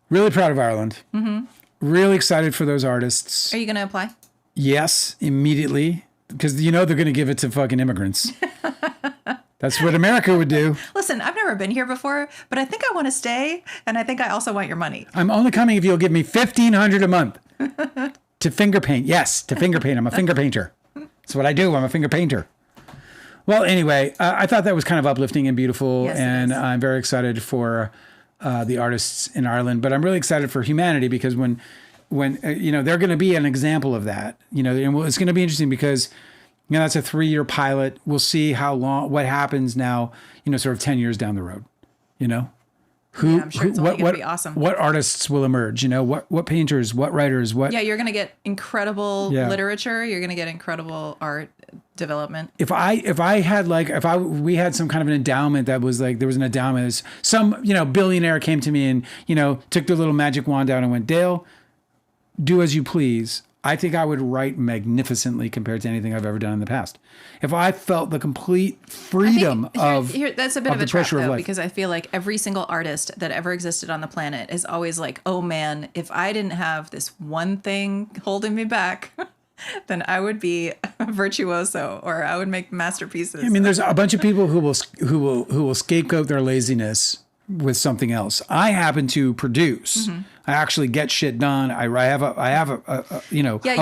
S1: Really proud of Ireland. Mm-hmm. Really excited for those artists.
S2: Are you going to apply?
S1: Yes, immediately. Because they're going to give it to fucking immigrants. That's what America would do.
S2: Listen, I've never been here before, but I think I want to stay, and I think I also want your money.
S1: I'm only coming if you'll give me $1,500 a month to finger paint. Yes, to finger paint. I'm a finger painter. That's what I do. I'm a finger painter. Well, anyway, I thought that was kind of uplifting and beautiful,
S2: yes,
S1: and I'm very excited for the artists in Ireland. But I'm really excited for humanity because when they're going to be an example of that, and it's going to be interesting because that's a 3-year pilot. We'll see what happens now, sort of 10 years down the road,
S2: I'm sure it's only going to be awesome.
S1: What artists will emerge, what painters, what writers, what.
S2: Yeah, you're going to get incredible literature. You're going to get incredible art development.
S1: If we had some kind of an endowment that was like, there was an endowment, some, billionaire came to me and, took their little magic wand out and went, Dale, do as you please. I think I would write magnificently compared to anything I've ever done in the past. If I felt the complete freedom
S2: that's a bit of a trap though,
S1: of
S2: because I feel like every single artist that ever existed on the planet is always like, oh man, if I didn't have this one thing holding me back, then I would be a virtuoso or I would make masterpieces.
S1: I mean, there's a bunch of people who will scapegoat their laziness with something else. I happen to produce. Mm-hmm. I actually get shit done. I have a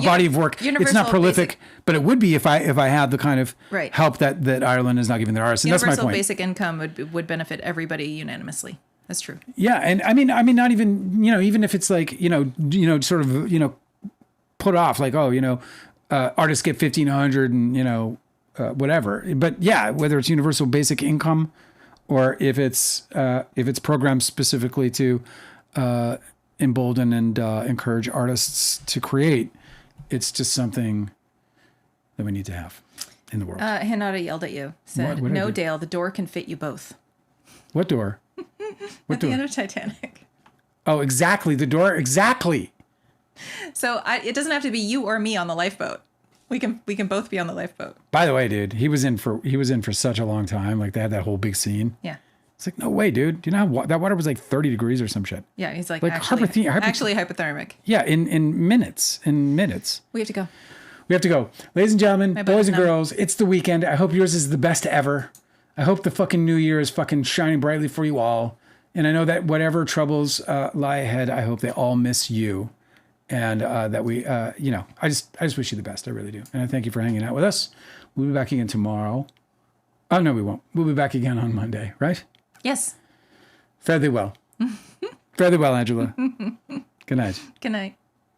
S1: body of work. It's not prolific, but it would be if I had the kind of help that Ireland is not giving their artists. And that's my point.
S2: Universal basic income would benefit everybody unanimously. That's true.
S1: Yeah, and I mean not even even if it's like sort of put off like artists get $1,500 and whatever. But yeah, whether it's universal basic income or if it's programmed specifically to embolden and encourage artists to create, it's just something that we need to have in the world.
S2: Hinata yelled at you, said, "No, Dale, the door can fit you both."
S1: What door?
S2: At the end of Titanic.
S1: Oh, exactly. The door. Exactly.
S2: So it doesn't have to be you or me on the lifeboat. We can both be on the lifeboat.
S1: By the way, dude, he was in for such a long time. Like they had that whole big scene.
S2: Yeah.
S1: It's like, no way, dude. Do you know how that water was like 30 degrees or some shit?
S2: Yeah, he's like actually hypothermic.
S1: Yeah, in minutes.
S2: We have to go.
S1: We have to go. Ladies and gentlemen, boys and girls, it's the weekend. I hope yours is the best ever. I hope the fucking new year is fucking shining brightly for you all. And I know that whatever troubles lie ahead, I hope they all miss you. And that we, I just wish you the best. I really do. And I thank you for hanging out with us. We'll be back again tomorrow. Oh, no, we won't. We'll be back again on Monday, right?
S2: Yes.
S1: Fare thee well. Fare thee well, Angela. Good night.
S2: Good night.